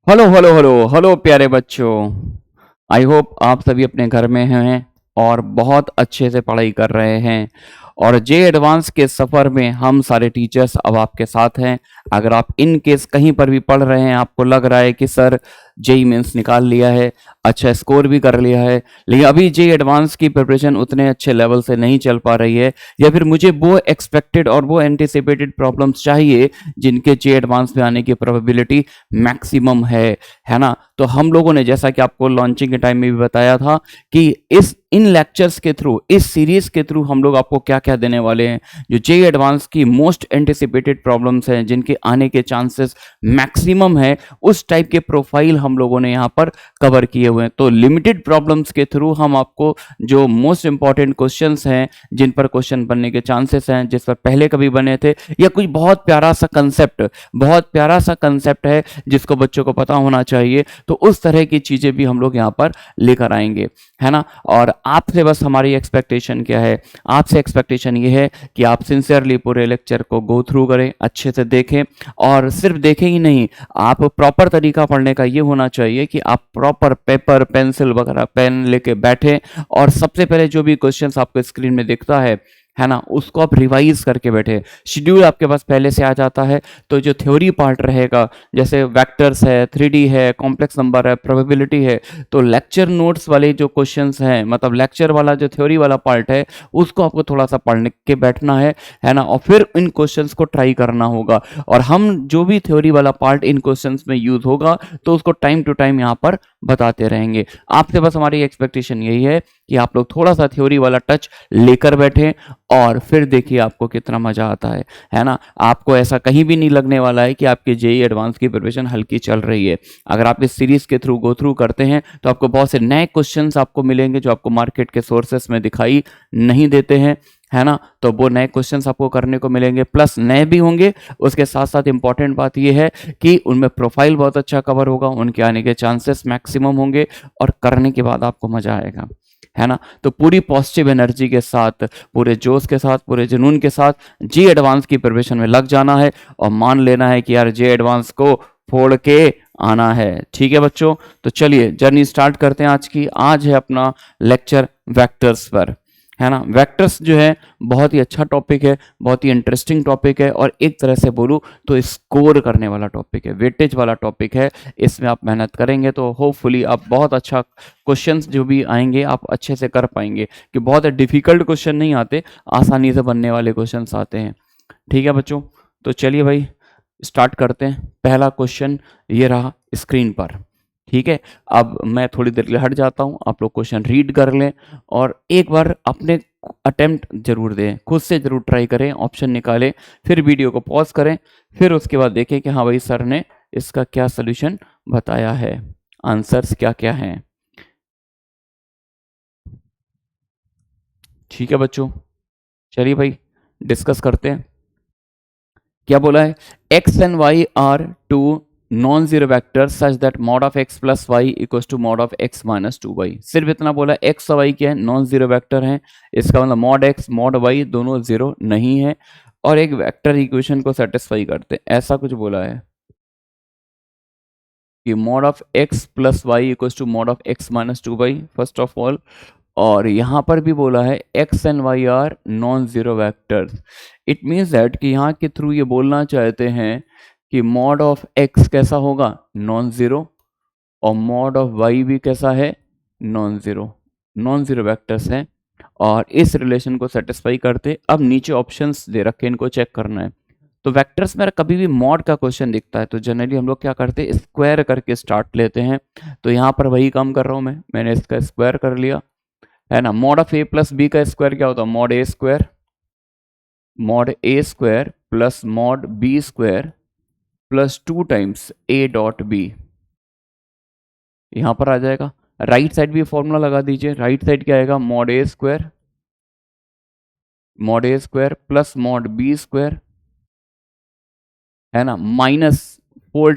Hello hello hello hello प्यारे बच्चों। I hope आप सभी अपने घर में हैं और बहुत अच्छे से पढ़ाई कर रहे हैं। और जे एडवांस के सफ़र में हम सारे टीचर्स अब आपके साथ हैं। अगर आप इन केस कहीं पर भी पढ़ रहे हैं, आपको लग रहा है कि सर जेई मेंस निकाल लिया है, अच्छा स्कोर भी कर लिया है, लेकिन अभी जे एडवांस की प्रिपरेशन उतने अच्छे लेवल से नहीं चल पा रही है, या फिर मुझे वो एक्सपेक्टेड और वो एंटिसिपेटेड प्रॉब्लम्स चाहिए जिनके जे एडवांस में आने की प्रोबेबिलिटी मैक्सिमम है ना। तो हम लोगों ने जैसा कि आपको लॉन्चिंग के टाइम में भी बताया था कि इन लेक्चर्स के थ्रू, इस सीरीज के थ्रू हम लोग आपको क्या क्या देने वाले हैं, जो जे एडवांस की मोस्ट एंटिसिपेटेड प्रॉब्लम्स हैं जिनके आने के चांसेस मैक्सिमम है, उस टाइप के प्रोफाइल हम लोगों ने यहाँ पर कवर किए हुए हैं। तो लिमिटेड प्रॉब्लम्स के थ्रू हम आपको जो मोस्ट इंपॉर्टेंट क्वेश्चंस हैं, जिन पर क्वेश्चन बनने के चांसेस हैं, जिस पर पहले कभी बने थे, या कोई बहुत प्यारा सा कंसेप्ट, बहुत प्यारा सा कंसेप्ट है जिसको बच्चों को पता होना चाहिए, तो उस तरह की चीजें भी हम लोग यहाँ पर लेकर आएंगे, है ना। और आपसे बस हमारी एक्सपेक्टेशन क्या है, आपसे एक्सपेक्टेशन ये है कि आप सिंसियरली पूरे लेक्चर को गो थ्रू करें, अच्छे से देखें, और सिर्फ देखें ही नहीं, आप प्रॉपर तरीका पढ़ने का ये होना चाहिए कि आप प्रॉपर पेपर पेंसिल वगैरह पेन लेके बैठें, और सबसे पहले जो भी क्वेश्चंस आपको स्क्रीन में दिखता है ना, उसको आप रिवाइज करके बैठे। शेड्यूल आपके पास पहले से आ जाता है, तो जो थ्योरी पार्ट रहेगा, जैसे वेक्टर्स है, 3D है, कॉम्प्लेक्स नंबर है, प्रोबेबिलिटी है, तो लेक्चर नोट्स वाले जो क्वेश्चंस हैं, मतलब लेक्चर वाला जो थ्योरी वाला पार्ट है, उसको आपको थोड़ा सा पढ़ने के बैठना है ना, और फिर इन क्वेश्चंस को ट्राई करना होगा। और हम जो भी थ्योरी वाला पार्ट इन क्वेश्चंस में यूज होगा, तो उसको टाइम टू टाइम यहाँ पर बताते रहेंगे। आपसे बस हमारी एक्सपेक्टेशन यही है कि आप लोग थोड़ा सा थ्योरी वाला टच लेकर बैठें, और फिर देखिए आपको कितना मजा आता है ना। आपको ऐसा कहीं भी नहीं लगने वाला है कि आपकी जेई एडवांस की प्रिपरेशन हल्की चल रही है। अगर आप इस सीरीज के थ्रू गो थ्रू करते हैं, तो आपको बहुत से नए क्वेश्चंस आपको मिलेंगे जो आपको मार्केट के सोर्सेस में दिखाई नहीं देते हैं, है ना। तो वो नए क्वेश्चंस आपको करने को मिलेंगे, प्लस नए भी होंगे। उसके साथ साथ इंपॉर्टेंट बात यह है कि उनमें प्रोफाइल बहुत अच्छा कवर होगा, उनके आने के चांसेस मैक्सिमम होंगे, और करने के बाद आपको मजा आएगा, है ना। तो पूरी पॉजिटिव एनर्जी के साथ, पूरे जोश के साथ, पूरे जुनून के साथ जे एडवांस की प्रिपरेशन में लग जाना है, और मान लेना है कि यार जे एडवांस को फोड़ के आना है। ठीक है बच्चों, तो चलिए जर्नी स्टार्ट करते हैं आज की। आज है अपना लेक्चर वेक्टर्स पर, है ना। वेक्टर्स जो है बहुत ही अच्छा टॉपिक है, बहुत ही इंटरेस्टिंग टॉपिक है, और एक तरह से बोलूँ तो स्कोर करने वाला टॉपिक है, वेटेज वाला टॉपिक है। इसमें आप मेहनत करेंगे तो होपफुली आप बहुत अच्छा क्वेश्चंस जो भी आएंगे आप अच्छे से कर पाएंगे, कि बहुत डिफिकल्ट क्वेश्चन नहीं आते, आसानी से बनने वाले क्वेश्चंस आते हैं। ठीक है बच्चों, तो चलिए भाई स्टार्ट करते हैं। पहला क्वेश्चन ये रहा स्क्रीन पर, ठीक है। अब मैं थोड़ी देर के लिए हट जाता हूँ, आप लोग क्वेश्चन रीड कर लें, और एक बार अपने अटेम्प्ट जरूर दें, खुद से जरूर ट्राई करें, ऑप्शन निकालें, फिर वीडियो को पॉज करें, फिर उसके बाद देखें कि हाँ भाई सर ने इसका क्या सोल्यूशन बताया है, आंसर्स क्या क्या हैं। ठीक है बच्चों, चलिए भाई डिस्कस करते हैं। क्या बोला है, x and y are two non zero vector such that mod of x plus y equals to mod of x minus two y. सिर्फ इतना बोला, एक्स और वाई क्या है, नॉन जीरो वैक्टर हैं। इसका मतलब मॉड एक्स मॉड वाई दोनों जीरो नहीं है, और एक वेक्टर इक्वेशन को सेटिस्फाई करते हैं, ऐसा कुछ बोला है कि mod of x plus y equals to mod of x minus two y first of all. और यहाँ पर भी बोला है x and y are non zero vectors. It means that कि यहाँ के थ्रू ये बोलना चाहते हैं कि मॉड ऑफ एक्स कैसा होगा, नॉन जीरो, और मॉड ऑफ वाई भी कैसा है, non zero. Non zero vectors हैं, और इस रिलेशन को सेटिस्फाई करते। अब नीचे ऑप्शंस दे रखे, इनको चेक करना है। तो वेक्टर्स में कभी भी मॉड का क्वेश्चन दिखता है तो जनरली हम लोग क्या करते हैं, स्क्वायर करके स्टार्ट लेते हैं। तो यहाँ पर वही काम कर रहा हूँ मैंने इसका स्क्वायर कर लिया, है ना। Mod of A plus b का स्क्वायर क्या होता है, मॉड ए स्क्वायर, मॉड ए square plus mod B square plus 2 times ए डॉट बी, यहां पर आ जाएगा। राइट साइड भी फॉर्मूला लगा दीजिए, राइट साइड क्या आएगा, मॉड ए square plus mod B square, है ना, minus 4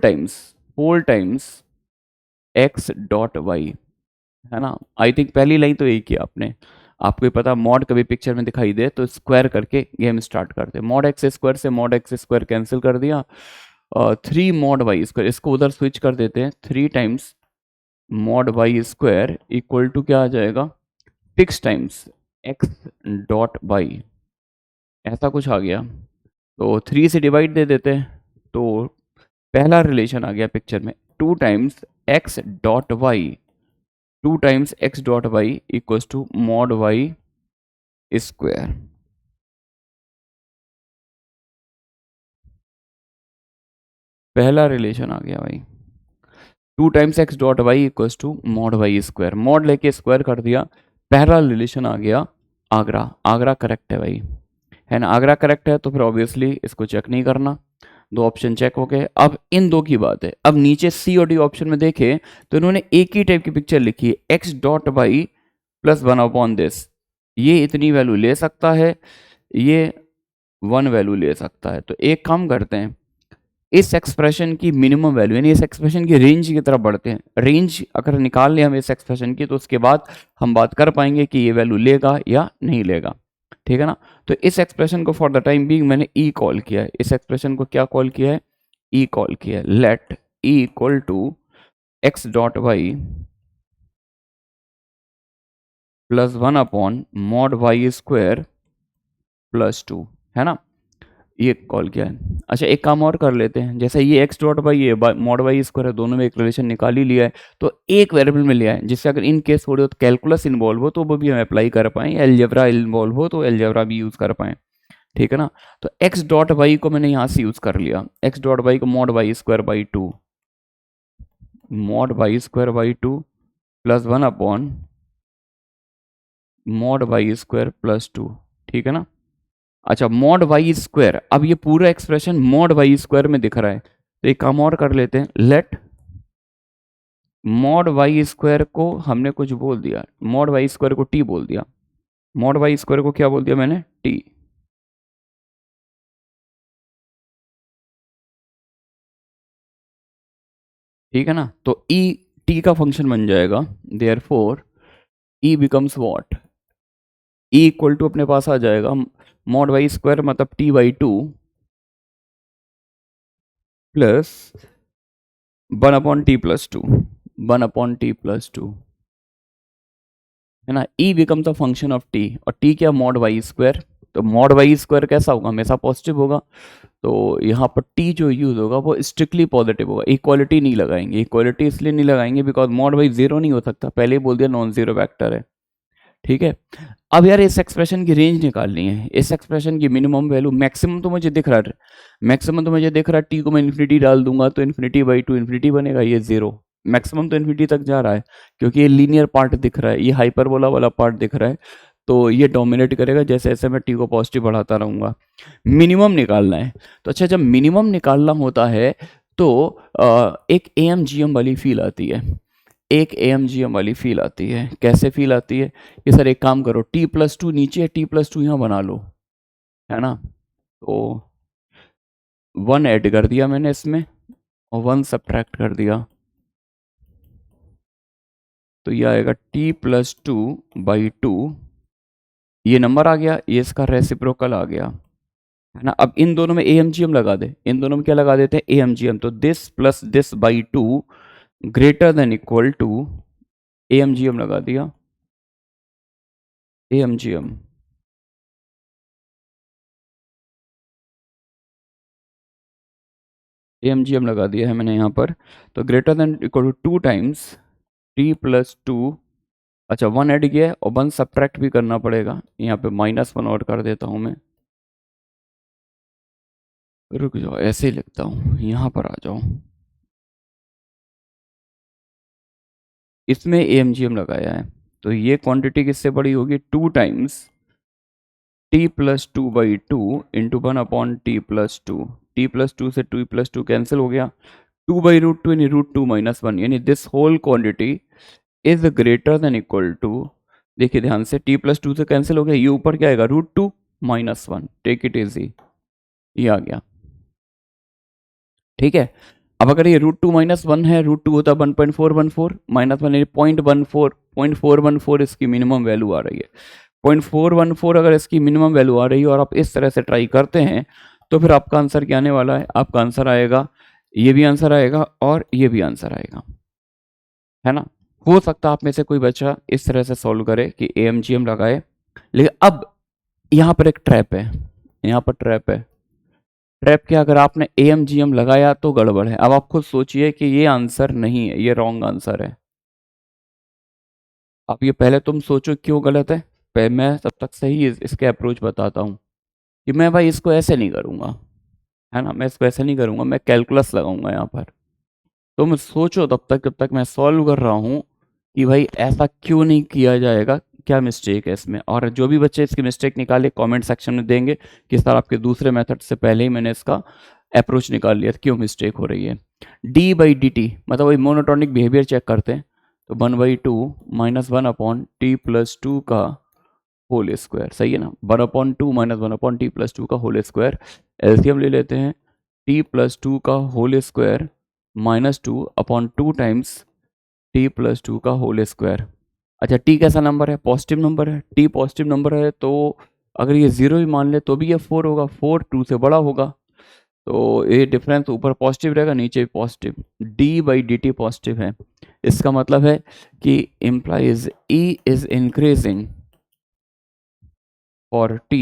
times x dot Y, है ना। आई थिंक पहली लाइन तो यही किया आपने। आपको ही पता, मॉड कभी पिक्चर में दिखाई दे तो स्क्वायर करके गेम स्टार्ट करते। मॉड एक्स स्क्वायर से मॉड एक्स स्क्वायर कैंसिल कर दिया, 3 मॉड वाई स्क्वायर, इसको उधर स्विच कर देते हैं, 3 times mod y square equal to क्या आ जाएगा, 6 टाइम्स एक्स डॉट वाई, ऐसा कुछ आ गया। तो 3 से डिवाइड दे देते हैं, तो पहला रिलेशन आ गया पिक्चर में, 2 times x dot y, 2 times x dot y equals to mod y square. पहला रिलेशन आ गया भाई, 2 times x dot y equals to mod y square, mod लेके स्क्वायर कर दिया, पहला रिलेशन आ गया आगरा। आगरा करेक्ट है भाई, है ना, आगरा करेक्ट है, तो फिर ऑब्वियसली इसको चेक नहीं करना, 2 ऑप्शन चेक हो गए। अब इन 2 की बात है, अब नीचे सी और डी ऑप्शन में देखें तो इन्होंने एक ही टाइप की पिक्चर लिखी है, x dot y plus 1 upon this, ये इतनी वैल्यू ले सकता है, ये 1 वैल्यू ले सकता है। तो एक काम करते हैं, इस एक्सप्रेशन की मिनिमम वैल्यू यानी इस एक्सप्रेशन की रेंज की तरफ बढ़ते हैं, रेंज अगर निकाल लें हम इस एक्सप्रेशन की, तो उसके बाद हम बात कर पाएंगे कि ये वैल्यू लेगा या नहीं लेगा, ठीक है ना। तो इस एक्सप्रेशन को फॉर द टाइम बीइंग मैंने ई कॉल किया है, इस एक्सप्रेशन को क्या कॉल किया है, ई कॉल किया है। Let E equal to x dot y plus 1 upon mod y square plus 2, है ना, ये कॉल किया है। अच्छा एक काम और कर लेते हैं, जैसे ये एक्स डॉट बाई ये मॉड वाई स्क्वायर है, दोनों में एक रिलेशन निकाल ही लिया है, तो एक वेरिएबल में लिया है, जिससे अगर इन केस थोड़ी बहुत कैलकुलस इन्वॉल्व हो तो वो भी हम अप्लाई कर पाएँ, एलजेब्रा इन्वॉल्व हो तो एलजेब्रा भी यूज़ कर पाएँ, ठीक है ना। तो एक्स डॉट वाई को मैंने यहाँ से यूज़ कर लिया, एक्स डॉट वाई को mod y square by 2, mod y square by 2 plus 1 upon mod y square plus 2, ठीक है ना। अच्छा मॉड वाई स्क्वायर, अब ये पूरा एक्सप्रेशन मॉड वाई स्क्वायर में दिख रहा है, तो एक काम और कर लेते हैं, लेट मॉड वाई स्क्वायर को हमने कुछ बोल दिया, मॉड वाई स्क्वायर को टी बोल दिया, मॉड वाई स्क्वायर को क्या बोल दिया मैंने, टी, ठीक है ना। तो ई टी का फंक्शन बन जाएगा, therefore E becomes what, E equal to अपने पास आ जाएगा मॉड वाई स्क्वायर मतलब t by 2 plus 1 upon t plus 2, 1 upon t plus 2, है ना। E becomes a function of t, और टी क्या, मॉड वाई स्क्वायर, तो मॉड वाई स्क्वायर कैसा होगा, हमेशा पॉजिटिव होगा, तो यहाँ पर टी जो यूज होगा वो स्ट्रिक्टली पॉजिटिव होगा, इक्वालिटी नहीं लगाएंगे, इक्वालिटी इसलिए नहीं लगाएंगे बिकॉज मॉड वाई जीरो नहीं हो सकता, पहले ही बोल दिया नॉन जीरो वेक्टर है, ठीक है। अब यार इस एक्सप्रेशन की रेंज निकालनी है, इस एक्सप्रेशन की मिनिमम वैल्यू, मैक्सिमम तो मुझे दिख रहा है, मैक्सिमम तो मुझे दिख रहा है, टी को मैं इन्फिनिटी डाल दूंगा तो इन्फिनिटी बाई 2 इन्फिनिटी बनेगा, ये जीरो, मैक्सिमम तो इन्फिनिटी तक जा रहा है, क्योंकि ये लीनियर पार्ट दिख रहा है, ये हाइपरबोला वाला पार्ट दिख रहा है, तो ये डोमिनेट करेगा जैसे जैसे मैं टी को पॉजिटिव बढ़ाता रहूँगा। मिनिमम निकालना है, तो अच्छा जब मिनिमम निकालना होता है तो एक AMGM वाली फील आती है, एक AMGM वाली फील आती है, कैसे फील आती है, कि सर एक काम करो, t प्लस 2 नीचे, t प्लस 2 यहाँ बना लो, है ना। तो 1 ऐड कर दिया मैंने इसमें और 1 सब्ट्रैक्ट कर दिया, तो ये आएगा t प्लस 2 बाई 2, ये नंबर आ गया, ये इसका रेसिप्रोकल आ गया, है ना। अब इन दोनों में AMGM लगा दे, इन दोनों में क्या लगा देते हैं, AMGM, तो this plus this by 2 greater than equal to, AMGM लगा दिया, AMGM, AMGM लगा दिया है मैंने यहाँ पर, तो greater than equal to 2 times t plus 2, अच्छा 1 ऐड किया है और 1 सब्ट्रैक्ट भी करना पड़ेगा, यहाँ पे -1 और कर देता हूँ मैं, रुक जाओ ऐसे ही लिखता हूँ, यहाँ पर आ जाओ, इसमें AMGM लगाया है, तो ये क्वांटिटी किससे बड़ी होगी, 2 times t plus 2 by 2 into 1 upon t plus 2, T plus 2 से 2 प्लस 2 कैंसिल हो गया, 2 बाई रूट 2 यानी रूट 2 माइनस 1, यानी this whole quantity is greater than equal to, देखिए ध्यान से, t प्लस 2 से कैंसिल हो गया, ये ऊपर क्या आएगा, root 2 minus 1, take it easy, ये आ गया, ठीक है। अब अगर ये रूट 2 माइनस 1 है, रूट 2 होता है 1.414 माइनस 1 यानी 0.414 इसकी मिनिमम वैल्यू आ रही है, 0.414 अगर इसकी मिनिमम वैल्यू आ रही है और आप इस तरह से ट्राई करते हैं तो फिर आपका आंसर क्या आने वाला है? आपका आंसर आएगा, ये भी आंसर आएगा और ये भी आंसर आएगा, है ना। हो सकता है आप में से कोई बच्चा इस तरह से सॉल्व करे कि AMGM लगाए, लेकिन अब यहाँ पर एक ट्रैप है, यहाँ पर ट्रैप है। ट्रैप क्या, अगर आपने AMGM लगाया तो गड़बड़ है। अब आप खुद सोचिए कि ये आंसर नहीं है, ये रॉन्ग आंसर है। अब ये पहले तुम सोचो क्यों गलत है, पहले मैं तब तक सही इसके अप्रोच बताता हूँ कि मैं भाई इसको ऐसे नहीं करूँगा, है ना, मैं इसको ऐसे नहीं करूँगा, मैं कैलकुलस लगाऊंगा यहाँ पर। तुम सोचो तब तक, जब तक मैं सॉल्व कर रहा हूँ कि भाई ऐसा क्यों नहीं किया जाएगा, क्या मिस्टेक है इसमें। और जो भी बच्चे इसकी मिस्टेक निकाले कमेंट सेक्शन में देंगे कि सर आपके दूसरे मेथड से पहले ही मैंने इसका अप्रोच निकाल लिया, क्यों मिस्टेक हो रही है। d/dt मतलब वही मोनोटोनिक बिहेवियर चेक करते हैं, तो 1/2 -1/t+2 का होल स्क्वायर, सही है ना। 1/2 -1/t+2 का होल स्क्वायर, एलसीएम ले लेते हैं, t+2 का होल स्क्वायर -2/2 टाइम्स t+2 का होल स्क्वायर। अच्छा, t कैसा नंबर है? पॉजिटिव नंबर है। t पॉजिटिव नंबर है तो अगर ये 0 भी मान ले तो भी ये 4 होगा, 4 2 से बड़ा होगा, तो ये डिफरेंस ऊपर पॉजिटिव रहेगा, नीचे भी पॉजिटिव। d/dt पॉजिटिव है, इसका मतलब है कि implies e is increasing for t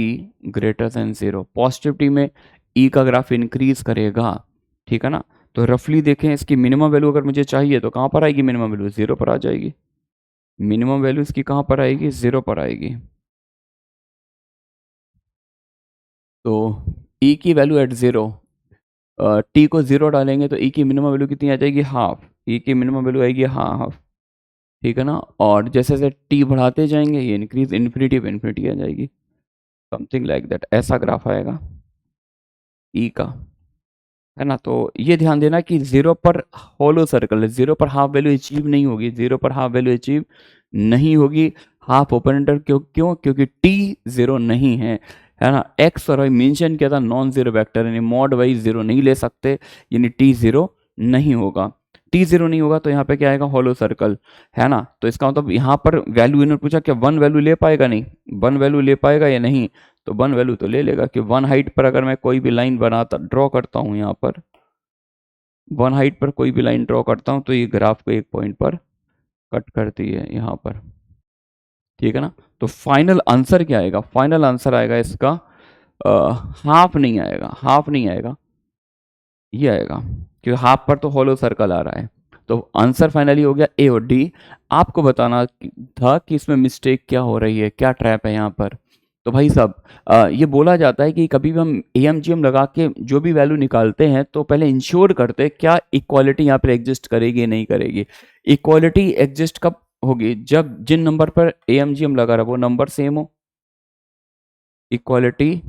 greater than 0। Positive t में e का ग्राफ इंक्रीज करेगा, ठीक है ना। तो रफली देखें, इसकी मिनिमम वैल्यू अगर मुझे चाहिए तो कहाँ पर आएगी मिनिमम वैल्यू? 0 पर आ जाएगी। मिनिमम वैल्यू इसकी कहाँ पर आएगी? 0 पर आएगी। तो e की वैल्यू एट 0, t को 0 डालेंगे तो e की मिनिमम वैल्यू कितनी आ जाएगी? हाफ। e की मिनिमम वैल्यू आएगी हाफ, ठीक है ना। और जैसे जैसे t बढ़ाते जाएंगे ये इंक्रीज इन्फिनिटी पे इन्फिनिटी आ जाएगी, समथिंग लाइक दैट, ऐसा ग्राफ आएगा e का, है ना। तो ये ध्यान देना कि 0 पर होलो सर्कल है, 0 पर हाफ वैल्यू अचीव नहीं होगी, 0 पर हाफ वैल्यू अचीव नहीं होगी। हाफ ओपन इंटर क्यों? क्योंकि t 0 नहीं है ना। x और y मेंशन किया था नॉन जीरो वेक्टर, यानी मॉड वाई 0 नहीं ले सकते, यानी t 0 नहीं होगा। t 0 नहीं होगा तो यहाँ पे क्या आएगा? होलो सर्कल, है ना। तो इसका मतलब यहाँ पर वैल्यू इन्होंने पूछा क्या 1 वैल्यू ले पाएगा? नहीं, 1 वैल्यू ले पाएगा या नहीं? तो 1 वैल्यू तो ले लेगा कि 1 हाइट पर अगर मैं कोई भी लाइन बनाता ड्रॉ करता हूँ, यहाँ पर 1 हाइट पर कोई भी लाइन ड्रॉ करता हूँ तो ये ग्राफ को एक पॉइंट पर कट करती है यहाँ पर, ठीक है ना। तो फाइनल आंसर क्या आएगा? फाइनल आंसर आएगा इसका हाफ नहीं आएगा, हाफ नहीं आएगा, ये आएगा, क्योंकि हाफ पर तो होलो सर्कल आ रहा है। तो आंसर फाइनली हो गया ए और डी। आपको बताना था कि इसमें मिस्टेक क्या हो रही है, क्या ट्रैप है यहाँ पर। तो भाई साहब, ये बोला जाता है कि कभी भी हम AMGM लगा के जो भी वैल्यू निकालते हैं तो पहले इंश्योर करते हैं क्या इक्वालिटी यहाँ पर एग्जिस्ट करेगी या नहीं करेगी। इक्वालिटी एग्जिस्ट कब होगी? जब जिन नंबर पर AMGM लगा रहा वो नंबर सेम हो। इक्वालिटी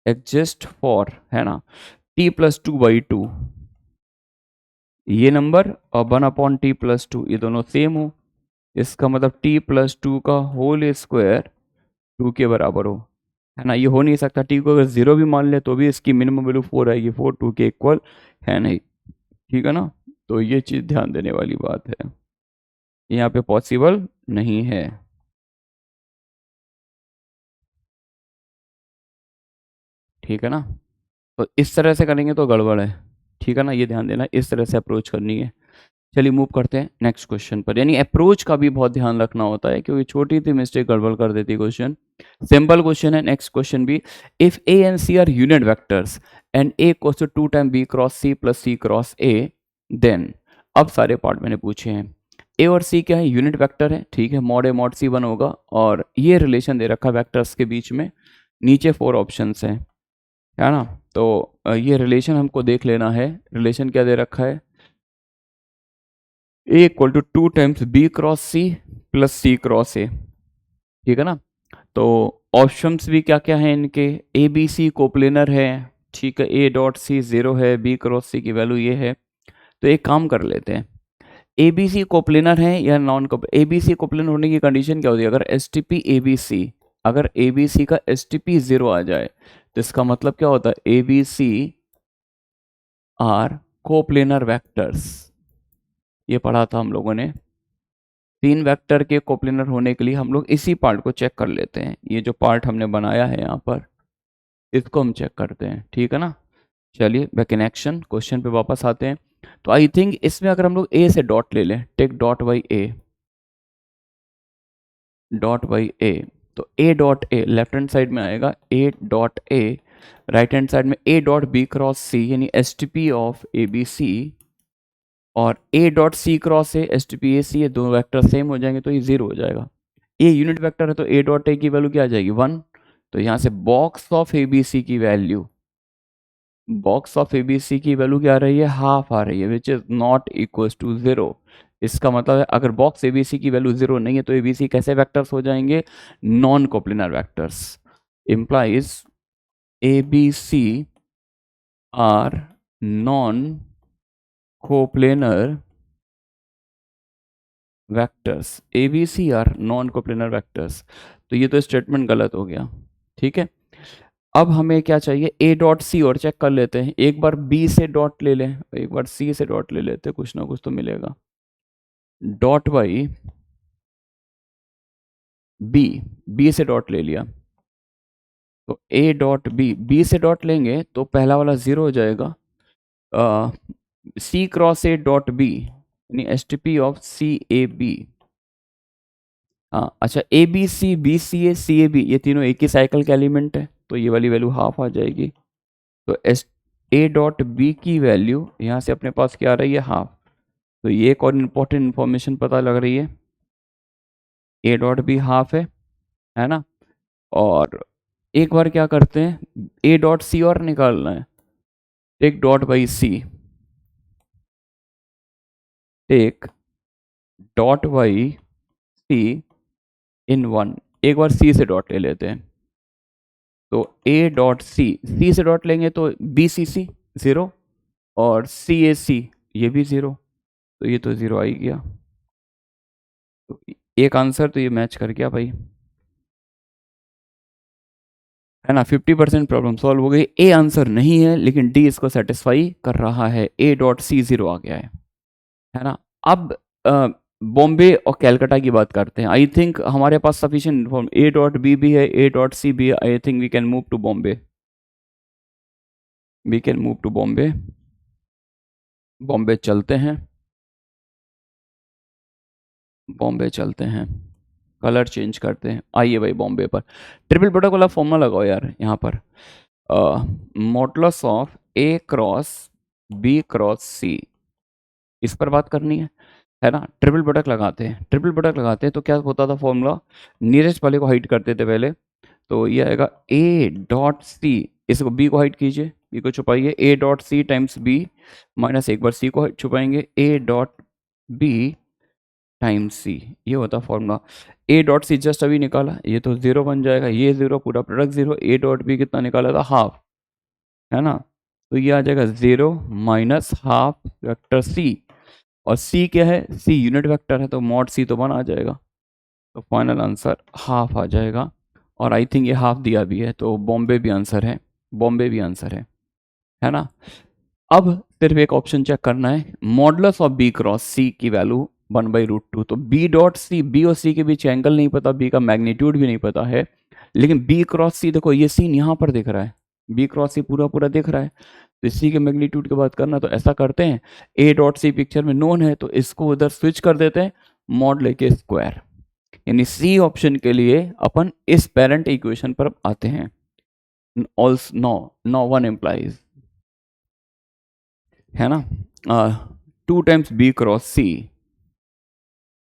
एग्जिस्ट फॉर, है ना, t+2/2 ये नंबर और 1/t+2 ये दोनों सेम हो। इसका मतलब t+2 का होल स्क्वायर 2 के बराबर हो, है ना। ये हो नहीं सकता, t को अगर 0 भी मान ले तो भी इसकी मिनिमम वैल्यू 4 आएगी, 4 2 के इक्वल है नहीं, ठीक है ना। तो ये चीज़ ध्यान देने वाली बात है, यहाँ पे पॉसिबल नहीं है, ठीक है ना। तो इस तरह से करेंगे तो गड़बड़ है, ठीक है ना, ये ध्यान देना, इस तरह से अप्रोच करनी है। चलिए मूव करते हैं नेक्स्ट क्वेश्चन पर। यानी अप्रोच का भी बहुत ध्यान रखना होता है, क्योंकि छोटी सी मिस्टेक गड़बड़ कर देती है क्वेश्चन। सिंपल क्वेश्चन है नेक्स्ट क्वेश्चन भी। If a and c are unit vectors and a equals to 2 time b cross C plus C cross a, then, अब सारे पार्ट मैंने पूछे हैं। ए और सी क्या है? यूनिट वेक्टर है, ठीक है, मॉड ए मॉड सी 1 होगा, और ये रिलेशन दे रखा है वेक्टर्स के बीच में, नीचे 4 ऑप्शंस हैं, है ना। तो ये रिलेशन हमको देख लेना है। रिलेशन क्या दे रखा है? A equal to 2 times B cross C plus C cross A, ठीक है ना। तो ऑप्शंस भी क्या क्या हैं इनके? ए बी सी कोप्लेनर है, ठीक है, ए डॉट सी 0 है, बी क्रॉस सी की वैल्यू ये है। तो एक काम कर लेते हैं, ए बी सी कोप्लेनर है या non coplanar. A B c coplanar होने की कंडीशन क्या होती है? अगर S T P a B c, अगर ए बी सी का एस टी पी 0 आ जाए तो इसका मतलब क्या होता है? A B c are coplanar vectors, ये पढ़ा था हम लोगों ने। 3 वेक्टर के कोप्लेनर होने के लिए हम लोग इसी पार्ट को चेक कर लेते हैं, ये जो पार्ट हमने बनाया है यहाँ पर, इसको हम चेक करते हैं, ठीक है ना। चलिए बैक इन एक्शन, क्वेश्चन पे वापस आते हैं। तो आई थिंक इसमें अगर हम लोग ए से डॉट ले लें, take dot by A, dot by A, तो ए dot A left hand side में आएगा, A dot A, right hand side में A dot B cross C, यानी S T P of A B C, और A dot C cross A, S T P A C, ये दो vector same हो जाएंगे तो ये जीरो हो जाएगा। ए यूनिट वेक्टर है तो ए डॉट ए की वैल्यू क्या आ जाएगी, 1। तो यहाँ से box of A B c की वैल्यू, बॉक्स ऑफ एबीसी की वैल्यू क्या आ रही है, हाफ आ रही है, which is not equal to 0। इसका मतलब है अगर बॉक्स एबीसी की वैल्यू 0 नहीं है तो एबीसी कैसे वेक्टर्स हो जाएंगे, non coplanar vectors. Implies ABC are non coplanar vectors, ABC are non coplanar vectors. तो ये तो स्टेटमेंट गलत हो गया, ठीक है। अब हमें क्या चाहिए, ए डॉट सी और चेक कर लेते हैं। एक बार बी से डॉट ले लें, एक बार सी से डॉट ले लेते हैं, कुछ ना कुछ तो मिलेगा। डॉट बाई बी, बी से डॉट ले लिया, तो ए डॉट बी, बी से डॉट लेंगे तो पहला वाला 0 हो जाएगा। C cross a dot b, यानी S T P of c A b. हाँ अच्छा, A B C A B, ये तीनों एक ही साइकिल के एलिमेंट है, तो ये वाली वैल्यू हाफ आ जाएगी। तो एस ए डॉट बी की वैल्यू यहाँ से अपने पास क्या आ रही है, हाफ। तो ये एक और इम्पोर्टेंट इन्फॉर्मेशन पता लग रही है, ए डॉट बी हाफ है ना। और एक बार क्या करते हैं, ए डॉट सी और निकालना है, take dot by C, take dot by C in 1। एक बार सी से डॉट ले लेते हैं, तो ए डॉट सी, सी से डॉट लेंगे तो बी सी सी 0, और सी ए सी ये भी 0, तो ये तो 0 आ ही गया। तो एक आंसर तो ये मैच कर गया भाई, है ना। 50% प्रॉब्लम सॉल्व हो गई। ए आंसर नहीं है लेकिन डी इसको सेटिस्फाई कर रहा है, ए डॉट सी 0 आ गया है ना। अब बॉम्बे और कैलकाटा की बात करते हैं। आई थिंक हमारे पास sufficient inform, A dot B भी है, ए डॉट सी भी है। I think we can move to Bombay, we can move to Bombay. Bombay चलते हैं, बॉम्बे चलते हैं, कलर चेंज करते हैं। आइए भाई बॉम्बे पर ट्रिपल प्रोडक्ट वाला फॉर्मूला लगाओ यार। यहाँ पर modulus of A cross B cross C, इस पर बात करनी है ना। ट्रिपल प्रोडक्ट लगाते हैं, ट्रिपल प्रोडक्ट लगाते हैं तो क्या होता था फॉर्मूला, नियरेस्ट वाले को हाइड करते थे पहले, तो ये आएगा ए डॉट सी, इसको बी को हाइड कीजिए, बी को छुपाइए, A dot C times B, minus एक बार सी को छुपाएंगे, A dot B times C, ये होता formula. A dot C just अभी निकाला, ये तो 0 बन जाएगा, ये 0, पूरा प्रोडक्ट 0, ए डॉट बी कितना निकाला था, हाफ, है ना। तो ये आ जाएगा 0 माइनस हाफ वेक्टर सी, और सी क्या है, सी यूनिट वेक्टर है, तो मॉड सी तो 1 आ जाएगा। तो फाइनल आंसर हाफ आ जाएगा, और आई थिंक ये हाफ दिया भी है, तो बॉम्बे भी आंसर है, बॉम्बे भी आंसर है ना। अब सिर्फ एक ऑप्शन चेक करना है, मॉडुलस ऑफ बी क्रॉस सी की वैल्यू 1/√2। तो बी डॉट सी, बी और सी के बीच एंगल नहीं पता, बी का मैग्नीट्यूड भी नहीं पता है, लेकिन बी क्रॉस सी देखो, ये सीन यहाँ पर दिख रहा है, बी क्रॉस सी पूरा पूरा दिख रहा है, तो इसी के मैग्नीट्यूड की बात करना। तो ऐसा करते हैं, ए डॉट सी पिक्चर में नोन है तो इसको उधर स्विच कर देते हैं, मॉड लेके स्क्वायर, यानी सी ऑप्शन के लिए अपन इस पेरेंट इक्वेशन पर आते हैं। ऑल्स नो, नो वन एम्प्लाइज, है ना। 2 टाइम्स बी क्रॉस सी,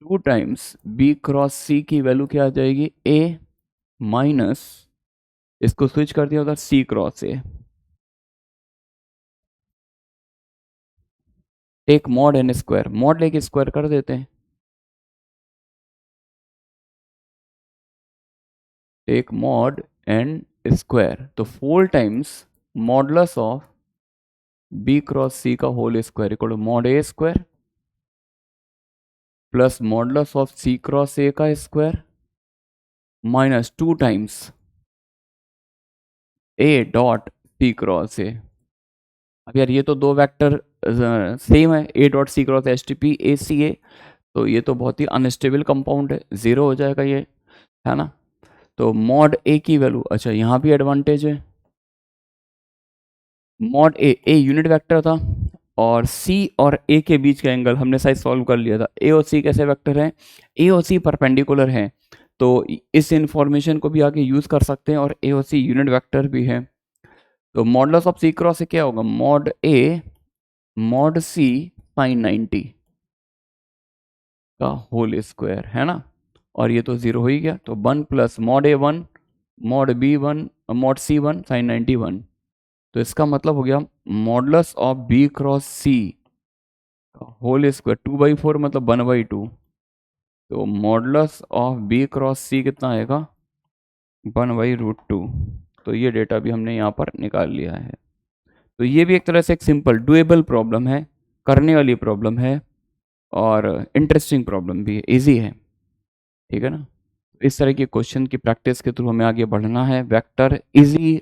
2 टाइम्स बी क्रॉस सी की वैल्यू क्या आ जाएगी, ए माइनस, इसको स्विच कर दिया उधर, सी क्रॉस ए, एक मॉड एन स्क्वायर, मॉड लेके स्क्वायर कर देते हैं, एक मॉड एन स्क्वायर, तो 4 times modulus of B cross C का whole square equal to mod A square plus modulus of C cross A का square minus 2 times A dot C cross A. अब यार ये तो दो वेक्टर सेम है, A dot C cross S T P A C A, तो ये तो बहुत ही अनस्टेबल कंपाउंड है, 0 हो जाएगा ये, है ना। तो मॉड ए की वैल्यू, अच्छा यहाँ भी एडवांटेज है, मॉड ए यूनिट वेक्टर था और सी और ए के बीच का एंगल हमने साइज सॉल्व कर लिया था। ए और सी कैसे वेक्टर हैं? ए और सी परपेंडिकुलर हैं, तो इस इंफॉर्मेशन को भी आगे यूज कर सकते हैं और ए और सी यूनिट वेक्टर भी है। तो मॉडुलस ऑफ सी क्रॉस से क्या होगा? Mod A mod C sign 90 का होल स्क्वायर, है ना। और ये तो जीरो हो ही गया, तो 1 plus mod a 1 mod b 1 mod c 1 sine 91। तो इसका मतलब हो गया modulus of B cross c whole square 2/4 मतलब 1/2। तो modulus of B cross c कितना आएगा? 1/√2। तो ये डेटा भी हमने यहाँ पर निकाल लिया है। तो ये भी एक तरह से एक सिंपल डुएबल प्रॉब्लम है, करने वाली प्रॉब्लम है और इंटरेस्टिंग प्रॉब्लम भी है, ईजी है, ठीक है ना। इस तरह के क्वेश्चन की प्रैक्टिस के थ्रू हमें आगे बढ़ना है। वेक्टर इजी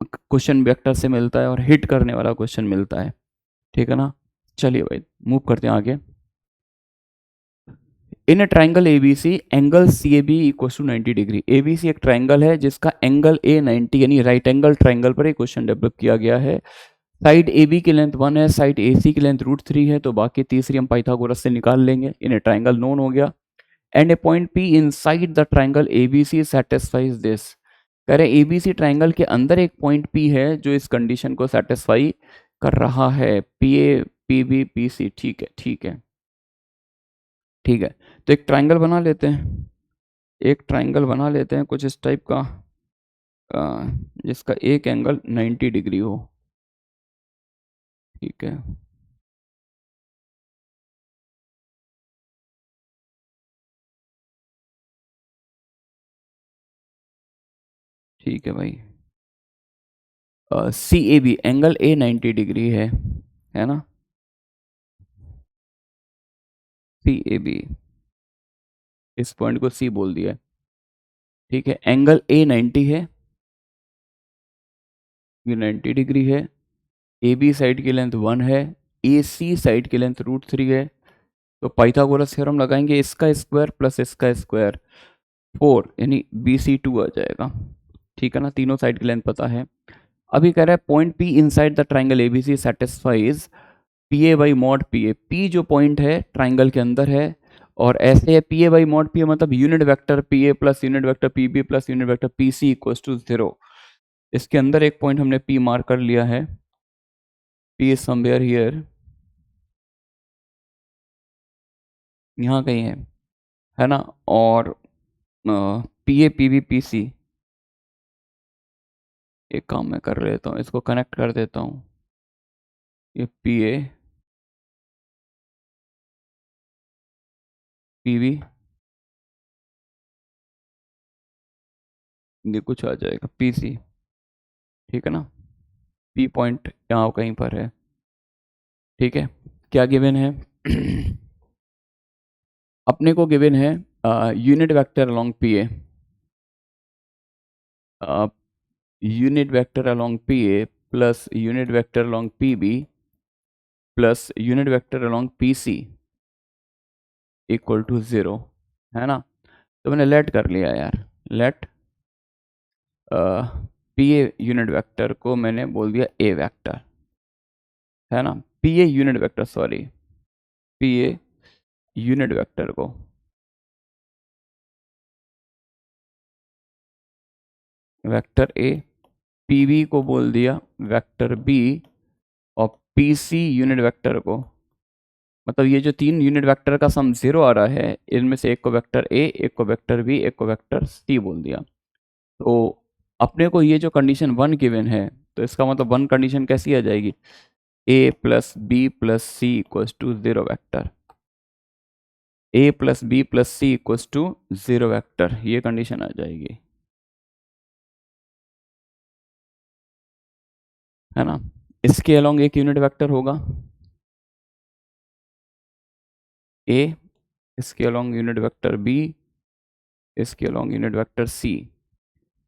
क्वेश्चन वेक्टर से मिलता है और हिट करने वाला क्वेश्चन मिलता है, ठीक है ना। चलिए भाई मूव करते हैं आगे। In triangle ABC angle c A b equal to 90 degree. ABC एक ट्राइंगल है जिसका एंगल ए 90 यानी राइट एंगल ट्राइंगल पर एक क्वेश्चन डेवलप किया गया है। साइड ए बी की लेंथ 1 है, साइड ए सी की लेंथ √3 है, तो बाकी तीसरी हम पाइथागोरस से निकाल लेंगे। इन्हें ट्राइंगल नोन हो गया। And A point P inside the triangle ABC satisfies this. कह रहे एबीसी ट्राइंगल के अंदर एक पॉइंट पी है जो इस कंडीशन को सेटिस्फाई कर रहा है, P A p b p c. ठीक है, ठीक है, ठीक है। तो एक ट्राइंगल बना लेते हैं, एक ट्राइंगल बना लेते हैं कुछ इस टाइप का, जिसका एक एंगल 90 डिग्री हो, ठीक है। ठीक है भाई, C A B angle a 90 degree है ना। सी ए बी, इस पॉइंट को सी बोल दिया है, ठीक है। एंगल ए 90 है, ये 90 डिग्री है। ए बी साइड की लेंथ 1 है, ए सी साइड की लेंथ √3 है। तो पाइथागोरस थ्योरम लगाएंगे, इसका स्क्वायर प्लस इसका स्क्वायर 4 यानी BC2 आ जाएगा, ठीक है ना। तीनों साइड की लेंथ पता है। अभी कह रहा है point P inside the triangle ABC satisfies P A by mod P A. P जो पॉइंट है ट्राइंगल के अंदर है और ऐसे है P A by mod P A मतलब unit vector P A plus unit vector P B plus unit vector P C equal to 0। इसके अंदर एक पॉइंट हमने पी मार्क कर लिया है, पी इज समवेयर हियर, यहाँ कहीं है ना। और पी ए पी बी पी सी, एक काम मैं कर लेता हूँ, इसको कनेक्ट कर देता हूँ। ये पी ए पी बी, ये कुछ आ जाएगा पी सी, ठीक है ना। पी पॉइंट यहाँ कहीं पर है, ठीक है। क्या गिवन है? अपने को गिवन है unit vector along p a, unit vector along p A plus unit vector along p B plus unit vector along p C equal to 0, है ना। तो मैंने लेट कर लिया यार, let p a unit vector को मैंने बोल दिया ए वेक्टर, है ना। P a unit vector, sorry, p a unit vector को वेक्टर ए, पी बी को बोल दिया वेक्टर बी और पी सी यूनिट वेक्टर को, मतलब ये जो तीन यूनिट वेक्टर का सम 0 आ रहा है, इनमें से एक को वेक्टर ए, एक को वेक्टर बी, एक को वेक्टर सी बोल दिया। तो अपने को ये जो कंडीशन 1 गिवन है, तो इसका मतलब 1 कंडीशन कैसी आ जाएगी? A plus B plus C equals to 0 vector, A plus B plus C equals to 0 vector, ये कंडीशन आ जाएगी, है ना। इसके अलोंग एक यूनिट वेक्टर होगा ए, इसके अलोंग यूनिट वेक्टर बी, इसके अलोंग यूनिट वेक्टर सी,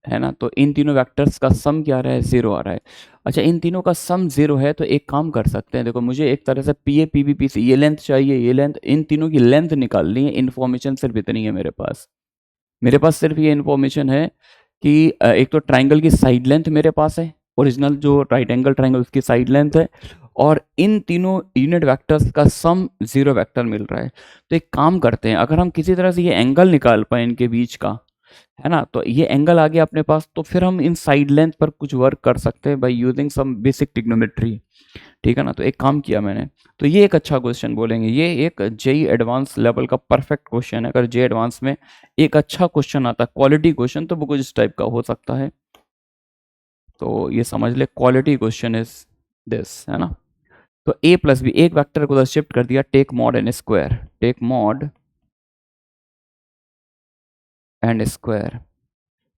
है ना। तो इन तीनों वेक्टर्स का सम क्या आ रहा है? 0 आ रहा है। अच्छा, इन तीनों का सम 0 है तो एक काम कर सकते हैं, देखो मुझे एक तरह से पी ए पी बी पी सी ये लेंथ चाहिए, ये लेंथ, इन तीनों की लेंथ निकालनी है। इन्फॉर्मेशन सिर्फ इतनी है मेरे पास सिर्फ ये इन्फॉर्मेशन है कि एक तो ट्राइंगल की साइड लेंथ मेरे पास है ओरिजिनल जो राइट एंगल ट्राइंगल उसकी साइड लेंथ है, और इन तीनों यूनिट वेक्टर्स का सम 0 वेक्टर मिल रहा है। तो एक काम करते हैं, अगर हम किसी तरह से ये एंगल निकाल पाए इनके बीच का, है ना, तो ये एंगल आ गया अपने पास, तो फिर हम इन साइड लेंथ पर कुछ वर्क कर सकते हैं by using some basic trigonometry. ठीक है ना, तो एक काम किया मैंने, तो ये एक अच्छा क्वेश्चन बोलेंगे, ये एक जेई एडवांस लेवल का परफेक्ट क्वेश्चन है। अगर जेई एडवांस में एक अच्छा क्वेश्चन आता है, क्वालिटी क्वेश्चन, तो वो कुछ इस टाइप का हो सकता है। तो ये समझ ले, क्वालिटी क्वेश्चन इज दिस, है ना। तो a प्लस बी, एक वेक्टर को शिफ्ट कर दिया, take mod and square, take mod and square.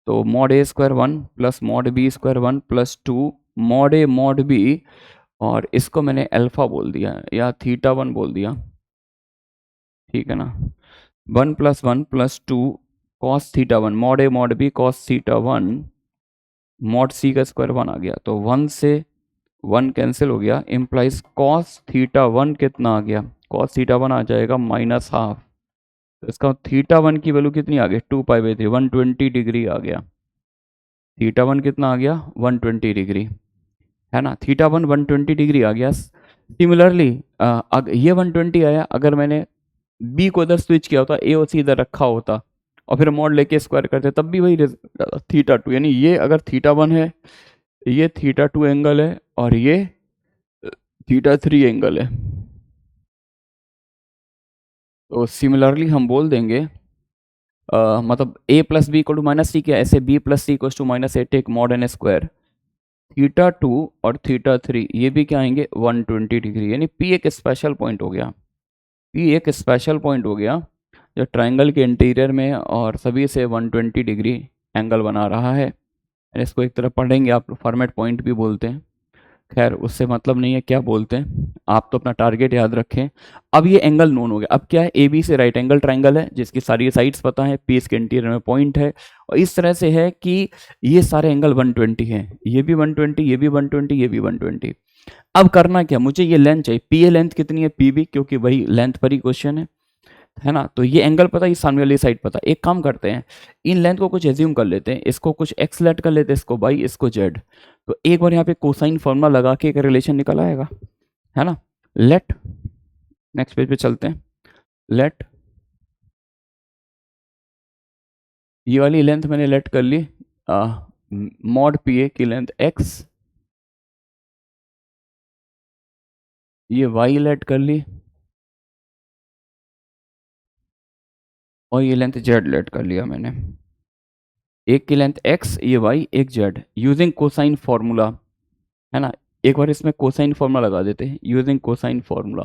तो mod A square 1 plus mod B square 1 plus 2 mod A mod B, और इसको मैंने अल्फा बोल दिया या थीटा 1 बोल दिया, ठीक है ना। 1 plus 1 plus 2 cos theta 1, mod A mod B cos theta 1, mod C का स्क्वायर 1 आ गया, तो 1 से 1 कैंसिल हो गया, इम्प्लाइज कॉस थीटा 1 कितना आ गया, कॉस थीटा 1 आ जाएगा माइनस हाफ। तो इसका थीटा 1 की वैल्यू कितनी आ गई, 2 पाई/3, 120 डिग्री आ गया। थीटा 1 कितना आ गया, 120 डिग्री, है ना। थीटा 1 120 डिग्री आ गया। सिमिलरली ये 120 आया, अगर मैंने बी को इधर स्विच किया होता, ए और सी इधर रखा होता, और फिर मॉड लेके स्क्वायर करते, तब भी वही थीटा 2, यानी ये अगर थीटा 1 है, ये थीटा 2 एंगल है, और ये थीटा 3 एंगल है। तो सिमिलरली हम बोल देंगे, मतलब a plus B equal to minus C, क्या ऐसे b plus C equal to minus A, take mod and square, theta 2 और थीटा 3 ये भी क्या आएंगे 120 डिग्री, यानी p एक स्पेशल पॉइंट हो गया, p एक स्पेशल पॉइंट हो गया जो ट्राइंगल के इंटीरियर में और सभी से 120 डिग्री एंगल बना रहा है। इसको एक तरह पढ़ेंगे आप, फॉर्मेट पॉइंट भी बोलते हैं, खैर उससे मतलब नहीं है क्या बोलते हैं, आप तो अपना टारगेट याद रखें। अब ये एंगल नोन हो गया, अब क्या है, ए बी से राइट एंगल ट्राइंगल है जिसकी सारी साइड्स पता है, पी इसके इंटीरियर में पॉइंट है, और इस तरह से है कि ये सारे एंगल 120 हैं, ये भी 120, ये भी 120, ये भी 120। अब करना क्या, मुझे ये लेंथ चाहिए, पी ए लेंथ कितनी है, पी बी, क्योंकि वही लेंथ पर ही क्वेश्चन है ना। तो ये एंगल पता, ये सामने वाली साइड पता, एक काम करते हैं, इन लेंथ को कुछ एज्यूम कर लेते हैं, इसको कुछ एक्स लेट कर लेते हैं, इसको वाई, इसको जेड। तो एक बार यहाँ पे कोसाइन फॉर्मूला लगा के एक रिलेशन निकल आएगा, है ना। लेट, नेक्स्ट पेज पे चलते हैं, लेट, ये वाली लेंथ मैंने लेट कर ली, मॉड पी ए की लेंथ एक्स, ये वाई लेट कर ली, और ये लेंथ जेड लेट कर लिया मैंने, एक की लेंथ एक्स, ये वाई, एक जेड, यूजिंग कोसाइन फॉर्मूला, है ना। एक बार इसमें कोसाइन फॉर्मूला लगा देते हैं, यूजिंग कोसाइन फॉर्मूला।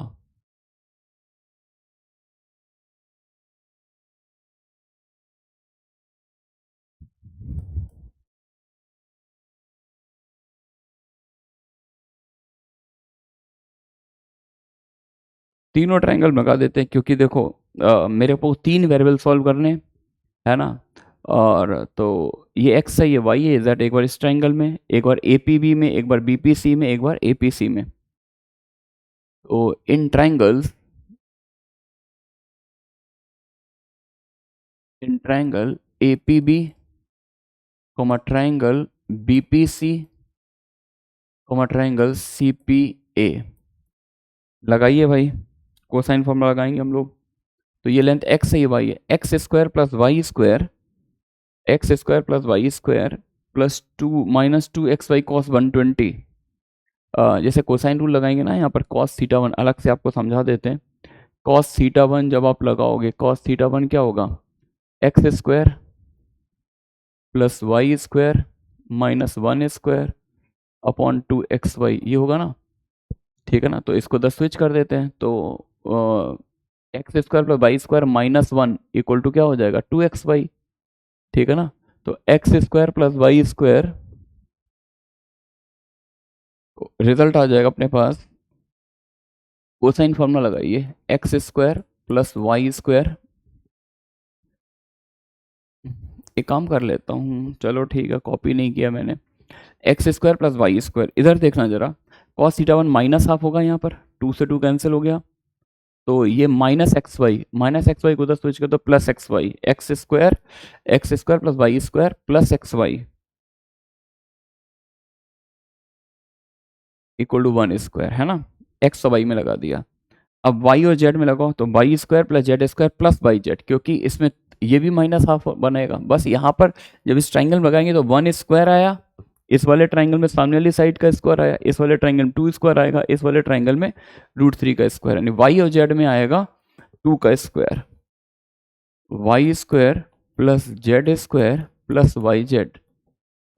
तीनों ट्रायंगल भगा देते हैं, क्योंकि देखो मेरे को 3 वेरिएबल सॉल्व करने, है ना। और तो ये एक्स है, ये वाई है, जेड, एक बार इस ट्रायंगल में, एक बार एपीबी में, एक बार बीपीसी में, एक बार एपीसी में। तो in triangles, in triangle APB, triangle BPC, triangle CPA, लगाइए भाई, कोसाइन फॉर्मूला लगाएंगे हम लोग। तो ये लेंथ एक्स है, ये वाई है, x square plus Y square, x square plus Y square plus 2 minus 2xy cos 120। जैसे कोसाइन रूल लगाएंगे ना, यहाँ पर कॉस थीटा 1 अलग से आपको समझा देते हैं। कॉस थीटा 1 जब आप लगाओगे, कॉस थीटा 1 क्या होगा, x square plus Y square minus 1 square upon 2xy, ये होगा ना, ठीक है ना। तो इसको 10 स्विच कर देते हैं, तो X square plus Y square minus 1 equal to क्या हो जाएगा, 2xy, ठीक है ना। तो X square plus Y square, result आ जाएगा अपने पास, कोसाइन फॉर्मूला लगाइए, X square plus Y square, एक काम कर लेता हूँ, चलो ठीक है, कॉपी नहीं किया मैंने, x square plus Y square, इधर देखना जरा, कॉस थीटा 1 माइनस हाफ होगा, यहाँ पर 2 से 2 कैंसिल हो गया, तो ये माइनस एक्स वाई को उधर स्विच कर दो, plus x square plus Y square plus x y, equal to 1 square, है ना, एक्स और वाई में लगा दिया। अब वाई और जेड में लगाओ तो y square plus Z square plus Y z, क्योंकि इसमें ये भी माइनस हाफ बनेगा। बस यहाँ पर जब इस ट्राइंगल में लगाएंगे तो 1 स्क्वायर आया, इस वाले ट्राइंगल में सामने वाली साइड का स्क्वायर आया, इस वाले ट्राइंगल में 2 स्क्वायर आएगा, इस वाले ट्राइंगल में √3 का स्क्वायर, यानी वाई और जेड में आएगा 2 का square, y square plus Z square plus Y z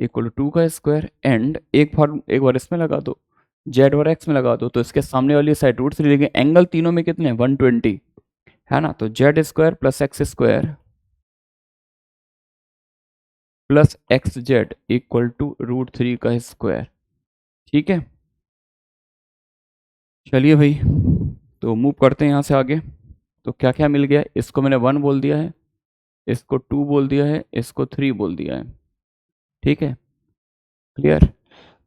equal to 2 का स्क्वायर। एंड एक बार इसमें लगा दो, जेड और एक्स में लगा दो, तो इसके सामने वाली साइड √3 लेंगे। एंगल तीनों में कितने, 120, है ना, तो z square plus x square plus x z equal to √3 का स्क्वायर। ठीक है, चलिए भाई, तो मूव करते हैं यहाँ से आगे। तो क्या क्या मिल गया, इसको मैंने 1 बोल दिया है, इसको 2 बोल दिया है, इसको 3 बोल दिया है। ठीक है, क्लियर।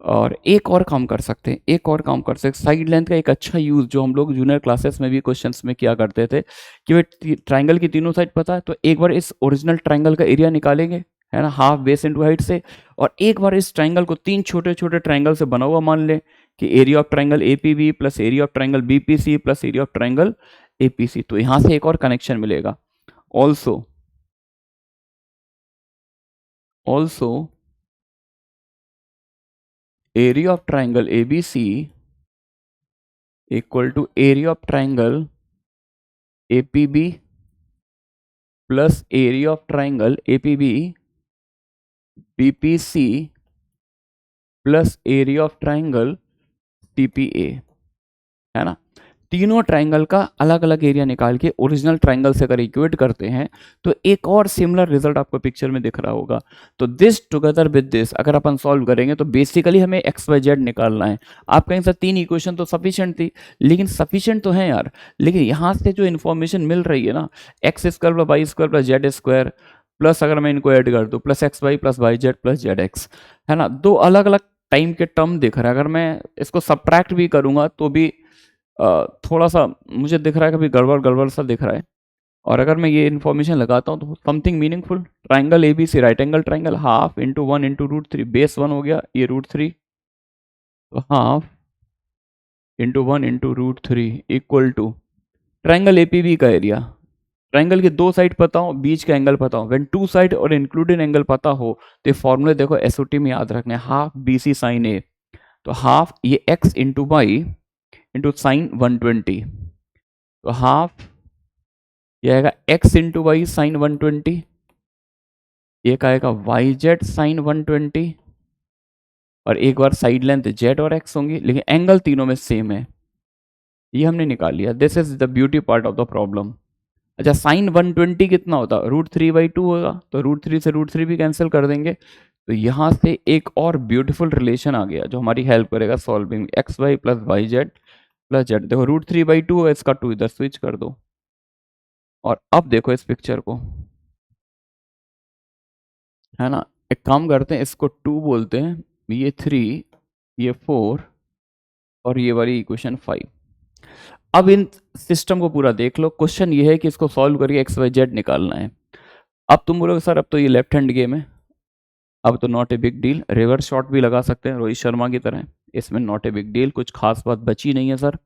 और एक और काम कर सकते हैं, एक और काम कर सकते हैं, साइड लेंथ का एक अच्छा यूज जो हम लोग जूनियर क्लासेस में भी क्वेश्चंस में किया करते थे कि वे ट्राइंगल की तीनों साइड पता है, तो एक बार इस ओरिजिनल ट्राइंगल का एरिया निकालेंगे, है ना, हाफ बेस इनटू हाइट से, और एक बार इस ट्राइंगल को 3 छोटे छोटे ट्राइंगल से बना हुआ मान लें कि area of triangle APB plus area of triangle BPC plus area of triangle APC, तो यहां से एक और कनेक्शन मिलेगा। Also also area of triangle ABC equal to area of triangle APB plus area of triangle APB BPC plus area of triangle TPA, है ना। तीनों triangle का अलग अलग एरिया निकाल के ओरिजिनल ट्राइंगल से अगर इक्वेट करते हैं तो एक और सिमिलर रिजल्ट आपको पिक्चर में दिख रहा होगा। तो दिस टुगेदर विद दिस अगर अपन सॉल्व करेंगे तो बेसिकली हमें एक्स वाई जेड निकालना है। आप कहीं से 3 इक्वेशन तो सफिशिएंट थी, लेकिन सफिशिएंट तो है यार, लेकिन यहाँ से जो इन्फॉर्मेशन मिल रही है ना, x square plus Y square plus Z square plus अगर मैं इनको ऐड कर दूँ plus x Y plus Y z plus z x, है ना, 2 अलग अलग टाइम के टर्म दिख रहा है। अगर मैं इसको सब्ट्रैक्ट भी करूंगा तो भी थोड़ा सा मुझे दिख रहा है, कभी गड़बड़ गड़बड़ सा दिख रहा है। और अगर मैं ये इन्फॉर्मेशन लगाता हूँ तो something meaningful, triangle a B c right angle triangle, half into 1 into √3, base 1 हो गया ये √3, तो half into 1 into √3 equal to triangle APB का एरिया। ट्राइंगल की 2 साइड पता हो, बीच का एंगल पता हो, व्हेन 2 साइड और इंक्लूडेड एंगल पता हो तो ये फॉर्मूले देखो एसओटी में याद रखने, half b c sine a, तो हाफ ये x into y into sine 120, तो हाफ ये आएगा एक्स इंटू वाई साइन 120, एक आएगा वाई जेड साइन 120, और एक बार साइड लेंथ जेड और एक्स होंगी, लेकिन एंगल तीनों में सेम है, ये हमने निकाल लिया। This is the beauty part of the problem. अच्छा, साइन 120 कितना होता है, √3/2 होगा, तो √3 से √3 भी कैंसिल कर देंगे, तो यहाँ से एक और ब्यूटीफुल रिलेशन आ गया जो हमारी हेल्प करेगा solving, x Y plus Y z plus z. देखो √3/2 होगा, इसका 2 इधर स्विच कर दो, और अब देखो इस पिक्चर को, है ना, एक काम करते हैं, इसको 2 बोलते हैं, ये 3, ये 4 और ये वाली इक्वेशन 5। अब इन सिस्टम को पूरा देख लो, क्वेश्चन ये है कि इसको सॉल्व करके एक्स वाई जेड निकालना है। अब तुम बोलोगे सर अब तो ये लेफ्ट हैंड गेम है, अब तो not a big deal, reverse shot भी लगा सकते हैं रोहित शर्मा की तरह, इसमें नॉट ए बिग डील, कुछ खास बात बची नहीं है सर।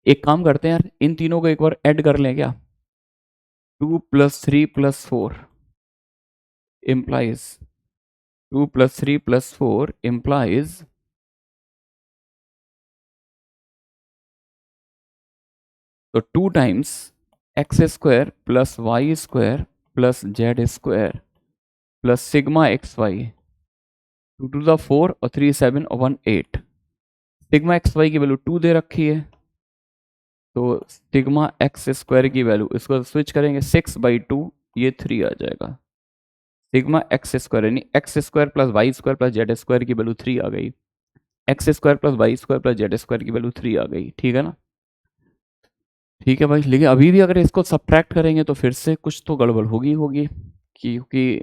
एक काम करते हैं यार, इन तीनों को एक बार ऐड कर लें क्या, 2 + 3 + 4 implies 2 + 3 + 4 implies तो 2 times x square plus Y square plus Z square plus sigma x y, 2 to the 4 और 3 7 और 1 8, सिग्मा एक्स वाई की वैल्यू 2 दे रखी है, तो सिग्मा एक्स स्क्वायर की वैल्यू, इसको स्विच करेंगे 6/2, ये 3 आ जाएगा, सिग्मा एक्स स्क्वायर यानी x square plus Y square plus Z square की वैल्यू 3 आ गई, x square plus Y square plus Z square की वैल्यू 3 आ गई, ठीक है ना। ठीक है भाई, लेकिन अभी भी अगर इसको सब्ट्रैक्ट करेंगे तो फिर से कुछ तो गड़बड़ होगी होगी, क्योंकि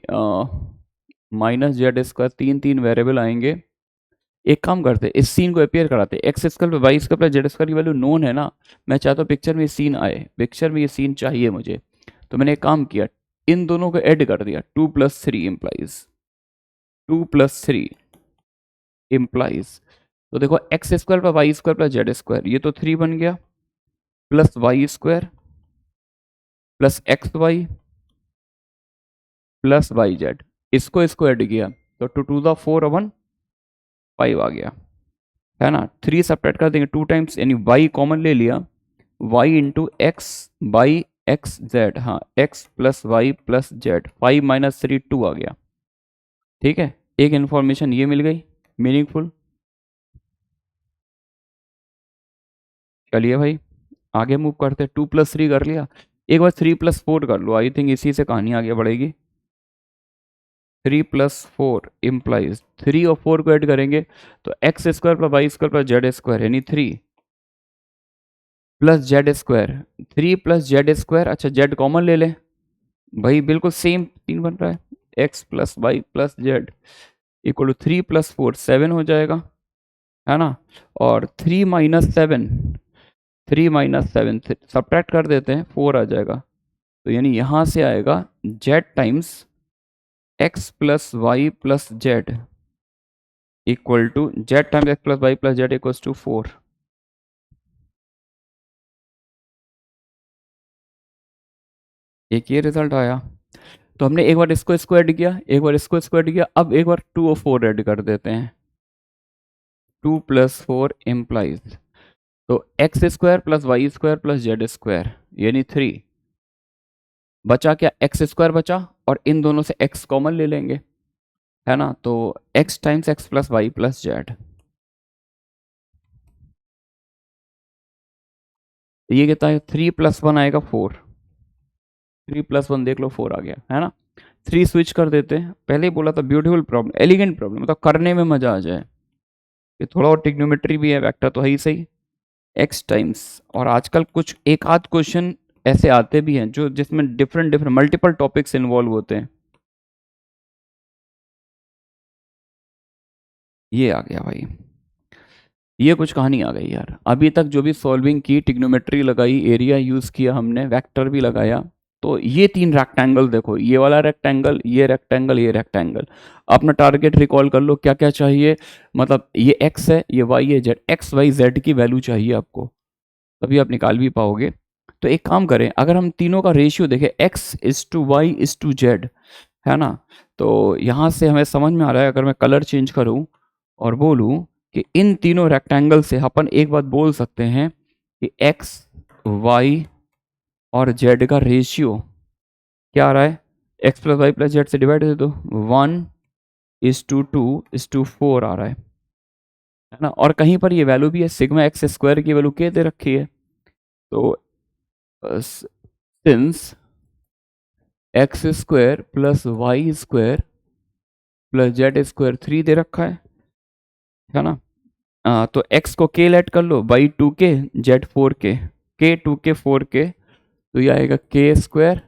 माइनस जेड स्क्वायर 3 वेरिएबल आएंगे। एक काम करते इस सीन को अपेयर कराते, x square y square plus Z square की वैल्यू नोन है ना, मैं चाहता हूँ पिक्चर में ये सीन आए, पिक्चर में ये सीन चाहिए मुझे, तो मैंने एक काम किया, इन दोनों को ऐड कर दिया, 2 + 3 implies 2 + 3 implies तो देखो X square plus Y square plus Z square, ये तो 3 बन गया, plus Y square plus x Y plus Y Z, इसको ऐड किया तो 2 टू द 4 वन 5 आ गया, है ना। 3 सब्ट्रैक्ट कर देंगे 2 टाइम्स, यानी वाई कॉमन ले लिया, Y into X by X Z, हाँ X plus Y plus Z, 5 - 3 2 आ गया। ठीक है, एक इंफॉर्मेशन ये मिल गई मीनिंगफुल। चलिए भाई आगे मूव करते, 2 + 3 कर लिया, एक बार 3 + 4 कर लो, आई थिंक इसी से कहानी आगे बढ़ेगी। 3 + 4 इम्प्लाइज 3 और 4 को ऐड करेंगे तो X square plus Y square plus Z square, यानी 3 plus Z square, 3 + Z square, अच्छा जेड कॉमन ले लें भाई, बिल्कुल सेम 3 बन रहा है, X plus Y plus Z equal to 3 + 4 7 हो जाएगा, है ना। और 3 - 7, 3 - 7 सब्ट्रैक्ट कर देते हैं 4 आ जाएगा, तो यानी यहाँ से आएगा Z times X plus Y plus Z equal to Z times X plus Y plus Z equals to 4। एक ये रिजल्ट आया, तो हमने एक बार इसको इसको ऐड किया, एक बार इसको इसको ऐड किया, अब एक बार 2 और 4 ऐड कर देते हैं, 2 + 4 इम्प्लाइज, तो X square plus Y square plus Z square, यानी 3 बचा क्या, एक्स स्क्वायर बचा, और इन दोनों से एक्स कॉमन ले लेंगे, है ना, तो X times X plus Y plus Z, ये कितना है 3 + 1 आएगा 4, 3 + 1 देख लो 4 आ गया, है ना। 3 स्विच कर देते हैं, पहले ही बोला था ब्यूटीफुल प्रॉब्लम, एलिगेंट प्रॉब्लम, मतलब करने में मजा आ जाए, ये थोड़ा और टिग्नोमेट्री भी है, वेक्टर तो है ही सही, एक्स टाइम्स, और आजकल कुछ एक आध क्वेश्चन ऐसे आते भी हैं जो जिसमें different different multiple topics involve होते हैं, ये आ गया भाई, ये कुछ कहानी आ गई यार। अभी तक जो भी सॉल्विंग की, टिग्नोमेट्री लगाई, एरिया यूज किया हमने, वेक्टर भी लगाया, तो ये 3 रेक्टेंगल देखो, ये वाला रेक्टेंगल, ये रेक्टेंगल, ये रेक्टेंगल, अपना टारगेट रिकॉल कर लो क्या क्या चाहिए, मतलब ये एक्स है, ये वाई है, जेड, एक्स वाई जेड की वैल्यू चाहिए आपको, तभी आप निकाल भी पाओगे। तो एक काम करें, अगर हम तीनों का रेशियो देखें, x:y:z, है ना, तो यहाँ से हमें समझ में आ रहा है, अगर मैं कलर चेंज करूँ और बोलूँ कि इन तीनों रेक्टेंगल से अपन एक बात बोल सकते हैं कि x, y और z का रेशियो क्या आ रहा है, x plus Y plus Z से डिवाइड दे दो, 1:2:4 आ रहा है ना, और कहीं पर ये वैल्यू भी है, सिग्मा एक्स स्क्वायर की वैल्यू क्या दे रखी है, तो since X square plus Y square plus Z square 3 दे रखा है ना, तो x को k लेट कर लो, by 2k, Z 4k, k 2k 4k, तो ये आएगा k स्क्वायर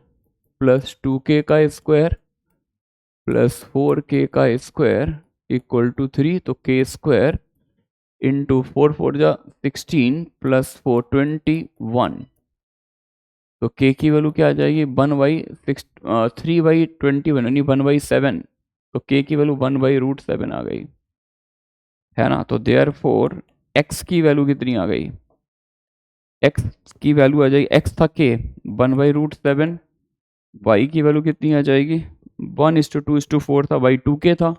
प्लस 2k का स्क्वायर प्लस 4k का स्क्वायर इक्वल टू 3, तो k स्क्वायर इंटू 4 4 जा 16 प्लस 4 21, तो k की वैल्यू क्या आ जाएगी 1/6, 3/21, यानी 1/7, तो k की वैल्यू 1/√7 आ गई, है ना। तो देयर फोर x की वैल्यू कितनी आ गई, x की वैल्यू आ जाएगी, x था k 1/√7, y की वैल्यू कितनी आ जाएगी 1:2:4 था, y 2k था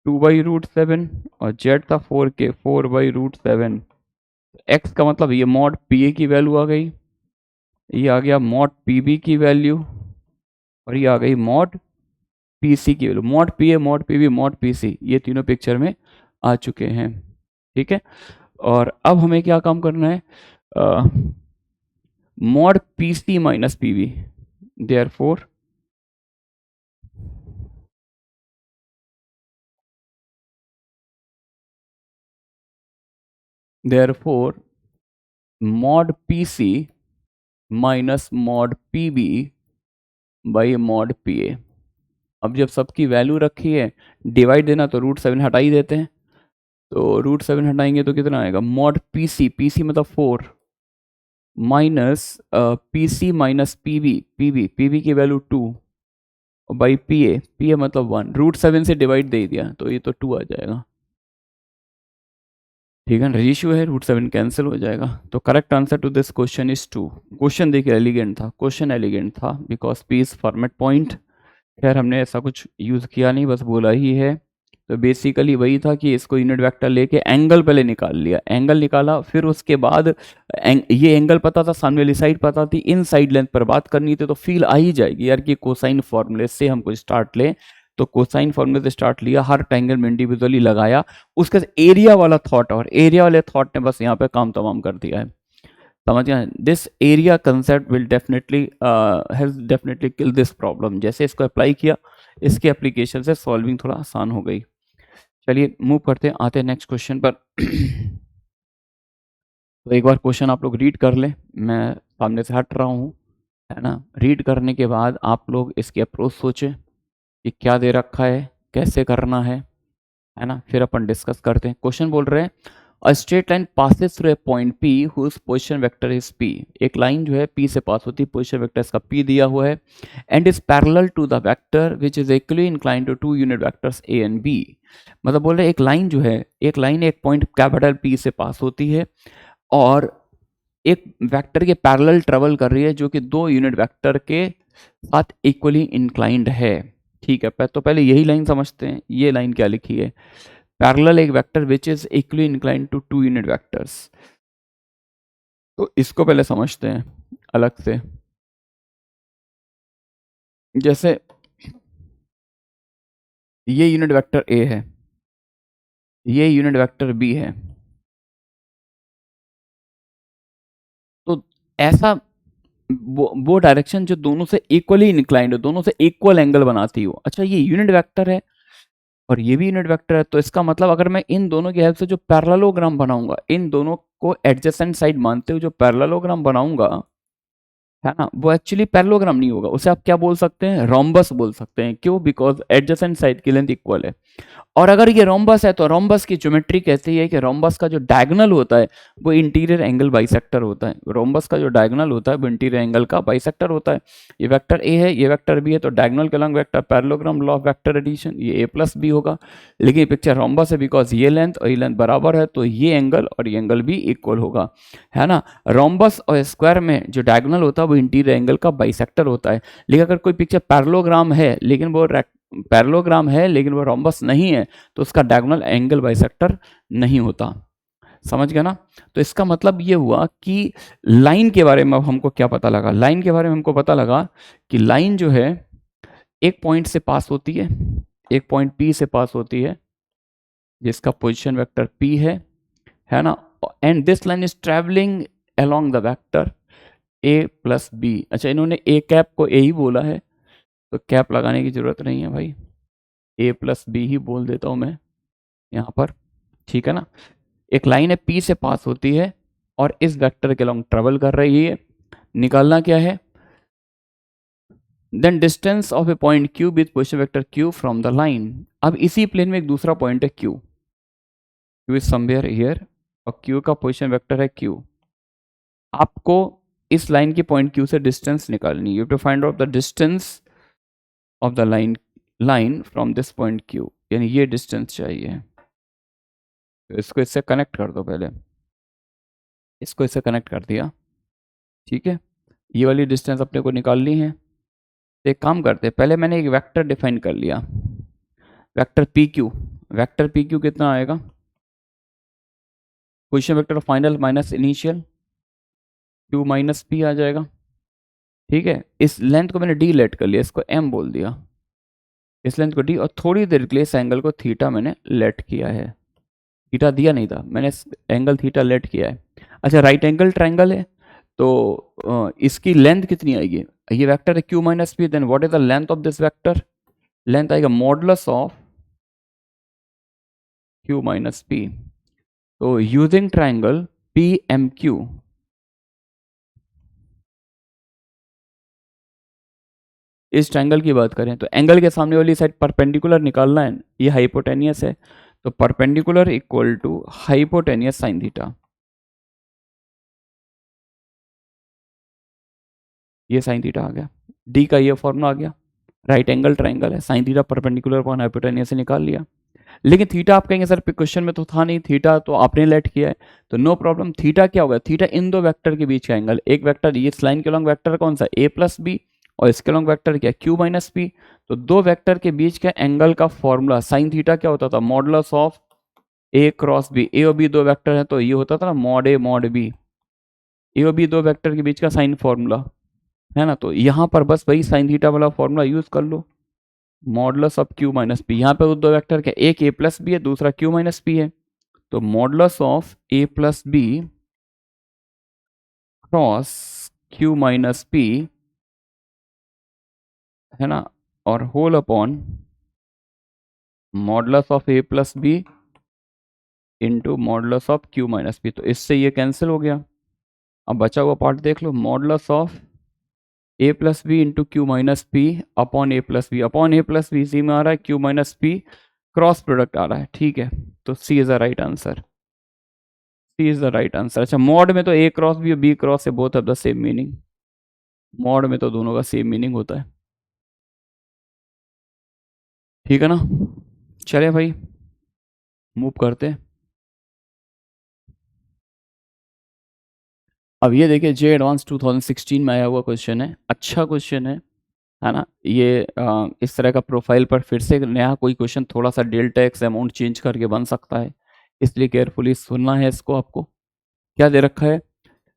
2/√7, और z था 4k 4/√7, x का मतलब ये मॉड pa की वैल्यू आ गई, ये आ गया मॉड pb की वैल्यू, और ये आ गई मॉड पीसी की वैल्यू, मॉड पीए मॉड पीबी मॉड पीसी, ये तीनों पिक्चर में आ चुके हैं। ठीक है, और अब हमें क्या काम करना है, mod PC minus PV, therefore therefore mod PC minus mod PB by mod PA. अब जब सबकी वैल्यू रखी है, डिवाइड देना तो √7 हटा ही देते हैं, तो √7 हटाएंगे तो कितना आएगा, मॉड पीसी, पीसी मतलब 4 minus PC minus PV, PV PV की वैल्यू 2 बाई पीए, पीए मतलब 1, √7 से डिवाइड दे दिया तो ये तो 2 आ जाएगा, ठीक है, रेशियो है, √7 कैंसिल हो जाएगा। तो correct answer to this question is 2। Question देखिए एलिगेंट था, क्वेश्चन एलिगेंट था because P is format point. खैर हमने ऐसा कुछ यूज़ किया नहीं, बस बोला ही है। तो बेसिकली वही था कि इसको यूनिट वेक्टर लेके एंगल पहले निकाल लिया, एंगल निकाला, फिर उसके बाद ये एंगल पता था, सामने वाली साइड पता थी, इन साइड लेंथ पर बात करनी थी, तो फील आ ही जाएगी यार कि कोसाइन फॉर्मूले से हमको स्टार्ट ले। तो कोसाइन फॉर्मूले से स्टार्ट लिया, हर ट्रायंगल में इंडिविजुअली लगाया, उसके एरिया वाला थॉट, और एरिया वाले थॉट ने बस यहाँ पे काम तमाम कर दिया है। समझ गए? This area concept will definitely has definitely kill this problem. जैसे इसको अप्लाई किया, इसके एप्लीकेशन से सॉल्विंग थोड़ा आसान हो गई। चलिए मूव करते हैं, आते हैं नेक्स्ट क्वेश्चन पर। तो एक बार क्वेश्चन आप लोग रीड कर लें, मैं सामने से हट रहा हूँ, है ना। रीड करने के बाद आप लोग इसकी अप्रोच सोचें कि क्या दे रखा है, कैसे करना है ना, फिर अपन डिस्कस करते हैं। क्वेश्चन बोल रहे हैं a straight line passes through a point P whose position vector is P। एक लाइन जो है P से पास होती है, पोजीशन वेक्टर इसका P दिया हुआ है, and is parallel to the vector which is equally inclined to two unit vectors A and B। मतलब बोल रहे हैं एक लाइन जो है, एक लाइन एक पॉइंट कैपिटल P से पास होती है और एक वेक्टर के पैरेलल ट्रेवल कर रही है जो कि दो यूनिट वेक्टर के साथ इक्वली इंक्लाइंड है। ठीक है, तो पहले यही लाइन समझते हैं, ये लाइन क्या लिखी है, पैरेलल एक vector which is equally inclined to two unit vectors. तो इसको पहले समझते हैं अलग से। जैसे ये यूनिट वेक्टर A है, ये यूनिट वेक्टर B है, तो ऐसा वो डायरेक्शन जो दोनों से इक्वली इंक्लाइंड हो, दोनों से इक्वल एंगल बनाती हो। अच्छा, ये यूनिट वेक्टर है और ये भी यूनिट वेक्टर है, तो इसका मतलब अगर मैं इन दोनों की हेल्प से जो पैरेललोग्राम बनाऊंगा, इन दोनों को एडजेसेंट साइड मानते हुए जो पैरेललोग्राम बनाऊंगा, है ना, वो एक्चुअली पैरेललोग्राम नहीं होगा, उसे आप क्या बोल सकते हैं, रोम्बस बोल सकते हैं। क्यों? बिकॉज एडजेसेंट साइड की लेंथ इक्वल है। और अगर ये रोम्बस है तो रोम्बस की ज्योमेट्री कहती है कि रोम्बस का जो डायगोनल होता है वो इंटीरियर एंगल बाइसेक्टर होता है। रोम्बस का जो डायगोनल होता है वो इंटीरियर एंगल का बाइसेक्टर होता है। ये वेक्टर ए है, ये वेक्टर बी है, तो डायगोनल के along vector parallelogram, law of vector addition, ये a प्लस बी होगा। लेकिन ये पिक्चर रोम्बस है बिकॉज ये लेंथ और ये लेंथ बराबर है, तो ये एंगल और ये एंगल भी इक्वल होगा, है ना। रोम्बस और स्क्वायर में जो डायगोनल होता है वो इंटीरियर एंगल का बाइसेक्टर होता है। लेकिन अगर कोई पिक्चर पैरेललोग्राम है लेकिन वो पैरेललोग्राम है लेकिन वो रोम्बस नहीं है, तो उसका डायगोनल एंगल बाइसेक्टर नहीं होता। समझ गया ना। तो इसका मतलब ये हुआ कि लाइन के बारे में अब हमको क्या पता लगा, लाइन के बारे में हमको पता लगा कि लाइन जो है एक पॉइंट से पास होती है, एक पॉइंट P से पास होती है जिसका पोजीशन वेक्टर P है ना, and this line is travelling along the vector A plus B. अच्छा, इन्होंने A कैप को A ही बोला है, तो कैप लगाने की जरूरत नहीं है भाई, A प्लस बी ही बोल देता हूं मैं यहाँ पर। ठीक है ना। एक लाइन है P से पास होती है और इस वेक्टर के लॉन्ग ट्रेवल कर रही है, निकालना क्या है, then distance of a point Q with position vector Q from the line. अब इसी प्लेन में एक दूसरा पॉइंट है Q इज समवेयर हियर, और Q का पोजीशन वेक्टर है Q। आपको इस लाइन की पॉइंट Q से डिस्टेंस निकालनी है, you have to find out the distance of the line from this point Q, यानी ये डिस्टेंस चाहिए। तो इसको इससे कनेक्ट कर दो, पहले इसको इससे कनेक्ट कर दिया, ठीक है। ये वाली डिस्टेंस अपने को निकालनी है। तो एक काम करते हैं, पहले मैंने एक वेक्टर डिफाइन कर लिया, वेक्टर PQ। वेक्टर PQ कितना आएगा, position vector final minus initial, Q minus P आ जाएगा। ठीक है, इस लेंथ को मैंने D लेट कर लिया, इसको M बोल दिया, इस लेंथ को D, और थोड़ी देर के लिए इस एंगल को थीटा मैंने लेट किया है। थीटा दिया नहीं था, मैंने एंगल थीटा लेट किया है। अच्छा, राइट एंगल ट्रायंगल है, तो इसकी लेंथ कितनी आएगी, ये वेक्टर है Q minus P, then what is the length of this vector, length आएगा modulus of Q minus P। तो यूजिंग ट्रायंगल PMQ, इस ट्रायंगल की बात करें तो एंगल के सामने वाली साइड परपेंडिकुलर निकालना है, ये हाइपोटेनियस है, तो perpendicular equal to hypotenuse sine theta. ये साइन थीटा आ गया, डी का ये फॉर्मूला आ गया, राइट एंगल ट्रायंगल है, sine theta perpendicular upon hypotenuse से निकाल लिया। लेकिन थीटा आप कहेंगे सर क्वेश्चन में तो था नहीं, थीटा तो आपने लेट किया है, तो नो प्रॉब्लम। थीटा क्या होगा, थीटा इन दो वेक्टर के बीच का एंगल। एक वेक्टर ये इस लाइन के लॉन्ग वेक्टर कौन सा, ए प्लस बी, और इसके लॉन्ग वेक्टर क्या, क्यू माइनस बी। तो दो वेक्टर के बीच के एंगल का फॉर्मूला साइन थीटा क्या होता था, modulus of A cross B. A और बी दो वेक्टर है तो ये होता था ना mod A mod B. A और बी दो वेक्टर के बीच का साइन फॉर्मूला है ना, तो यहाँ पर बस वही साइन थीटा वाला फॉर्मूला यूज कर लो, modulus of Q minus P. यहाँ पे वो दो वेक्टर क्या, एक ए प्लस बी है, दूसरा क्यू माइनस पी है, तो modulus of A plus B cross Q minus P है ना, और whole upon modulus of A plus B into modulus of Q minus P. तो इससे ये कैंसिल हो गया। अब बचा हुआ पार्ट देख लो, modulus of A plus B into Q minus P upon A plus B. Upon A plus B C में आ रहा है, Q minus P cross product आ रहा है, ठीक है। तो C is the right answer, C is the right answer. अच्छा, मॉड में तो ए क्रॉस बी और बी क्रॉस से both of the same meaning, mod में तो दोनों का सेम मीनिंग होता है, ठीक है ना। चले भाई मूव करते हैं। अब ये देखिए, जे एडवांस 2016 में आया हुआ क्वेश्चन है, अच्छा क्वेश्चन है ना। ये इस तरह का प्रोफाइल पर फिर से नया कोई क्वेश्चन थोड़ा सा डेल्टा एक्स अमाउंट चेंज करके बन सकता है, इसलिए केयरफुली सुनना है इसको। आपको क्या दे रखा है,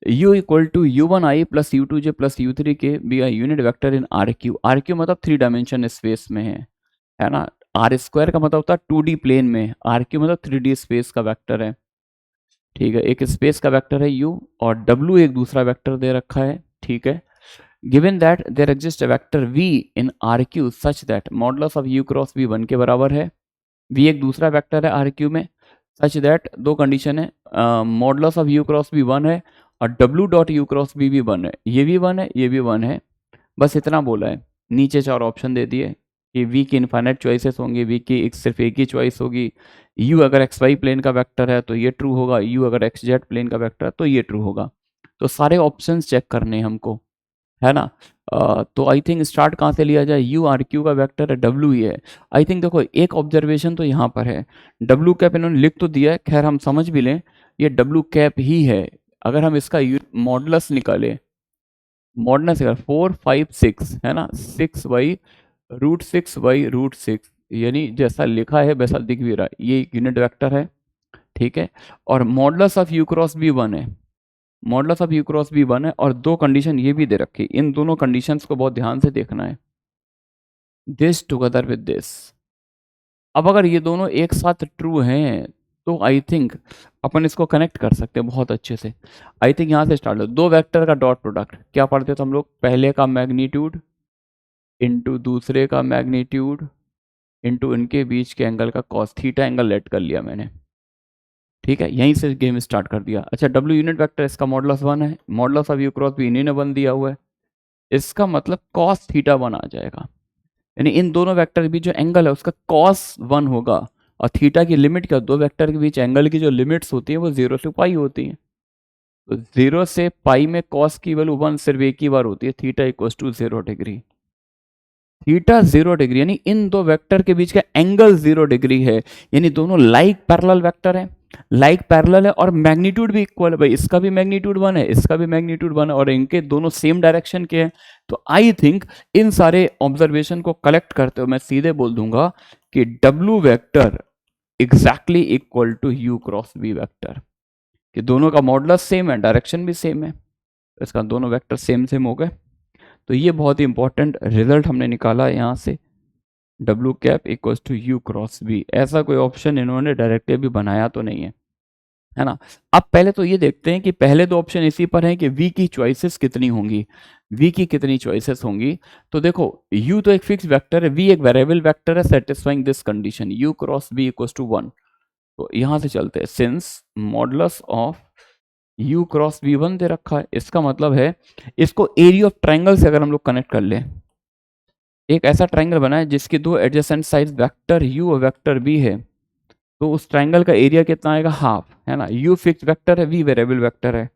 u equal to U one I plus U two J plus U three K be I unit vector in R cube. R cube मतलब 3 डायमेंशन स्पेस में है ना। आर स्क्वायर का मतलब होता है 2D प्लेन में, आर क्यू मतलब 3D स्पेस का वेक्टर है, ठीक है। एक स्पेस का वेक्टर है u और w एक दूसरा वेक्टर दे रखा है, ठीक है। Given that there exist a vector v in R Q such that modulus of u cross v 1 के बराबर है। v एक दूसरा वेक्टर है आर क्यू में, सच दैट दो कंडीशन है, modulus of u cross v 1 है और w dot u cross v भी 1 है, ये भी 1 है ये भी 1 है, बस इतना बोला है। नीचे 4 ऑप्शन दे दिए कि v की इनफाइनाइट चॉइसेस होंगी, v की सिर्फ एक ही चॉइस होगी। u अगर एक्स वाई प्लेन का वेक्टर है तो ये ट्रू होगा, u अगर एक्स जेड प्लेन का वेक्टर है तो ये ट्रू होगा। तो सारे ऑप्शंस चेक करने हैं हमको, है ना। तो आई थिंक स्टार्ट कहाँ से लिया जाए, u आर क्यू का वेक्टर है, w ही है। आई थिंक देखो एक ऑब्जर्वेशन तो यहाँ पर है, w कैप इन्होंने लिख तो दिया है, खैर हम समझ भी लें ये w कैप ही है। अगर हम इसका मॉडुलस निकाले, मॉडुलस 4 5 6 है ना, 6/√6 यानी जैसा लिखा है वैसा दिख भी रहा है, ये यूनिट वेक्टर है, ठीक है। और मॉडुलस ऑफ u क्रॉस भी 1 है, मॉडुलस ऑफ u क्रॉस भी 1 है, और दो कंडीशन ये भी दे रखी, इन दोनों कंडीशंस को बहुत ध्यान से देखना है, दिस टुगेदर विद दिस। अब अगर ये दोनों एक साथ ट्रू हैं तो आई थिंक अपन इसको कनेक्ट कर सकते हैं बहुत अच्छे से। आई थिंक यहाँ से स्टार्ट हो, दो वेक्टर का डॉट प्रोडक्ट क्या पढ़ते थे हम लोग, पहले का मैग्नीट्यूड इंटू दूसरे का मैग्नीट्यूड इंटू इनके बीच के एंगल का कॉस, थीटा एंगल लेट कर लिया मैंने, ठीक है। यहीं से गेम स्टार्ट कर दिया। अच्छा, w यूनिट वेक्टर इसका मॉडुलस 1 है, मॉडुलस ऑफ u क्रॉस भी इन्हीं ने 1 दिया हुआ है, इसका मतलब कॉस थीटा 1 आ जाएगा, यानी इन दोनों वेक्टर के बीच जो एंगल है उसका कॉस 1 होगा। और थीटा की लिमिट क्या, दो वेक्टर के बीच एंगल की जो लिमिट्स होती है वो 0 से पाई होती है, तो 0 से पाई में कॉस की वैल्यू 1 सिर्फ एक ही बार होती है, theta equal to 0 degree. Theta 0 degree यानी इन दो वेक्टर के बीच का एंगल 0 डिग्री है, यानी दोनों लाइक पैरेलल वेक्टर है, लाइक पैरेलल है, और मैग्नीट्यूड भी इक्वल है भाई, इसका भी मैग्नीट्यूड 1 है इसका भी मैग्नीट्यूड 1 है, और इनके दोनों सेम डायरेक्शन के हैं। तो आई थिंक इन सारे ऑब्जर्वेशन को कलेक्ट करते हुए मैं सीधे बोल दूंगा कि W vector exactly equal to U cross V vector, कि दोनों का मॉडुलस सेम है, डायरेक्शन भी सेम है, इसका दोनों वेक्टर सेम सेम हो गए। तो ये बहुत ही इंपॉर्टेंट रिजल्ट हमने निकाला है यहाँ से, W cap equal to U cross V। ऐसा कोई ऑप्शन इन्होंने डायरेक्टली भी बनाया तो नहीं है ना। अब पहले तो ये देखते हैं कि पहले दो ऑप्शन इसी पर हैं कि V की चॉइसेस कितनी होंगी, V की कितनी चॉइसेस होंगी। तो देखो U तो एक फिक्स वेक्टर है, V एक वेरिएबल वेक्टर है, satisfying this condition U cross V equal to 1। तो यहां से चलते हैं, since modulus of u cross v1 दे रखा है, इसका मतलब है इसको एरिया ऑफ ट्राइंगल से अगर हम लोग कनेक्ट कर लें, एक ऐसा ट्राइंगल बना है जिसकी दो एडजेसेंट साइड्स वेक्टर u और वेक्टर v है, तो उस ट्राइंगल का एरिया कितना आएगा, हाफ, है ना। u फिक्स वेक्टर है, v वेरिएबल वेक्टर है,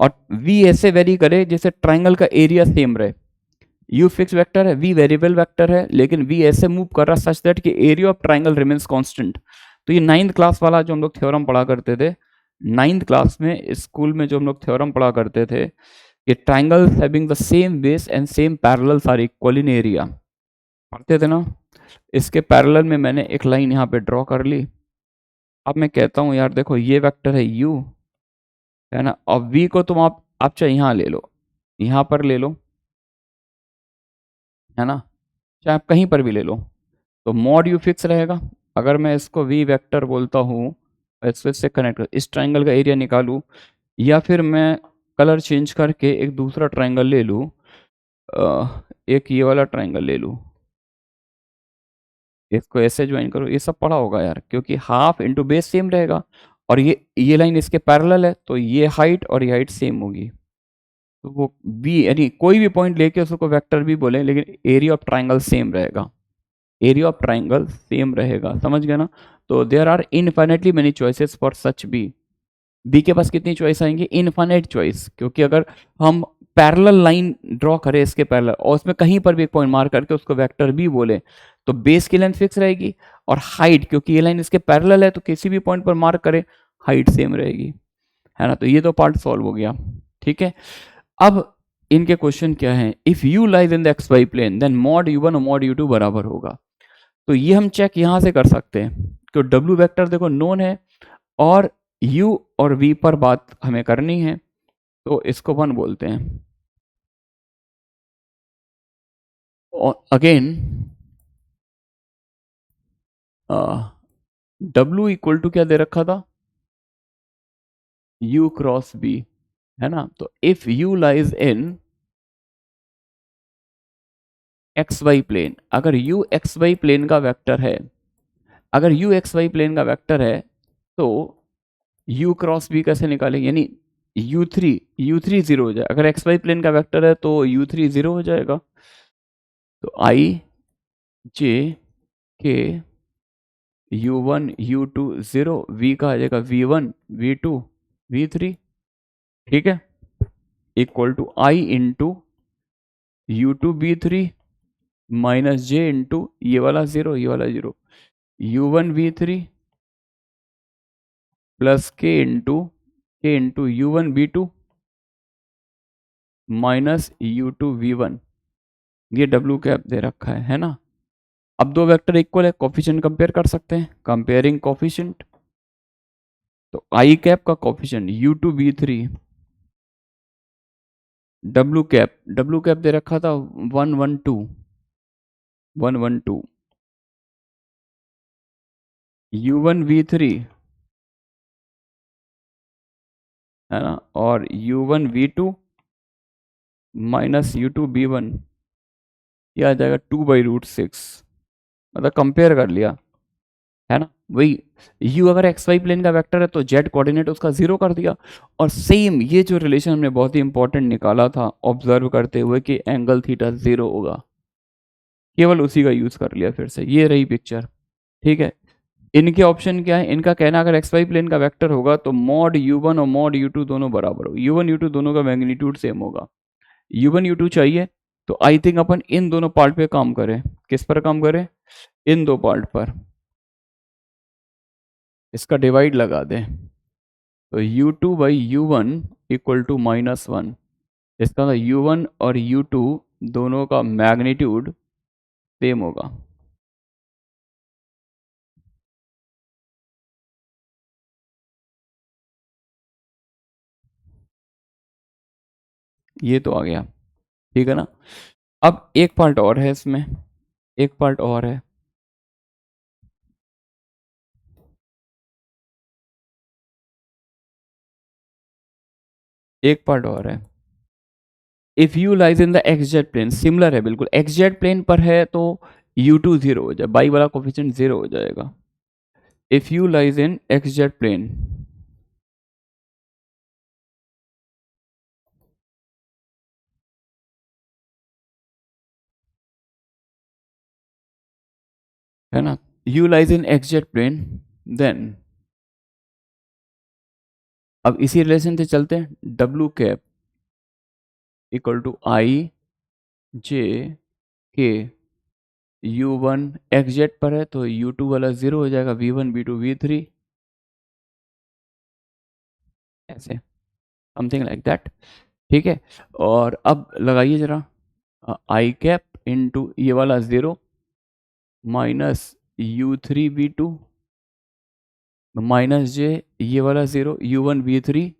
और v ऐसे वेरी करे जैसे ट्राइंगल का एरिया सेम रहे, यू फिक्स वेक्टर है, वी वेरिएबल वेक्टर है, लेकिन वी ऐसे मूव कर रहा सच दैट कि area of triangle remains constant. तो ये 9th क्लास वाला जो हम लोग थ्योरम पढ़ा करते थे, 9th क्लास में स्कूल में जो हम लोग थ्योरम पढ़ा करते थे कि triangles having the same base and same parallels are equal in area, पढ़ते थे ना। इसके पैरेलल में मैंने एक लाइन यहाँ पे ड्रॉ कर ली। अब मैं कहता हूँ यार देखो ये वेक्टर है u, है ना, और v को तुम आप चाहे यहाँ ले लो, यहाँ पर ले लो, है ना, चाहे आप कहीं पर भी ले लो, तो मॉड यू फिक्स रहेगा। अगर मैं इसको वी वेक्टर बोलता हूँ, इसको इससे कनेक्ट कर, इस ट्राइंगल का एरिया निकालूँ, या फिर मैं कलर चेंज करके एक दूसरा ट्राइंगल ले लूँ, एक ये वाला ट्राइंगल ले लूँ, इसको ऐसे ज्वाइन करो, ये सब पढ़ा होगा यार, क्योंकि हाफ इंटू बेस सेम रहेगा, और ये लाइन इसके पैरेलल है, तो ये हाइट और ये हाइट सेम होगी। तो वो बी यानी कोई भी पॉइंट लेके उसको वेक्टर भी बोले, लेकिन एरिया ऑफ ट्राइंगल सेम रहेगा, एरिया ऑफ ट्राइंगल सेम रहेगा, समझ गए ना। तो there are infinitely many choices for such B के पास कितनी चॉइस आएंगी, इनफाइनाइट चॉइस, क्योंकि अगर हम पैरेलल लाइन ड्रॉ करें इसके पैरेलल और उसमें कहीं पर भी एक पॉइंट मार्क करके उसको वेक्टर बी बोले, तो बेस की लेंथ फिक्स रहेगी, और हाइट क्योंकि ये लाइन इसके पैरेलल है तो किसी भी पॉइंट पर मार्क करे हाइट सेम रहेगी, है ना। तो ये तो पार्ट सॉल्व हो गया, ठीक है। अब इनके क्वेश्चन क्या है, if U lies in the X Y plane then mod u1 और मॉड u2 बराबर होगा। तो ये हम चेक यहां से कर सकते हैं, तो w वेक्टर देखो नोन है, और u और v पर बात हमें करनी है, तो इसको 1 बोलते हैं। और अगेन w इक्वल टू क्या दे रखा था, u क्रॉस b, है ना। तो if u lies in X Y plane, अगर u एक्स वाई प्लेन का वेक्टर है, अगर u एक्स वाई प्लेन का वेक्टर है, तो u क्रॉस b कैसे निकालेंगे, यानी u3 जीरो हो जाए, अगर एक्स वाई प्लेन का वेक्टर है तो u3 जीरो हो जाएगा। तो i j k u1 u2 zero, v का आ जाएगा v1 v2 v3, ठीक है, equal to i into u2 v3 minus j into ये वाला जीरो ये वाला zero, u1 v3 plus k into u1 v2 minus u2 v1, ये w कैप दे रखा है ना। अब दो वेक्टर इक्वल है, कोफिशिएंट कंपेयर कर सकते हैं, कंपेयरिंग कोफिशिएंट। तो आई कैप का coefficient u2 v3, W cap दे रखा था 112 u1 v3, है ना, और u1 v2 minus u2 v1, ये आ जाएगा 2/√6, मतलब कंपेयर कर लिया, है ना। वही u अगर एक्स वाई प्लेन का वेक्टर है तो जेड कोऑर्डिनेट उसका जीरो कर दिया, और सेम ये जो रिलेशन हमने बहुत ही इंपॉर्टेंट निकाला था ऑब्जर्व करते हुए कि एंगल थीटा जीरो होगा, केवल उसी का यूज कर लिया फिर से, ये रही पिक्चर, ठीक है। इनके ऑप्शन क्या है, इनका कहना अगर एक्स वाई प्लेन का वेक्टर होगा तो मॉड u1 और मॉड u2 दोनों बराबर होगा, u1 u2 दोनों का मैग्नीट्यूड सेम होगा। u1 u2 चाहिए तो आई थिंक अपन इन दोनों पार्ट पे काम करें, किस पर काम करें, इन दो पार्ट पर, इसका डिवाइड लगा दें, तो u2/u1 इक्वल टू -1, इसका मतलब u1 और u2 दोनों का मैग्नीट्यूड सेम होगा। ये तो आ गया, ठीक है ना। अब एक पार्ट और है इसमें, एक पार्ट और है, एक पार्ट और है। If U lies in the X Z plane, similar है बिल्कुल, एक्स जेड प्लेन पर है तो u2 जीरो हो जाए, बाई वाला कोफिशिएंट जीरो हो जाएगा। If U lies in X Z plane, है ना, u lies in X Z plane, then अब इसी रिलेशन से चलते हैं, w cap equal to i J K u1 xz पर है तो u2 वाला 0 हो जाएगा, v1 v2 v3, ऐसे समथिंग लाइक दैट। ठीक है, और अब लगाइए जरा आई कैप इंटू ये वाला 0 माइनस u3v2 माइनस जे ये वाला 0 u1v3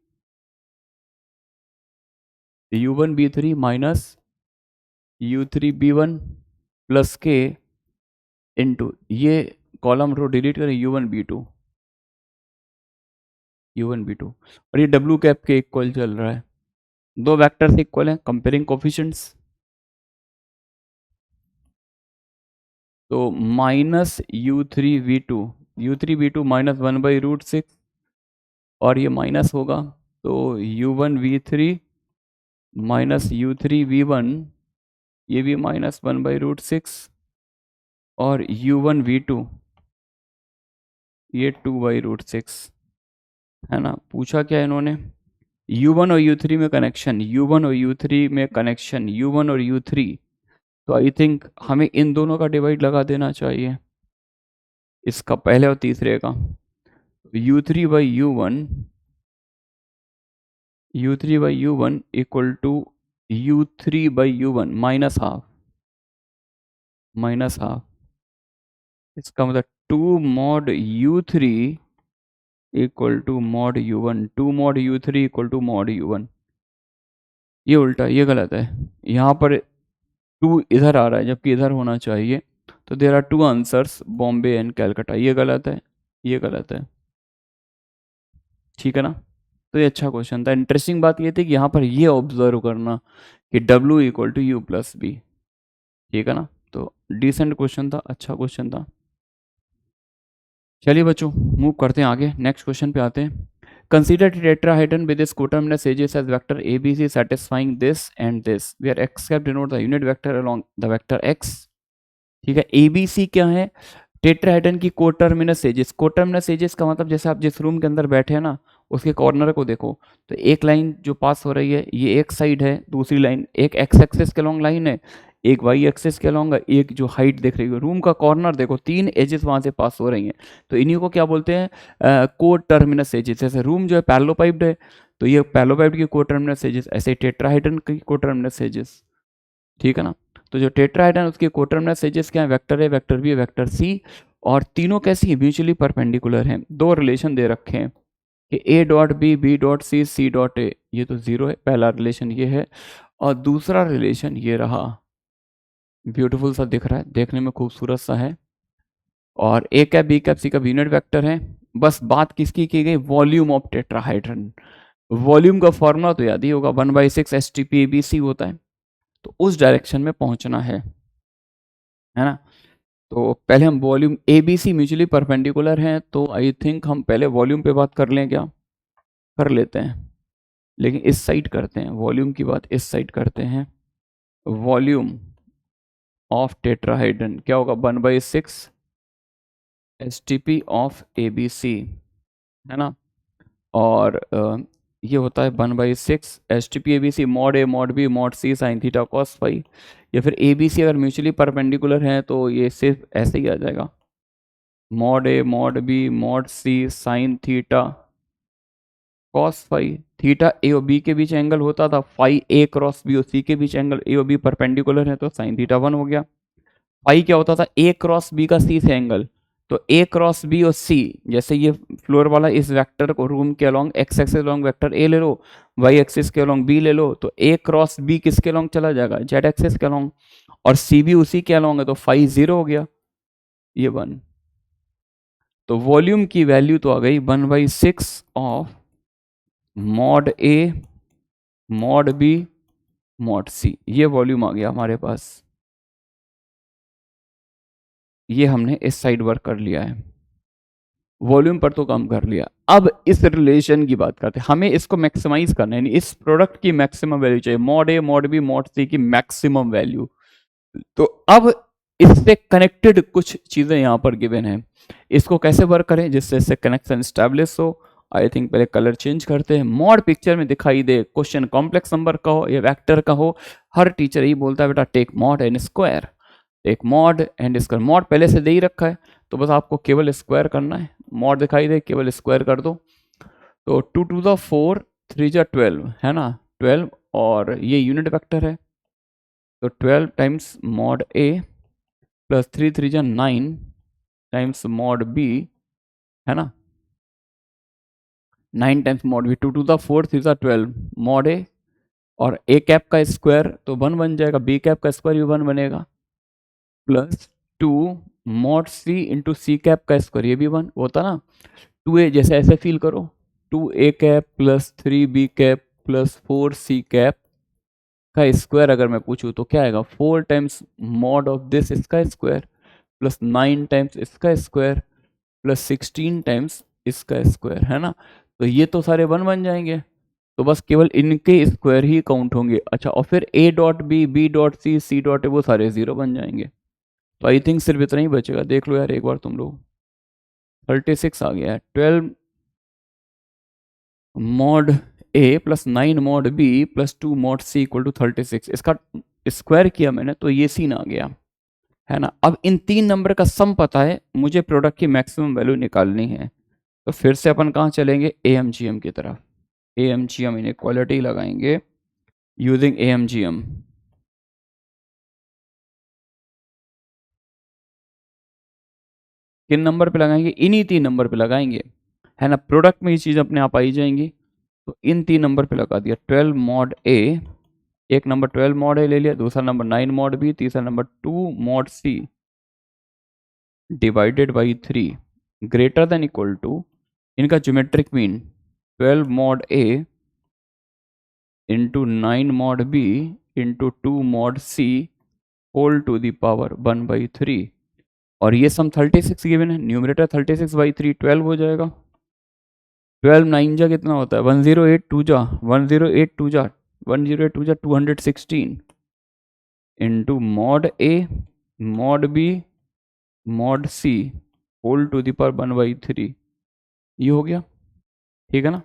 u1v3 minus u3b1 plus के इंटू ये कॉलम रो डिलीट करें u1b2 और ये w कैप के इक्वल चल रहा है, दो वेक्टर्स इक्वल हैं, कंपेयरिंग कोफिशिएंट्स। तो माइनस u3v2 माइनस 1/√6 और ये माइनस होगा तो u1v3 माइनस u3v1 ये भी माइनस 1/√6 और u1v2 ये 2/√6 है ना। पूछा क्या इन्होंने, u1 और u3 में कनेक्शन, u1 और u3 में कनेक्शन, u1 और u3, तो आई थिंक हमें इन दोनों का डिवाइड लगा देना चाहिए, इसका पहले और तीसरे का। u3/u1 equal to u3/u1 minus half, इसका मतलब 2 mod u3 equal to mod u1, 2 mod u3 equal to mod u1। ये उल्टा, ये गलत है, यहाँ पर 2 इधर आ रहा है जबकि इधर होना चाहिए, तो there are 2 answers, Bombay and Calcutta. ये गलत है, ये गलत है, ठीक है ना। तो ये अच्छा क्वेश्चन था। इंटरेस्टिंग बात ये थी कि यहाँ पर ये ऑब्जर्व करना कि W equal to U plus B, ठीक है ना। तो डिसेंट क्वेश्चन था, अच्छा क्वेश्चन था। चलिए बच्चों मूव करते हैं आगे, नेक्स्ट क्वेश्चन पे आते हैं। Consider tetrahedron with its coterminous edges as vector ABC satisfying this and this where x cap denote the unit vector along the vector x। ठीक है, ABC क्या है, टेट्राहेड्रन की कोटर्मिनस एजेस। कोटर्मिनस एजेस का मतलब जैसे आप जिस रूम के अंदर बैठे हैं ना, उसके कॉर्नर को देखो, तो एक लाइन जो पास हो रही है ये एक साइड है, दूसरी लाइन एक एक्स एक्सिस के लॉन्ग लाइन है, एक वाई एक्सिस के लॉन्ग, एक जो हाइट देख रही है, रूम का कॉर्नर देखो, 3 एजेस वहां से पास हो रही हैं, तो इन्हीं को क्या बोलते हैं, कोटर्मिनस एजेस। जैसे रूम जो है पैरेललोपाइप्ड है, तो ये पैरेललोपाइप्ड की कोटर्मिनस एजेस, ऐसे टेट्राहेड्रन की कोटर्मिनस एजेस, ठीक है ना। तो जो टेट्राहेड्रन उसके कोटर्मिनस एजेस क्या है, वेक्टर है, वेक्टर बी, वेक्टर सी, और तीनों कैसी है, म्यूचुअली परपेंडिकुलर हैं। दो रिलेशन दे रखे हैं कि A dot B, B dot C, C dot A, ये तो 0 है, पहला रिलेशन ये है, और दूसरा रिलेशन ये रहा, ब्यूटीफुल सा दिख रहा है, देखने में खूबसूरत सा है, और A cap B cap C का यूनिट वेक्टर है। बस बात किसकी की गई, वॉल्यूम ऑफ टेट्राहाइड्रन। वॉल्यूम का फॉर्मूला तो याद ही होगा, 1/6 STP/ABC होता है, तो उस डायरेक्शन में पहुंचना है ना। तो पहले हम वॉल्यूम ABC म्यूचुअली परपेंडिकुलर हैं, तो आई थिंक हम पहले वॉल्यूम पे बात कर लें, क्या कर लेते हैं, लेकिन इस साइड करते हैं, वॉल्यूम की बात इस साइड करते हैं। वॉल्यूम ऑफ टेट्राहाइड्रन क्या होगा, 1/6 STP ऑफ ABC, है ना। और ये होता है 1/6 STP/ABC mod A mod B mod C sine theta cos phi, या फिर ABC अगर म्यूचुअली परपेंडिकुलर है तो ये सिर्फ ऐसे ही आ जाएगा, mod A mod B mod C sine theta cos phi. Theta A और बी के बीच एंगल होता था, फाई ए क्रॉस बी और सी के बीच एंगल, ए और बी परपेंडिकुलर है तो साइन थीटा 1 हो गया। फाई क्या होता था, ए क्रॉस बी का सी से एंगल, तो ए क्रॉस बी और सी, जैसे ये फ्लोर वाला इस वेक्टर को रूम के along x axis along vector A ले लो, वाई एक्सिस के अलोंग बी ले लो, तो ए क्रॉस बी किसके अलोंग चला जाएगा, जेड एक्सिस के अलोंग, और सी भी उसी के अलोंग है, तो फाई 0 हो गया, ये 1। तो वॉल्यूम की वैल्यू तो आ गई 1/6 of mod A mod B mod C, ये वॉल्यूम आ गया हमारे पास। ये हमने इस साइड वर्क कर लिया है, वॉल्यूम पर तो कम कर लिया। अब इस रिलेशन की बात करते हैं, हमें इसको मैक्सिमाइज करना है, इस प्रोडक्ट की मैक्सिमम वैल्यू चाहिए, mod A mod B mod सी की मैक्सिमम वैल्यू। तो अब इससे कनेक्टेड कुछ चीजें यहां पर गिवन है, इसको कैसे वर्क करें जिससे इससे कनेक्शन स्टैब्लिश हो आई थिंक पहले कलर चेंज करते हैं। मॉड पिक्चर में दिखाई दे, क्वेश्चन कॉम्प्लेक्स नंबर का हो या वेक्टर का हो, हर टीचर यही बोलता है बेटा take mod and square, take mod and square. Mod पहले से दे ही रखा है तो बस आपको केवल स्क्वायर करना है। मॉड दिखाई दे केवल स्क्वायर कर दो। तो 2 to the 4 3 जा 12 है ना, 12, और ये यूनिट वेक्टर है तो 12 टाइम्स मॉड ए प्लस 3 3 जा 9 टाइम्स मॉड बी है ना, 9 times mod B, 2 to the 4 3 जा 12 मॉड ए, और ए कैप का स्क्वायर तो 1 बन जाएगा, बी कैप का स्क्वायर भी 1 बनेगा, plus 2 mod C into C cap का स्क्वायर ये भी 1 होता ना। 2a जैसे ऐसे फील करो, 2a cap plus 3b cap plus 4c cap का स्क्वायर अगर मैं पूछूं तो क्या आएगा, 4 टाइम्स मॉड ऑफ दिस इसका स्क्वायर प्लस 9 टाइम्स इसका स्क्वायर प्लस 16 टाइम्स इसका स्क्वायर है ना। तो ये तो सारे 1 बन जाएंगे, तो बस केवल इनके स्क्वायर ही काउंट होंगे। अच्छा, और फिर a dot B, B dot C, C dot A वो सारे 0 बन जाएंगे। तो आई थिंक सिर्फ इतना ही बचेगा, देख लो यार एक बार तुम लोग। 36 आ गया है, 12 mod A plus 9 mod B plus 2 mod C equal to 36। इसका स्क्वायर किया मैंने तो ये सीन आ गया है ना। अब इन 3 नंबर का सम पता है, मुझे प्रोडक्ट की मैक्सिमम वैल्यू निकालनी है। तो फिर से अपन कहाँ चलेंगे, AMGM की तरफ। AMGM इनइक्वालिटी लगाएंगे यूजिंग AMGM। किन नंबर पे लगाएंगे, इन्हीं 3 नंबर पे लगाएंगे है ना। प्रोडक्ट में ये चीज़ अपने आप आई जाएंगी, तो इन 3 नंबर पे लगा दिया। 12 मॉड ए, एक नंबर 12 मॉड ए ले लिया, दूसरा नंबर 9 मॉड बी, तीसरा number 2 mod C divided by 3 greater than equal to, इनका geometric mean 12 mod A into 9 mod B into 2 mod C whole to the power 1/3। और ये सम 36 गिवन है, न्यूमरेटर 36/3 12 हो जाएगा। 12 9 जा कितना होता है, 1082 जा 1082 जा 1082 जा 216 into mod A mod B mod C whole to the power 1/3। ये हो गया, ठीक है ना।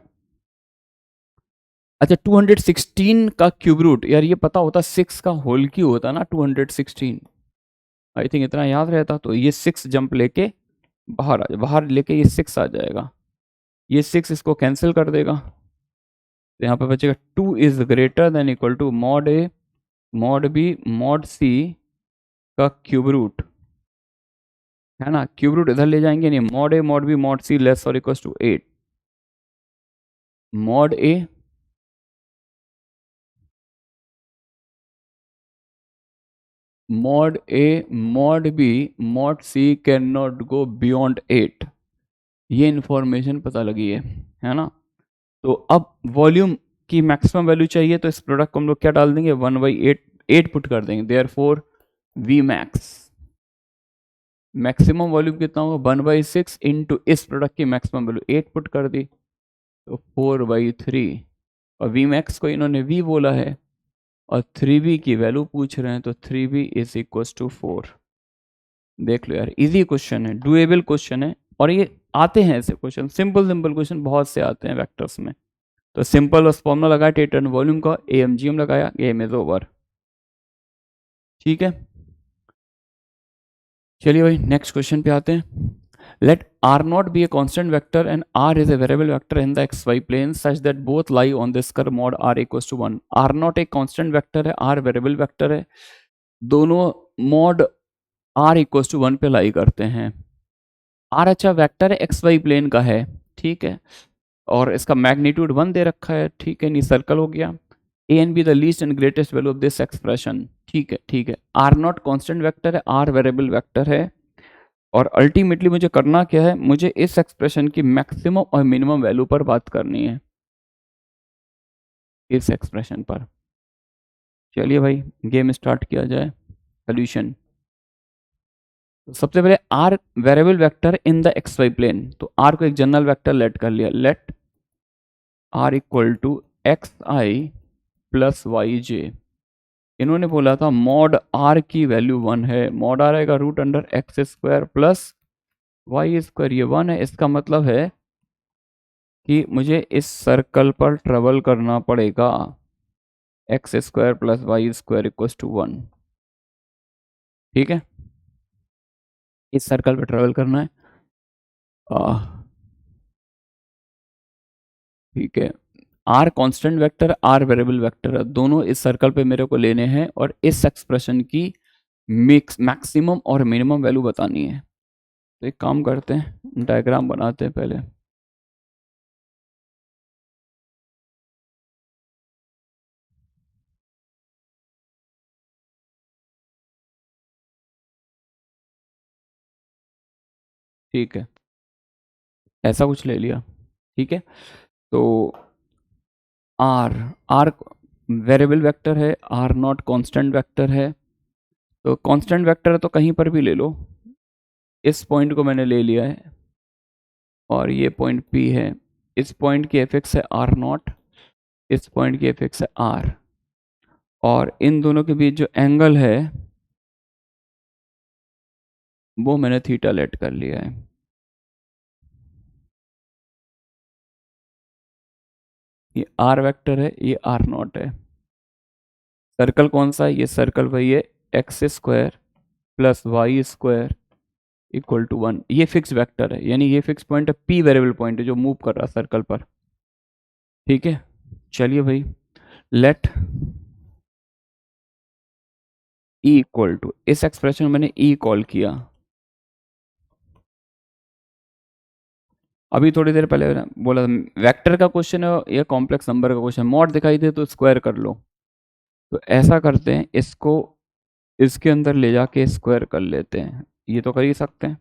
अच्छा, 216 का क्यूब रूट, यार ये पता होता 6 का होल क्यूब होता ना 216, आई थिंक इतना याद रहता। तो ये 6 जंप लेके बाहर लेके ये 6 आ जाएगा, ये 6 इसको कैंसिल कर देगा, तो यहाँ पे बचेगा 2 is greater than equal to mod A mod B mod C का क्यूब रूट है ना। क्यूब रूट इधर ले जाएंगे नहीं, mod A mod B mod C less और equal to 8 mod A mod A mod B mod C can not go beyond 8, ये information पता लगी है ना। तो अब वॉल्यूम की मैक्सिमम वैल्यू चाहिए, तो इस प्रोडक्ट को हम लोग क्या डाल देंगे, 1/8 8 पुट कर देंगे, therefore we max maximum volume कितना होगा 1/6 इंटू इस प्रोडक्ट की मैक्सिमम वैल्यू 8 पुट कर दी तो 4/3, और वी मैक्स को इन्होंने v बोला है और 3v की वैल्यू पूछ रहे हैं, तो 3v इज इक्वल टू 4। देख लो यार, इजी क्वेश्चन है, डुएबल क्वेश्चन है, और ये आते हैं ऐसे क्वेश्चन, सिंपल सिंपल क्वेश्चन बहुत से आते हैं वेक्टर्स में। तो सिंपल बस फॉर्मूला लगाया टेटन वॉल्यूम का, AMGM लगाया, गेम इज ओवर। ठीक है, चलिए भाई नेक्स्ट क्वेश्चन पे आते हैं। Let R not be a constant vector and R is a variable vector in the XY plane such that both lie on this curve mod R equals to 1। R not एक constant vector है, R variable vector है, दोनों mod R equals to 1 पे लाई करते हैं। R अच्छा vector है, XY plane का है, ठीक है, और इसका मैग्नीट्यूड 1 दे रखा है, ठीक है, नहीं सर्कल हो गया। A and be the least and greatest value of this expression, ठीक है ठीक है। R नॉट कॉन्स्टेंट वेक्टर है, R वेरिएबल वेक्टर है, और अल्टीमेटली मुझे करना क्या है, मुझे इस एक्सप्रेशन की मैक्सिमम और मिनिमम वैल्यू पर बात करनी है, इस एक्सप्रेशन पर। चलिए भाई गेम स्टार्ट किया जाए। सोल्यूशन, तो सबसे पहले R variable vector in the XY plane, तो R को एक जनरल वेक्टर लेट कर लिया, let R equal to XI plus YJ। इन्होंने बोला था मॉड R की वैल्यू 1 है, मॉड R आएगा root under x² plus y² ये 1 है, इसका मतलब है कि मुझे इस सर्कल पर ट्रेवल करना पड़ेगा X square plus Y square equal to 1। ठीक है, इस सर्कल पर ट्रेवल करना है। ठीक है, R constant vector, R variable vector है, दोनों इस सर्कल पे मेरे को लेने हैं और इस एक्सप्रेशन की मैक्सिमम और मिनिमम वैल्यू बतानी है। तो एक काम करते हैं, डायग्राम बनाते हैं पहले। ठीक है, ऐसा कुछ ले लिया। ठीक है, तो आर आर वेरिएबल वेक्टर है, आर नॉट कांस्टेंट वेक्टर है। तो कांस्टेंट वेक्टर है तो कहीं पर भी ले लो। इस पॉइंट को मैंने ले लिया है और ये पॉइंट पी है। इस पॉइंट की एफिक्स है आर नॉट, इस पॉइंट की एफिक्स है आर, और इन दोनों के बीच जो एंगल है वो मैंने थीटा लेट कर लिया है। ये आर वेक्टर है, ये आर नॉट है। सर्कल कौन सा है? ये सर्कल वही है, x square plus Y square equal to 1। ये फिक्स वेक्टर है, यानी ये फिक्स पॉइंट है, पी वेरिएबल पॉइंट है जो मूव कर रहा है सर्कल पर। ठीक है, चलिए भाई, लेट ई इक्वल टू, इस एक्सप्रेशन में मैंने ई कॉल किया। अभी थोड़ी देर पहले ना बोला वेक्टर का क्वेश्चन है या कॉम्प्लेक्स नंबर का क्वेश्चन, मॉड दिखाई दे तो स्क्वायर कर लो। तो ऐसा करते हैं, इसको इसके अंदर ले जाके स्क्वायर कर लेते हैं। ये तो कर ही सकते हैं,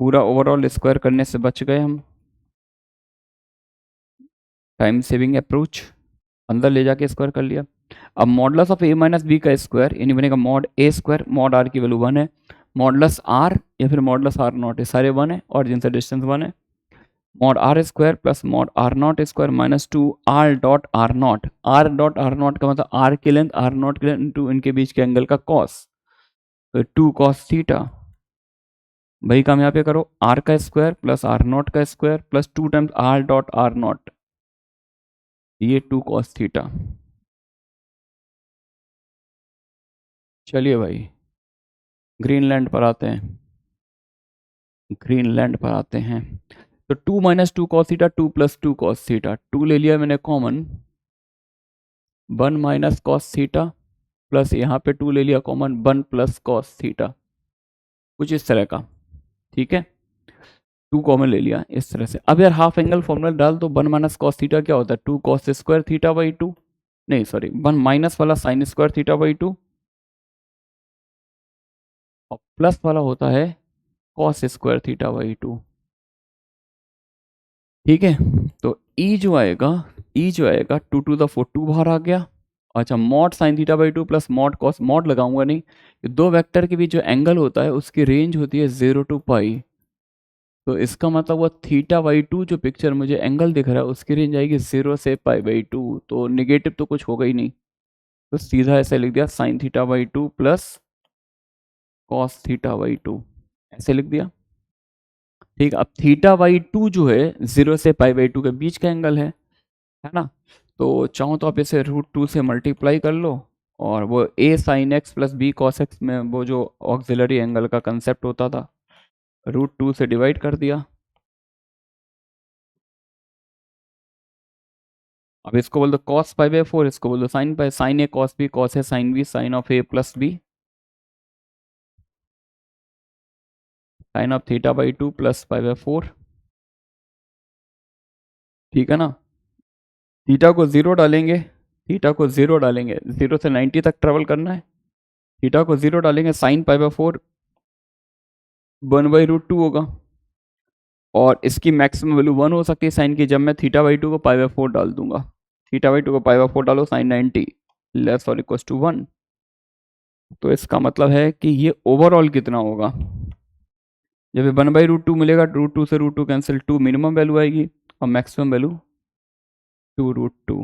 पूरा ओवरऑल स्क्वायर करने से बच गए हम। टाइम सेविंग अप्रोच, अंदर ले जाके स्क्वायर कर लिया। अब modulus of A minus B का स्क्वायर यानी बनेगा मॉड ए स्क्वायर, मॉड आर की वैल्यू 1 है, मॉडलस आर या फिर मॉडलस आर नॉट, ये सारे 1 है और जिनसे डिस्टेंस 1 है। Mod R square plus mod R not square minus 2 R dot R not. R dot R not का मतलब आर की लेंथ, आर नॉट की लेंथ इंटू इनके बीच के एंगल का कॉस, तो 2 कॉस थीटा। वही काम यहाँ पे करो, आर का स्क्वायर प्लस आर नॉट का square plus 2 times are dot R not, ये 2 कॉस थीटा। चलिए भाई, ग्रीनलैंड पर आते हैं, ग्रीनलैंड पर आते हैं। तो 2 minus 2 cos theta, 2 plus 2 cos theta, 2 ले लिया मैंने common, 1 minus cos theta plus यहाँ पे 2 ले लिया कॉमन, 1 प्लस कॉस थीटा, कुछ इस तरह का। ठीक है, 2 कॉमन ले लिया इस तरह से। अब यार हाफ एंगल फॉर्मूला डाल दो, 1 माइनस कॉस थीटा क्या होता है, 2 कॉस स्क्वायर थीटा बाई 2, नहीं सॉरी 1 माइनस वाला साइन स्क्वायर थीटा बाई 2 और प्लस वाला होता है कॉस स्क्वायर थीटा बाई 2। ठीक है, तो ई जो आएगा, ई जो आएगा 2 टू द 4, 2 बाहर आ गया। अच्छा, mod sine theta by 2 plus mod cos, mod लगाऊंगा नहीं, दो वेक्टर के बीच जो एंगल होता है उसकी रेंज होती है 0 टू पाई। तो इसका मतलब वो थीटा बाई 2 जो पिक्चर मुझे एंगल दिख रहा है उसकी रेंज आएगी 0 से पाई बाई 2, तो निगेटिव तो कुछ होगा ही नहीं। तो सीधा ऐसे लिख दिया, sine theta by 2 plus cos theta by 2, ऐसे लिख दिया। ठीक, अब थीटा बाई 2 जो है 0 से पाई बाई 2 के बीच का एंगल है ना। तो चाहो तो आप इसे √2 से मल्टीप्लाई कर लो, और वो a sine X plus B cos X में वो जो ऑक्सिलरी एंगल का कंसेप्ट होता था, √2 से डिवाइड कर दिया। अब इसको बोल दो कॉस पाई बाई 4, इसको बोल दो sine pi, sine A cos B, cos A sine B, sine of A plus B, sine of theta by 2 plus pi by 4। ठीक है ना, थीटा को 0 डालेंगे, थीटा को 0 डालेंगे, 0 से 90 तक ट्रेवल करना है, थीटा को 0 डालेंगे, साइन पाई बाई 4 1/√2 होगा, और इसकी मैक्सिमम वैल्यू 1 हो सकती है साइन की, जब मैं थीटा बाई 2 को पाई बाई 4 डाल दूंगा। थीटा बाई 2 को पाई बाई 4 डालो, साइन 90 लेस और इक्वल टू 1। तो इसका मतलब है कि ये ओवरऑल कितना होगा, जब 1/√2 मिलेगा, √2 से √2 कैंसिल, 2 मिनिमम वैल्यू आएगी और मैक्सिमम वैल्यू 2√2,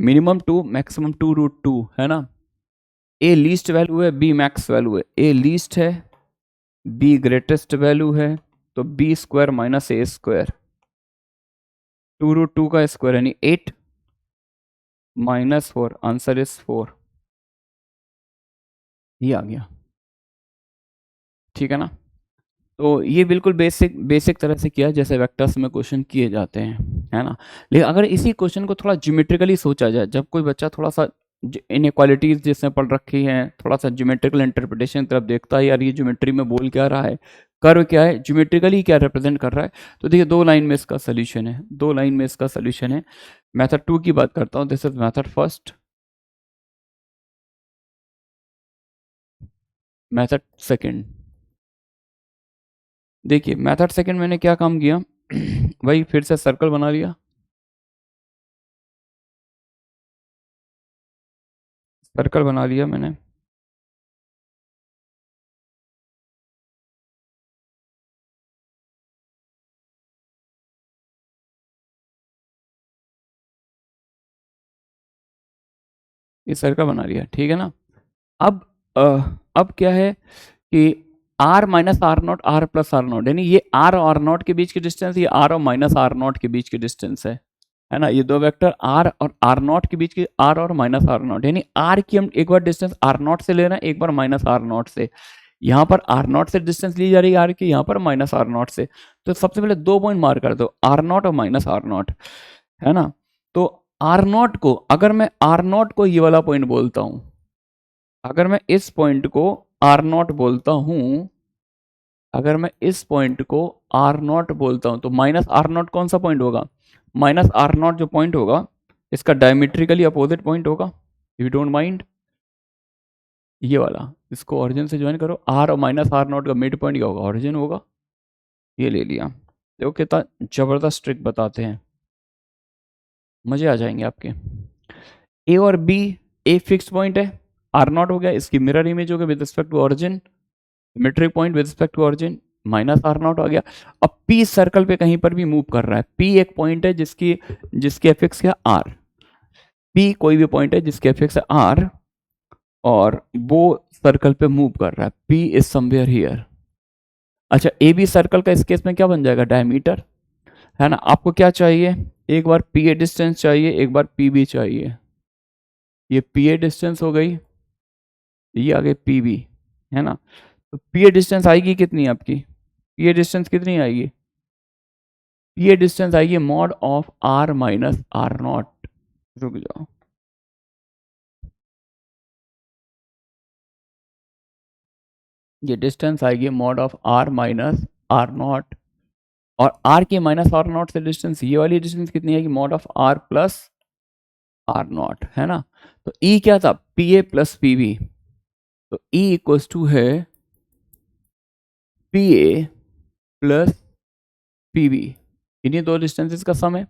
मिनिमम 2 मैक्सिमम 2√2 है ना। ए लीस्ट वैल्यू है, बी मैक्स वैल्यू है, ए लीस्ट है, बी ग्रेटेस्ट वैल्यू है, तो बी स्क्वायर माइनस ए स्क्वायर, 2√2 का स्क्वायर यानी 8 -4, आंसर इज 4। ये आ गया, ठीक है ना। तो ये बिल्कुल बेसिक बेसिक तरह से किया जैसे वेक्टर्स में क्वेश्चन किए जाते हैं, है ना। लेकिन अगर इसी क्वेश्चन को थोड़ा ज्योमेट्रिकली सोचा जाए, जब कोई बच्चा थोड़ा सा इनइक्वालिटीज जिसने पढ़ रखी हैं, थोड़ा सा ज्योमेट्रिकल इंटरप्रिटेशन की तरफ देखता है, यार ये ज्योमेट्री में बोल क्या रहा है, कर्व क्या है, ज्योमेट्रिकली क्या रिप्रेजेंट कर रहा है, तो देखिए 2 लाइन में इसका सोल्यूशन है, 2 लाइन में इसका सोल्यूशन है। मेथड 2 की बात करता हूँ, this is method first, method second. देखिए मेथड सेकंड मैंने क्या काम किया वही फिर से सर्कल बना लिया, सर्कल बना लिया मैंने, ये सर्कल बना लिया, ठीक है ना। अब अब क्या है कि r minus R not, R plus R not, यानी ये r और आर नॉट के बीच की डिस्टेंस, ये r और माइनस आर नॉट के बीच की डिस्टेंस है ना। ये दो वेक्टर r और आर नॉट के बीच की, r और माइनस आर नॉट, यानी r की हम एक बार डिस्टेंस आर नॉट से ले रहे हैं, एक बार माइनस आर नॉट से। यहाँ पर आर नॉट से डिस्टेंस ली जा रही है r की, यहाँ पर माइनस आर नॉट से। तो सबसे पहले 2 पॉइंट मार्क कर दो, आर नॉट और माइनस आर नॉट, है ना। तो आर नॉट को अगर मैं आर नॉट को ये वाला पॉइंट बोलता हूं, अगर मैं इस पॉइंट को आर नॉट बोलता हूं, अगर मैं इस पॉइंट को आर नॉट बोलता हूं, तो माइनस आर नॉट कौन सा पॉइंट होगा, माइनस आर नॉट जो पॉइंट होगा इसका डायमेट्रिकली अपोजिट पॉइंट होगा, यू डोंट माइंड, ये वाला, इसको ओरिजिन से ज्वाइन करो, आर और माइनस आर नॉट का मिड पॉइंट क्या होगा, ओरिजिन होगा। ये ले लिया, देखो कितना जबरदस्त ट्रिक बताते हैं, मजे आ जाएंगे आपके। ए और बी, ए फिक्स पॉइंट है, आर नॉट हो गया, इसकी मिरर इमेज हो गया with respect to origin, symmetric point with respect to origin, minus R naught आ गया। अब पी सर्कल पे कहीं पर भी मूव कर रहा है, पी एक पॉइंट है जिसकी एफिक्स क्या आर, पी कोई भी पॉइंट है जिसके एफिक्स है आर, और वो सर्कल पे मूव कर रहा है, पी इज समवेयर हियर। अच्छा ए बी सर्कल का इस केस में क्या बन जाएगा, डायमीटर, है ना। आपको क्या चाहिए, एक बार पी ए डिस्टेंस चाहिए, एक बार पी बी चाहिए। ये पी ए डिस्टेंस हो गई, ये आ गई पी बी, है ना। तो पी ए डिस्टेंस आएगी कितनी आपकी, पी ए डिस्टेंस कितनी आएगी, पी ए डिस्टेंस आएगी mod of R minus R naught, रुक जाओ, ये डिस्टेंस आएगी mod of R minus R naught, और आर की माइनस आर नॉट से डिस्टेंस, ये वाली डिस्टेंस कितनी आएगी, mod of R plus R naught, है ना। तो ई क्या था, पी ए प्लस पी बी, तो ई इक्वल्स टू है P A plus P B, इन्हीं दो डिस्टेंसेस का सम है।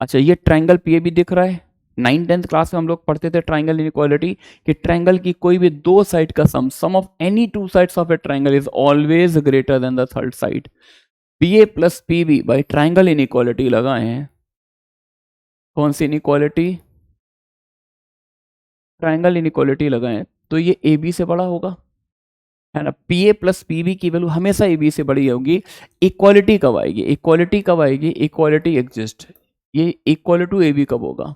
अच्छा ये ट्राइंगल पी ए बी दिख रहा है, 9th-10th क्लास में हम लोग पढ़ते थे ट्राइंगल इनइक्वालिटी, कि ट्राइंगल की कोई भी दो साइड का sum of any two sides of a triangle is always greater than the third side. P A plus P B by triangle inequality लगाए हैं, कौन सी इनइक्वालिटी, ट्राइंगल इनइक्वालिटी लगाए, तो ये ए बी से बड़ा होगा, है ना। P A plus P B की वैल्यू हमेशा ए बी से बड़ी होगी। इक्वालिटी कब आएगी, इक्वालिटी कब आएगी, इक्वालिटी एग्जिस्ट, ये इक्वल टू ए बी कब होगा,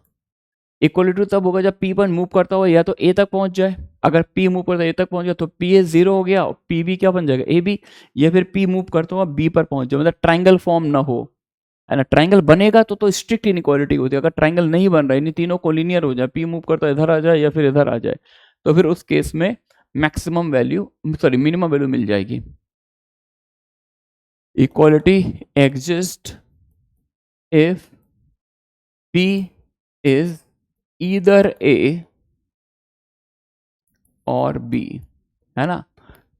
इक्वल टू तब होगा जब पी पर मूव करता हुआ या तो ए तक पहुंच जाए, अगर पी मूव करता है ए तक पहुंच गया तो पी ए 0 हो गया और पी बी क्या बन जाएगा, ए बी, या फिर पी मूव करता हुआ बी पर पहुंच जाए, मतलब ट्राइंगल फॉर्म ना हो, है ना। ट्राइंगल बनेगा तो स्ट्रिक्ट इनइक्वालिटी होती है, अगर ट्राइंगल नहीं बन रहा है, इन तीनों कोलिनियर हो जाए, पी मूव करता इधर आ जाए या फिर इधर आ जाए, तो फिर उस केस में maximum value, sorry minimum value मिल जाएगी। Equality exist if P is either A और बी, है ना।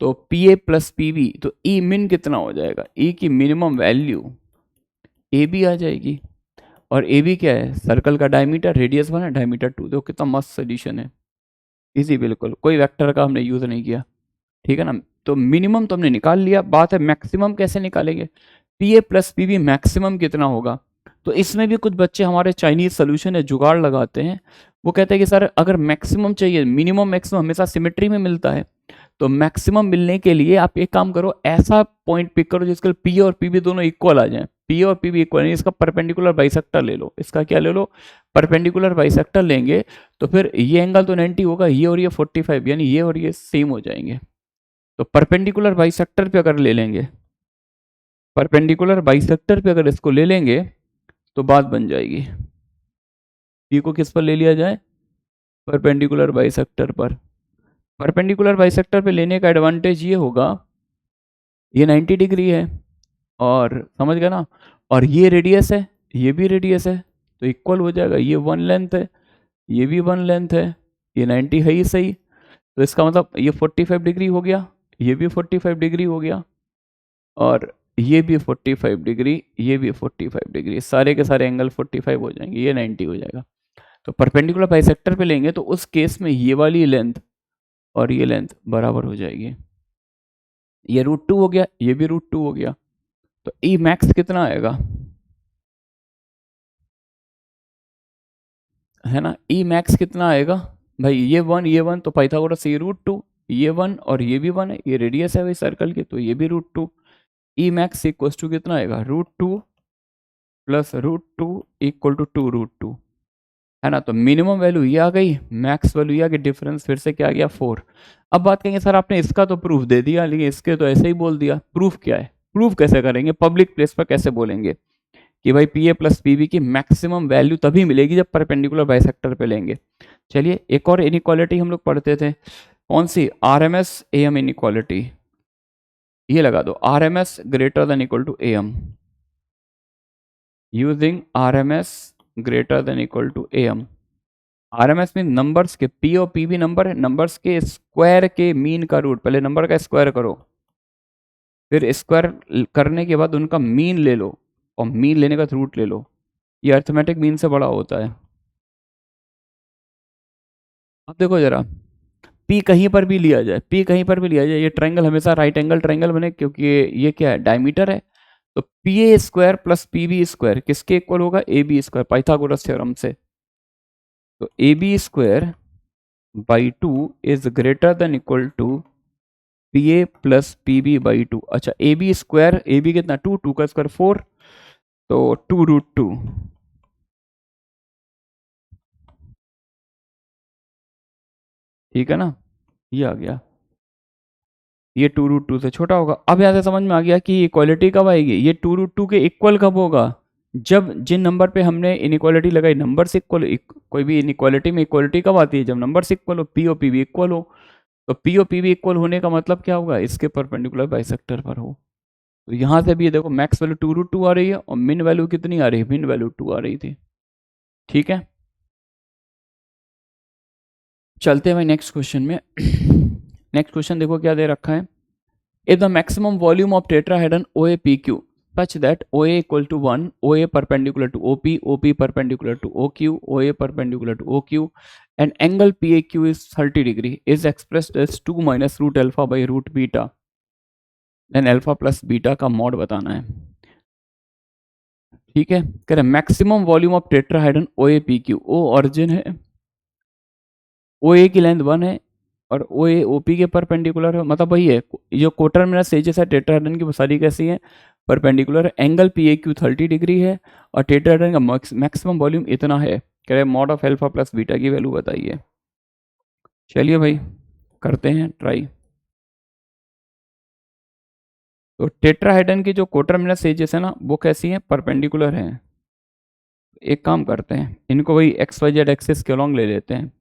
तो पी ए प्लस पी बी, तो ई मिन कितना हो जाएगा, ई की मिनिमम वैल्यू ए बी आ जाएगी, और ए बी क्या है, सर्कल का डायमीटर, रेडियस 1 है, डायमीटर 2, देखो कितना मस्त सोल्यूशन है, इजी, बिल्कुल कोई वेक्टर का हमने यूज नहीं किया, ठीक है ना। तो मिनिमम तो हमने निकाल लिया, बात है मैक्सिमम कैसे निकालेंगे, पी ए प्लस पी बी मैक्सिमम कितना होगा। तो इसमें भी कुछ बच्चे हमारे चाइनीज सोल्यूशन है जुगाड़ लगाते हैं, वो कहते हैं कि सर अगर मैक्सिमम चाहिए, मिनिमम मैक्सिमम हमेशा सिमेट्री में मिलता है, तो मैक्सिमम मिलने के लिए आप एक काम करो, ऐसा पॉइंट पिक करो जिसके पी और पी बी दोनों इक्वल आ जाए, पी और पी भी इक्वल है, इसका परपेंडिकुलर बाइसेक्टर ले लो, इसका क्या ले लो, परपेंडिकुलर बाइसेक्टर लेंगे तो फिर ये एंगल तो 90 होगा, ये और ये 45, यानी ये और ये सेम हो जाएंगे। तो परपेंडिकुलर बाइसेक्टर पे अगर ले लेंगे, परपेंडिकुलर बाइसेक्टर पे अगर इसको ले लेंगे तो बात बन जाएगी। पी को किस पर ले लिया जाए, परपेंडिकुलर बाइसेक्टर पर। परपेंडिकुलर बाइसेक्टर पे लेने का एडवांटेज ये होगा, ये 90 डिग्री है और समझ गए ना, और ये रेडियस है, ये भी रेडियस है, तो इक्वल हो जाएगा। ये वन लेंथ है, ये भी वन लेंथ है, ये 90 है ही सही, तो इसका मतलब ये 45 डिग्री हो गया, ये भी 45 डिग्री हो गया, और ये भी 45 डिग्री, ये भी 45 डिग्री, सारे के सारे एंगल 45 हो जाएंगे, ये 90 हो जाएगा। तो परपेंडिकुलर बाइसेक्टर पे लेंगे तो उस केस में ये वाली लेंथ और ये लेंथ बराबर हो जाएगी। ये √2 हो गया, ये भी √2 हो गया, तो ई मैक्स कितना आएगा, है ना, ई मैक्स कितना आएगा भाई, ये वन तो पाइथागोरस से ये √2, ये वन और ये भी वन है, ये रेडियस है भाई सर्कल की, तो ये भी √2, ई मैक्स इक्वल टू कितना आएगा, √2 प्लस √2 इक्वल टू 2√2, है ना। तो मिनिमम वैल्यू ये आ गई, मैक्स वैल्यू ये आ गई, डिफरेंस फिर से क्या आ गया 4। अब बात करेंगे सर आपने इसका तो प्रूफ दे दिया, लेकिन इसके तो ऐसे ही बोल दिया, प्रूफ क्या है, प्रूफ कैसे करेंगे, पब्लिक प्लेस पर कैसे बोलेंगे कि भाई पी ए प्लस पी बी की मैक्सिमम वैल्यू तभी मिलेगी जब परपेंडिकुलर बाइसेक्टर पे लेंगे। चलिए एक और इनइक्वालिटी हम लोग पढ़ते थे, कौन सी, R M S A M inequality, ये लगा दो, R M S greater than equal to A M, using R M S greater than equal to A M. R M S में नंबर्स के, पी और पी भी number है, numbers के square के मीन का रूट, पहले नंबर का स्क्वायर करो, फिर स्क्वायर करने के बाद उनका मीन ले लो, और मीन लेने का रूट ले लो, ये अर्थमेटिक मीन से बड़ा होता है। अब देखो जरा, पी कहीं पर भी लिया जाए, पी कहीं पर भी लिया जाए, ये ट्रायंगल हमेशा राइट एंगल ट्रायंगल बने, क्योंकि ये क्या है, डायमीटर है। तो P A square plus P B square किसके इक्वल होगा, A B square, Pythagoras theorem से। तो A B square by 2 is greater than equal to P A plus P B by 2। अच्छा, A B square, A B कितना 2, 2 का square 4, तो 2√2, ठीक है ना, ये आ गया, ये 2√2 से छोटा होगा। अब यहाँ से समझ में आ गया कि इक्वालिटी कब आएगी, ये 2√2 के इक्वल कब होगा, जब जिन नंबर पे हमने इनइक्वालिटी लगाई नंबर से इक्वल, कोई भी इनइक्वालिटी में इक्वालिटी कब आती है, जब नंबर से इक्वल हो, पी और पी भी इक्वल हो। तो पी और पी भी इक्वल होने का मतलब क्या होगा, इसके परपेंडिकुलर बाइसेक्टर पर हो। तो यहाँ से भी ये देखो मैक्स वैल्यू 2√2 आ रही है, और मिन वैल्यू कितनी आ रही है, मिन वैल्यू 2 आ रही थी, ठीक है। चलते हैं भाई नेक्स्ट क्वेश्चन में। नेक्स्ट क्वेश्चन देखो क्या दे रखा है, if the maximum volume of tetrahedron OAPQ such that OA equal to 1, OA perpendicular to OP, OP perpendicular to OQ, OA perpendicular to OQ, and angle PAQ is 30 degree, is expressed as 2 minus root alpha by root beta, then alpha plus beta का mod बताना है, ठीक है। कह रहे maximum volume of tetrahedron OAPQ, O origin है, OA की length 1 है, और ओ ए ओ पी के परपेंडिकुलर है, मतलब वही है जो कोटरमिनस एजेस है टेट्राहेड्रन की, वो सारी कैसी है, perpendicular. Angle P A Q 30 degree है, और टेट्राहेड्रन का मैक्सिमम वॉल्यूम इतना है, कह रहे mod of alpha plus beta की वैल्यू बताइए। चलिए भाई करते हैं ट्राई। तो टेट्राहेड्रन की जो कोटरमिनस एजेस है ना, वो कैसी है, परपेंडिकुलर है। एक काम करते हैं, इनको वही एक्स वाई जेड एक्सिस के अलॉन्ग ले लेते हैं।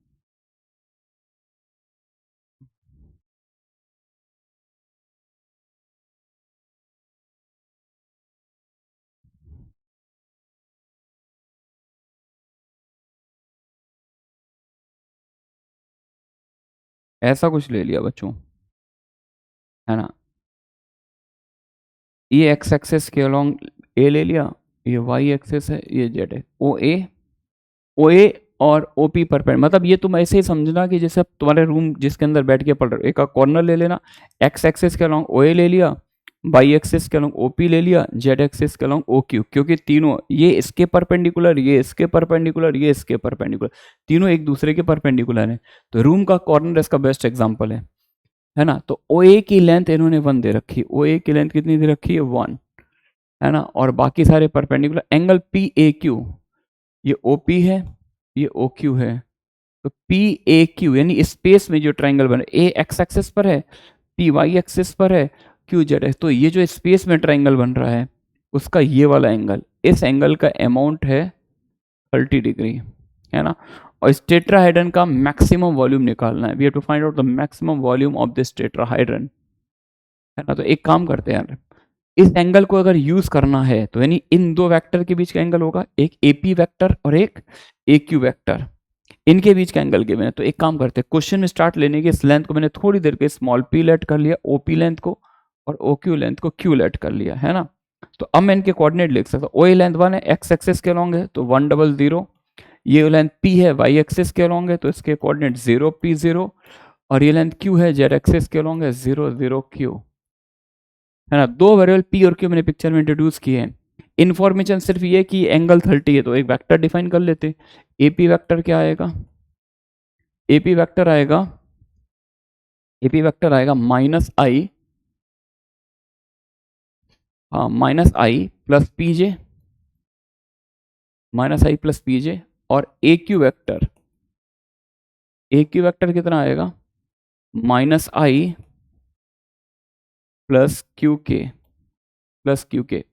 ऐसा कुछ ले लिया बच्चों, है ना, ये एक्स एक्सेस के अलॉन्ग ए ले लिया, ये वाई एक्सेस है, ये जेड है, ओ ए और ओ पी पर पेंड, मतलब ये तुम ऐसे ही समझना कि जैसे तुम्हारे रूम जिसके अंदर बैठ के पढ़ रहे हो, एक का कॉर्नर ले लेना, एक्स एक्सेस के अलॉन्ग ओ ए ले लिया, वाई एक्सेस के अलॉन्ग ओ पी ले लिया, जेड एक्सेस के अलॉन्ग ओ क्यू, क्योंकि तीनों ये इसके परपेंडिकुलर, ये इसके परपेंडिकुलर, ये इसके परपेंडिकुलर, तीनों एक दूसरे के परपेंडिकुलर हैं। तो रूम का कॉर्नर इसका बेस्ट एग्जाम्पल है ना। तो ओ ए की लेंथ इन्होंने 1 दे रखी, ओ ए की लेंथ कितनी दे रखी है, 1, है ना, और बाकी सारे perpendicular. Angle P A Q, ये ओ पी है, ये ओ क्यू है, तो पी ए क्यू यानी स्पेस में जो ट्राइंगल बने, ए एक्स एक्सिस पर है, पी वाई एक्सिस पर है, क्यू जेड है, तो ये जो स्पेस में ट्राइंगल बन रहा है उसका ये वाला एंगल, इस एंगल का अमाउंट है 30 डिग्री, है ना। और इस टेट्राहेड्रन का मैक्सिमम वॉल्यूम निकालना है, we have to find out the maximum volume of this tetrahedron, है ना। तो एक काम करते हैं यार, इस एंगल को अगर यूज करना है तो यानी इन दो वेक्टर के बीच का एंगल होगा, एक एपी वेक्टर और एक एक्यू वेक्टर, इनके बीच का एंगल गिवन है। तो एक काम करते हैं, क्वेश्चन में स्टार्ट लेने की इस लेंथ को मैंने थोड़ी देर के स्मॉल पी लेट कर लिया, ओपी लेंथ को, और ओक्यू लेंथ को क्यू लेट कर लिया, है ना। तो अब मैं इनके कोऑर्डिनेट लिख सकता हूँ, ओ ए लेंथ 1 है, एक्स एक्सिस के अलॉन्ग है तो 100, ये लेंथ पी है वाई एक्सिस के अलॉन्ग है तो इसके कोऑर्डिनेट 0 पी 0, और ये लेंथ क्यू है जेड एक्सिस के अलॉन्ग है 0 0 क्यू, है ना। दो वेरिएबल पी और क्यू मैंने पिक्चर में इंट्रोड्यूस किए हैं। इन्फॉर्मेशन सिर्फ ये कि एंगल 30 है तो एक वेक्टर डिफाइन कर लेते। एपी वेक्टर क्या आएगा, एपी वेक्टर आएगा, एपी वेक्टर आएगा माइनस आई, हाँ माइनस आई प्लस पीजे, माइनस आई प्लस पीजे, और ए क्यू वेक्टर, ए क्यू वेक्टर कितना आएगा, माइनस आई प्लस क्यू के, प्लस क्यू के।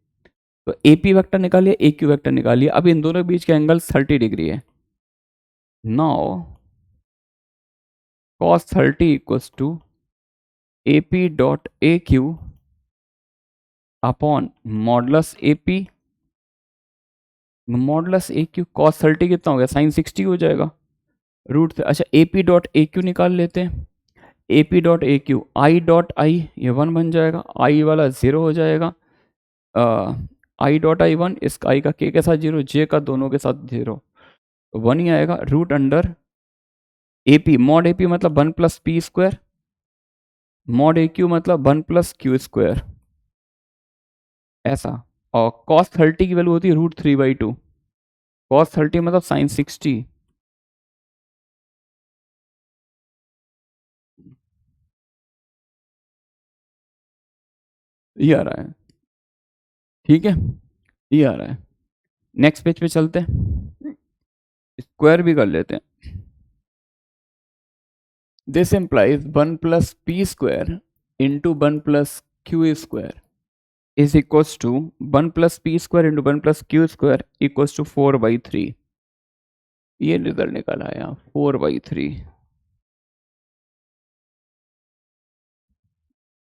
तो एपी वेक्टर निकालिए, ए क्यू वेक्टर निकालिए, अब इन दोनों के बीच का एंगल 30 डिग्री है। Now cos 30 equals to AP dot A Q upon modulus AP, modulus A Q, cos 30 कितना हो गया, साइन 60 हो जाएगा रूट से। अच्छा AP डॉट ए क्यू निकाल लेते हैं, AP dot A Q, I dot I ये 1 बन जाएगा, आई वाला 0 हो जाएगा, आई डॉट आई 1, इस आई का के साथ 0, जे का दोनों के साथ 0, 1 ही आएगा, root under AP, mod AP मतलब 1 plus P square, mod A Q मतलब 1 प्लस क्यू स्क्वायर, ऐसा। और cos 30 की वैल्यू होती है √3/2, cos 30 मतलब साइन 60, ये आ रहा है, ठीक है, ये आ रहा है। नेक्स्ट पेज पे चलते हैं, स्क्वायर भी कर लेते हैं। This implies 1 plus P square into 1 plus Q square is equals to 1 plus P square into 1 plus Q square equals to 4/3, ये रिजल्ट निकल आया 4/3,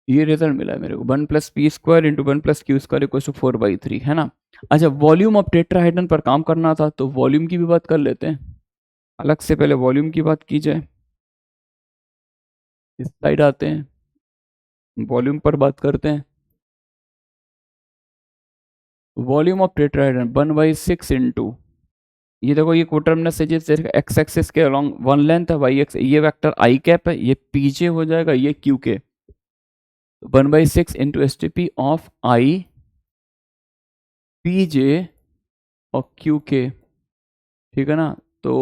ये रिजल्ट मिला है मेरे को, 1 plus P square into 1 plus Q square equals to 4/3, है ना। अच्छा वॉल्यूम ऑफ टेट्राहेड्रन पर काम करना था तो वॉल्यूम की भी बात कर लेते हैं, अलग से पहले वॉल्यूम की बात की जाए, इस साइड आते हैं, वॉल्यूम पर बात करते हैं। वॉल्यूम ऑफ टेट्राहेड्रन 1/6 इंटू, ये देखो ये कोटर्मिनस है जिस एक्स एक्सिस के अलोंग 1 लेंथ है वाई एक्स, ये वेक्टर आई कैप है, ये पीजे हो जाएगा, ये क्यू के, 1/6 into S T P of I PJ और क्यू के, ठीक है ना। तो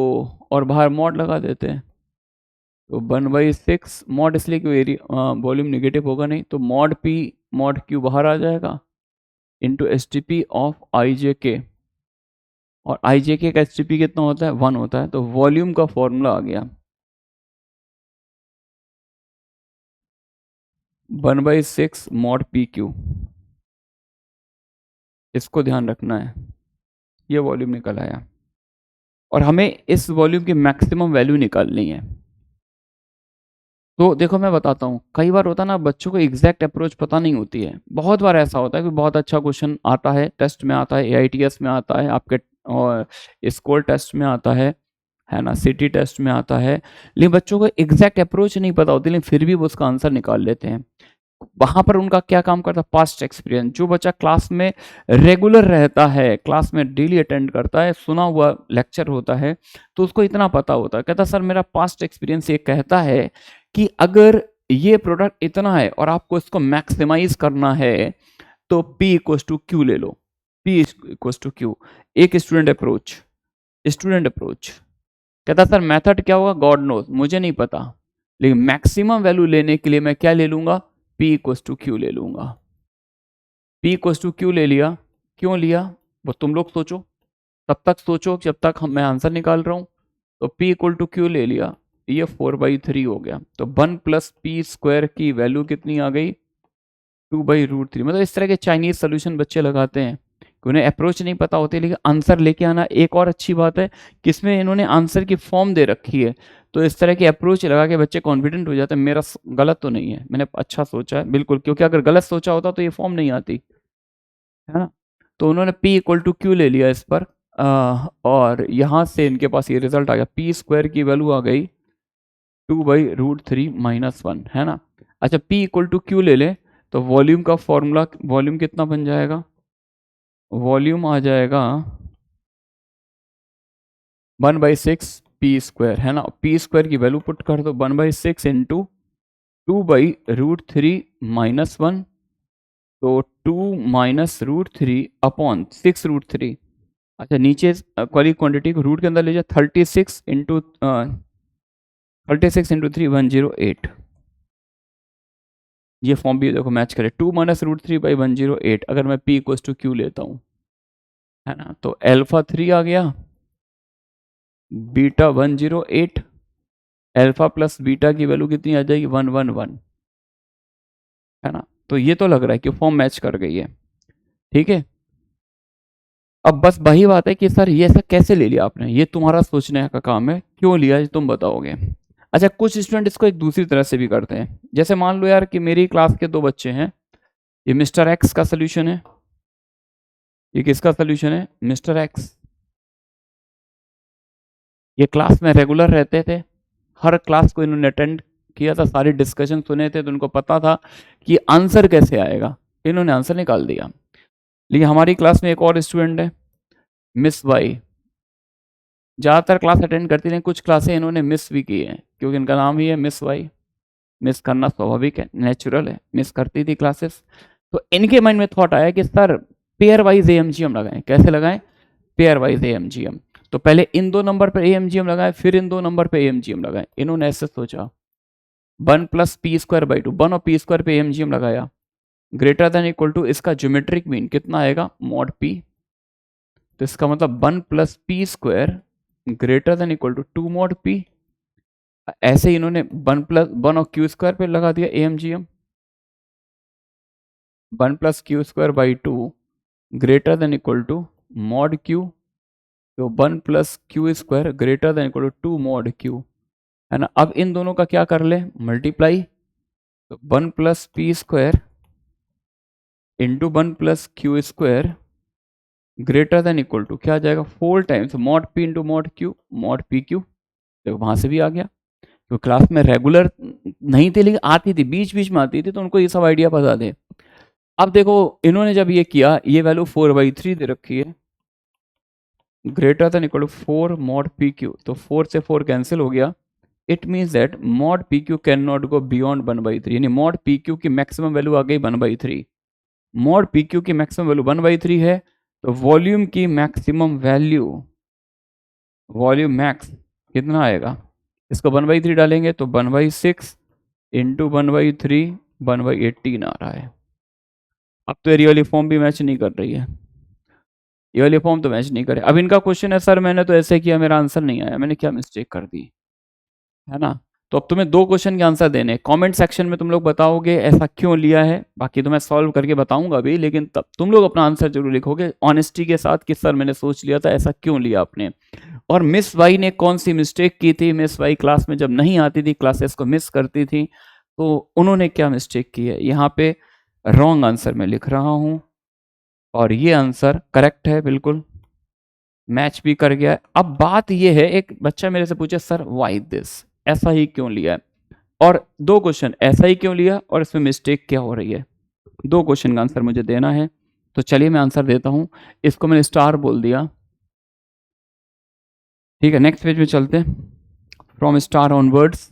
और बाहर मॉड लगा देते हैं, तो 1/6 मॉड, इसलिए कि एरिया वॉल्यूम निगेटिव होगा नहीं, तो मॉड पी मॉड क्यू बाहर आ जाएगा into S T P of I J K, और आई जे के का एस टी पी कितना होता है 1 होता है, तो वॉल्यूम का फॉर्मूला आ गया 1/6 मॉड पी क्यू, इसको ध्यान रखना है, ये वॉल्यूम निकल आया, और हमें इस वॉल्यूम की मैक्सिमम वैल्यू निकालनी है। तो देखो मैं बताता हूँ, कई बार होता है ना बच्चों को एग्जैक्ट अप्रोच पता नहीं होती है, बहुत बार ऐसा होता है कि बहुत अच्छा क्वेश्चन आता है, टेस्ट में आता है, AITS में आता है आपके, और स्कूल टेस्ट में आता है ना, सिटी टेस्ट में आता है, लेकिन बच्चों को एग्जैक्ट अप्रोच नहीं पता होती, लेकिन फिर भी वो उसका आंसर निकाल लेते हैं। वहां पर उनका क्या काम करता है, पास्ट एक्सपीरियंस। जो बच्चा क्लास में रेगुलर रहता है, क्लास में डेली अटेंड करता है, सुना हुआ लेक्चर होता है, तो उसको इतना पता होता है, कहता सर मेरा पास्ट एक्सपीरियंस ये कहता है कि अगर ये प्रोडक्ट इतना है और आपको इसको मैक्सिमाइज करना है तो P इक्वल्स टू क्यू ले लो, P इक्वल्स टू क्यू। एक स्टूडेंट अप्रोच कहता सर मेथड क्या होगा, गॉड नोज, मुझे नहीं पता, लेकिन मैक्सिमम वैल्यू लेने के लिए मैं क्या ले लूंगा, P इक्वल्स टू क्यू ले लूंगा। P इक्वल्स टू क्यू ले लिया क्यों लिया वो तुम लोग सोचो, तब तक सोचो जब तक मैं आंसर निकाल रहा हूँ। तो P इक्वल टू क्यू ले लिया, ये 4/3 हो गया। तो 1+P² की वैल्यू कितनी आ गई? 2/√3। मतलब इस तरह के चाइनीज सोल्यूशन बच्चे लगाते हैं कि उन्हें अप्रोच नहीं पता होती, लेकिन आंसर लेके आना एक और अच्छी बात है कि इसमें इन्होंने आंसर की फॉर्म दे रखी है। तो इस तरह की अप्रोच लगा के बच्चे कॉन्फिडेंट हो जाते हैं, मेरा गलत तो नहीं है, मैंने अच्छा सोचा है बिल्कुल, क्योंकि अगर गलत सोचा होता तो ये फॉर्म नहीं आती, है ना। तो उन्होंने P इक्वल टू क्यू ले लिया इस पर, और यहाँ से इनके पास ये रिजल्ट आ गया, P² की वैल्यू आ गई 2/√3 - 1, है ना। अच्छा, P इक्वल टू क्यू ले लें तो वॉल्यूम का फॉर्मूला, वॉल्यूम कितना बन जाएगा? वॉल्यूम आ जाएगा 1/6 P², है ना। P² की वैल्यू पुट कर दो, 1/6 इंटू 2/√3 - 1, तो 2 - √3/6√3। अच्छा, नीचे वाली क्वांटिटी को रूट के अंदर ले जाए, 36 इंटू 3 108। ये फॉर्म भी देखो मैच करे, 2 - √3/108 अगर मैं P इक्वल टू क्यू लेता हूँ, है ना। तो α3 आ गया, बीटा 108, अल्फा प्लस बीटा की वैल्यू कितनी आ जाएगी? 111, है ना। तो ये तो लग रहा है कि फॉर्म मैच कर गई है, ठीक है। अब बस वही बात है कि सर ये ऐसा कैसे ले लिया आपने, ये तुम्हारा सोचने का काम है, क्यों लिया ये तुम बताओगे। अच्छा, कुछ स्टूडेंट इसको एक दूसरी तरह से भी करते हैं, जैसे मान लो यार कि मेरी क्लास के 2 बच्चे हैं, ये मिस्टर एक्स का सोल्यूशन है, ये किसका सोल्यूशन है? Mister x. ये क्लास में रेगुलर रहते थे, हर क्लास को इन्होंने अटेंड किया था, सारे डिस्कशन सुने थे, तो उनको पता था कि आंसर कैसे आएगा, इन्होंने आंसर निकाल दिया। लेकिन हमारी क्लास में एक और स्टूडेंट है, मिस वाई, ज़्यादातर क्लास अटेंड करती रही, कुछ क्लासें इन्होंने मिस भी की हैं, क्योंकि इनका नाम ही है मिस वाई, मिस करना स्वाभाविक है, नेचुरल है, मिस करती थी क्लासेस। तो इनके माइंड में थॉट आया कि सर पेयर वाइज AMGM लगाएं। कैसे लगाएं? Pair wise AMGM। तो पहले इन 2 नंबर पर AMGM लगाएं, फिर इन 2 नंबर पर AMGM लगाएं। इन्होंने ऐसे सोचा, 1+P² 2, 1 और P² पे AMGM लगाया, ग्रेटर देन इक्वल टू, इसका ज्योमेट्रिक मीन कितना आएगा? mod P। तो इसका मतलब 1+P² greater than equal to 2 mod P। ऐसे ही इन्होंने 1 और Q² पे लगा दिया AMGM, 1+Q² greater than equal to mod Q। तो 1+Q² greater than equal to 2 mod Q, है ना। अब इन दोनों का क्या कर ले? मल्टीप्लाई। तो 1+P² into 1+Q² greater than equal to क्या आ जाएगा? 4 times mod P into mod Q, mod PQ। देखो वहां से भी आ गया, तो क्लास में रेगुलर नहीं थी लेकिन आती थी, बीच बीच में आती थी, तो उनको ये सब आइडिया पता थे। अब देखो इन्होंने जब ये किया, ये वैल्यू 4/3 दे रखी है, greater than equal to 4 mod PQ। तो 4 से 4 कैंसिल हो गया, it means that mod PQ can not go beyond 1/3, यानी mod PQ की मैक्सिमम वैल्यू आ गई 1/3। mod PQ की मैक्सिमम वैल्यू 1/3 है, तो वॉल्यूम की मैक्सिमम वैल्यू, वॉल्यूम मैक्स कितना आएगा? इसको 1/3 डालेंगे तो 1/6 इंटू 1/3 1/18 आ रहा है। अब तो ये वाली फॉर्म भी मैच नहीं कर रही है, ये वाली फॉर्म तो मैच नहीं करे। अब इनका क्वेश्चन है, सर मैंने तो ऐसे किया, मेरा आंसर नहीं आया, मैंने क्या मिस्टेक कर दी, है ना। तो अब तुम्हें 2 क्वेश्चन के आंसर देने, कमेंट सेक्शन में तुम लोग बताओगे ऐसा क्यों लिया है, बाकी तो मैं सॉल्व करके बताऊंगा अभी, लेकिन तब तुम लोग अपना आंसर जरूर लिखोगे ऑनेस्टी के साथ कि सर मैंने सोच लिया था, ऐसा क्यों लिया आपने। और मिस वाई ने कौन सी मिस्टेक की थी, मिस वाई क्लास में जब नहीं आती थी, क्लासेस को मिस करती थी, तो उन्होंने क्या मिस्टेक की है। यहाँ पे रॉन्ग आंसर मैं लिख रहा हूँ, और ये आंसर करेक्ट है, बिल्कुल मैच भी कर गया। अब बात ये है, एक बच्चा मेरे से पूछे सर वाई दिस, ऐसा ही क्यों लिया है, और 2 क्वेश्चन ऐसा ही क्यों लिया और इसमें मिस्टेक क्या हो रही है, 2 क्वेश्चन का आंसर मुझे देना है। तो चलिए मैं आंसर देता हूं, इसको मैंने स्टार बोल दिया, ठीक है। नेक्स्ट पेज में चलते हैं, फ्रॉम स्टार ऑनवर्ड्स।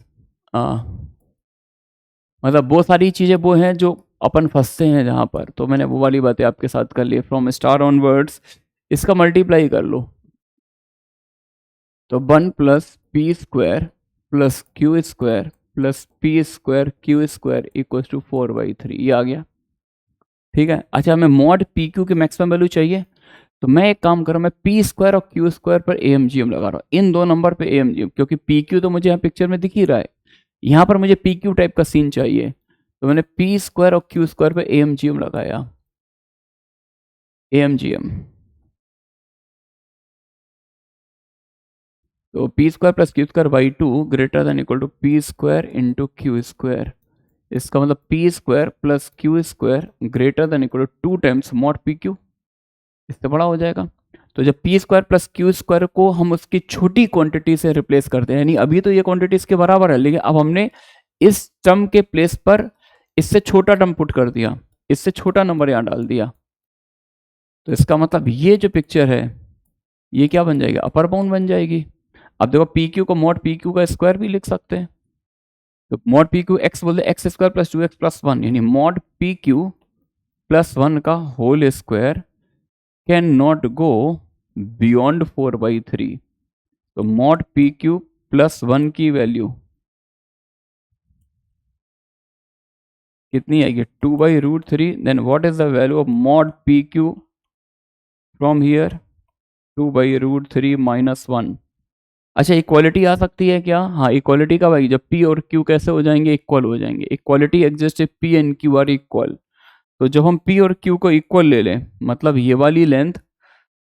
मतलब वो सारी चीजें वो हैं जो अपन फंसते हैं जहां पर, तो मैंने वो वाली बातें आपके साथ कर ली। फ्रॉम स्टार ऑनवर्ड्स इसका मल्टीप्लाई कर लो, तो 1+P² plus Q² plus P² Q² equal to 4/3, ये आ गया। ठीक है। अच्छा, हमें मॉड पी क्यू की मैक्सिमम वैल्यू चाहिए, तो मैं एक काम कर रहा हूँ, मैं पी स्क्वायर और क्यू स्क्वायर पर ए एम जी एम लगा रहा हूँ, इन दो नंबर पे ए एम जी एम, क्योंकि पी क्यू तो मुझे यहाँ पिक्चर में दिख ही रहा है, यहाँ पर मुझे पी क्यू टाइप का सीन चाहिए, तो मैंने पी स्क्वायर और क्यू स्क्वायर पे ए एम जी एम लगाया, ए एम जी एम। तो P square plus Q square by two greater than equal to P square into Q square, इसका मतलब P square plus Q square greater than equal to 2 times mod P Q, इससे बड़ा हो जाएगा। तो जब P square plus Q square को हम उसकी छोटी क्वांटिटी से रिप्लेस करते हैं, यानी अभी तो ये क्वांटिटी इसके बराबर है, लेकिन अब हमने इस टर्म के प्लेस पर इससे छोटा टर्म पुट कर दिया, इससे छोटा नंबर यहाँ डाल दिया, तो इसका मतलब ये जो पिक्चर है ये क्या बन जाएगी, अपर बाउंड बन जाएगी। अब देखो पी क्यू को मॉड पी क्यू का स्क्वायर भी लिख सकते हैं, तो मॉड पी क्यू एक्स बोलते x square plus 2x plus 1, यानी मॉड पी क्यू प्लस 1 का whole square can not go beyond 4/3। तो मॉड पी क्यू प्लस 1 की वैल्यू कितनी आएगी, 2/√3। Then what is the value of mod P Q from here, 2/√3 minus 1। अच्छा, equality आ सकती है क्या, हाँ इक्वालिटी का भाई, जब p और q कैसे हो जाएंगे, इक्वल हो जाएंगे, equality exist if p and q are equal. तो जब हम p और q को इक्वल ले लें, मतलब ये वाली लेंथ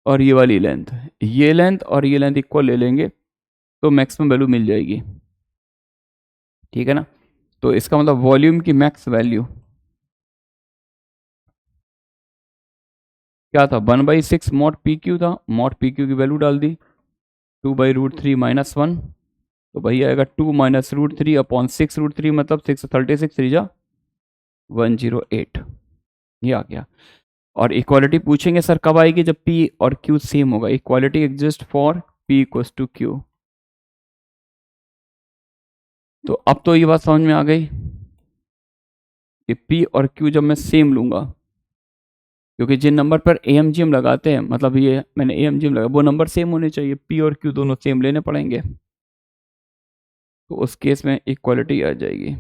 और ये वाली लेंथ, ये लेंथ और ये लेंथ इक्वल ले लेंगे, तो मैक्सिमम वैल्यू मिल जाएगी, ठीक है ना। तो इसका मतलब वॉल्यूम की मैक्स वैल्यू क्या था, 1/6 मॉड पी क्यू था, मॉड पी क्यू की वैल्यू डाल दी 2/√3 माइनस 1, तो वही आएगा 2 माइनस √3 अपॉन 6√3, मतलब 636 3 जा 108, ये आ गया। और इक्वालिटी पूछेंगे सर कब आएगी, जब p और q सेम होगा, equality exist for p equals to q। तो अब तो ये बात समझ में आ गई कि p और q जब मैं सेम लूंगा, क्योंकि जिन नंबर पर AMGM लगाते हैं, मतलब ये मैंने AMGM लगा, वो नंबर सेम होने चाहिए, p और q दोनों सेम लेने पड़ेंगे, तो उस केस में इक्वालिटी आ जाएगी,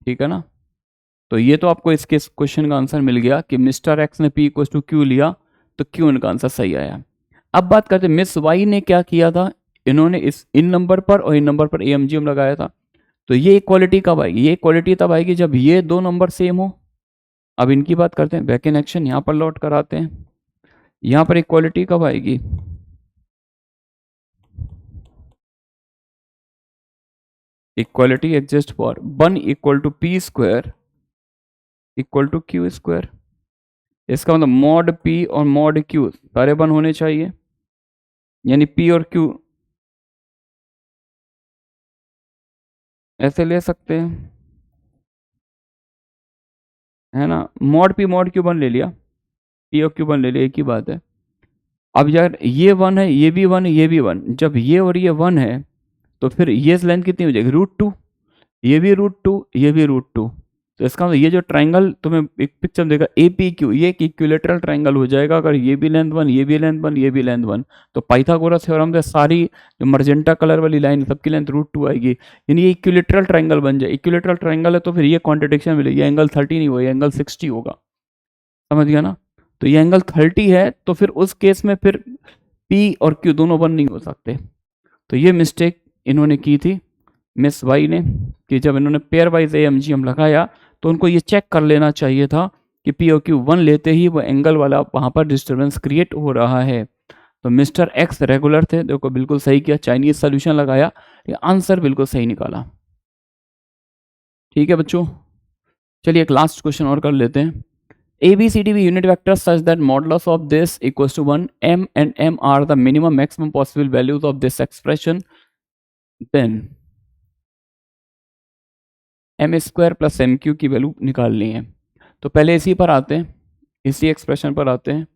ठीक है ना। तो ये तो आपको इसके क्वेश्चन का आंसर मिल गया कि मिस्टर एक्स ने p इक्वल टू q लिया, तो q इनका आंसर सही आया। अब बात करते हैं मिस वाई ने क्या किया था, इन्होंने इन नंबर पर और इन नंबर पर AMGM लगाया था, तो ये इक्वालिटी कब आएगी, ये इक्वालिटी तब आएगी जब ये दो नंबर सेम हो। अब इनकी बात करते हैं, बैक इन एक्शन यहाँ पर लौट कर आते हैं, यहाँ पर इक्वालिटी कब आएगी, equality exist for 1 equal to p square equal to q square. इसका मतलब मॉड p और मॉड q सारे 1 होने चाहिए, यानी p और q ऐसे ले सकते हैं, है ना, मॉड p मॉड q 1 ले लिया, p और q 1 ले लिया, एक ही बात है। अब यार ये 1 है, ये भी 1 है, ये भी 1, जब ये और ये 1 है, तो फिर ये लेंथ कितनी हो जाएगी, √2, ये भी √2, ये भी √2, तो इसका मतलब ये जो ट्राइंगल तुम्हें एक पिक्चर में देखा APQ, ये एक इक्विलेटरल ट्राइंगल हो जाएगा अगर ये भी लेंथ 1, ये भी लेंथ 1, ये भी लेंथ 1। तो पाइथागोरस थ्योरम से सारी जो मर्जेंटा कलर वाली लाइन सबकी लेंथ √2 आएगी, यानी ये इक्विलेटरल ट्राइंगल बन जाए, इक्विलेटरल ट्राइंगल है तो फिर ये कॉन्ट्रडिक्शन मिलेगी, ये एंगल 30 नहीं होगा, ये एंगल 60 होगा, समझ गया ना। तो ये एंगल 30 है, तो फिर उस केस में फिर P और Q दोनों 1 नहीं हो सकते। तो ये मिस्टेक इन्होंने की थी मिस वाई ने, कि जब इन्होंने पेयर वाइज AMGM लगाया तो उनको ये चेक कर लेना चाहिए था कि P और Q 1 लेते ही वो एंगल वाला वहाँ पर डिस्टर्बेंस क्रिएट हो रहा है। तो मिस्टर एक्स रेगुलर थे, देखो बिल्कुल सही किया, चाइनीज सोल्यूशन लगाया, ये आंसर बिल्कुल सही निकाला, ठीक है बच्चों। चलिए एक लास्ट क्वेश्चन और कर लेते हैं। ABCD be unit vectors such that modulus of this equals to 1, m and m are the minimum maximum possible values of this expression, then m square plus M Q की value निकालनी है। तो पहले इसी पर आते हैं, इसी एक्सप्रेशन पर आते हैं,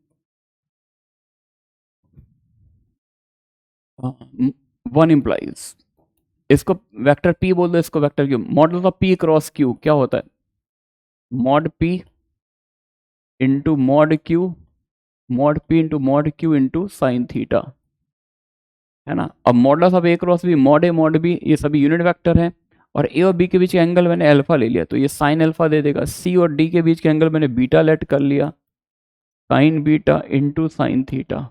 1 इम्प्लाइज, इसको वेक्टर p बोल दो, इसको vector Q, model of p cross q क्या होता है, mod p into mod q, mod p into mod q into sine theta, है ना। अब model of a cross b, mod a mod b, ये सभी यूनिट वेक्टर हैं, और ए और बी के बीच का एंगल मैंने अल्फा ले लिया, तो ये साइन अल्फा दे देगा। सी और डी के बीच का एंगल मैंने बीटा लेट कर लिया, sign beta into sine theta,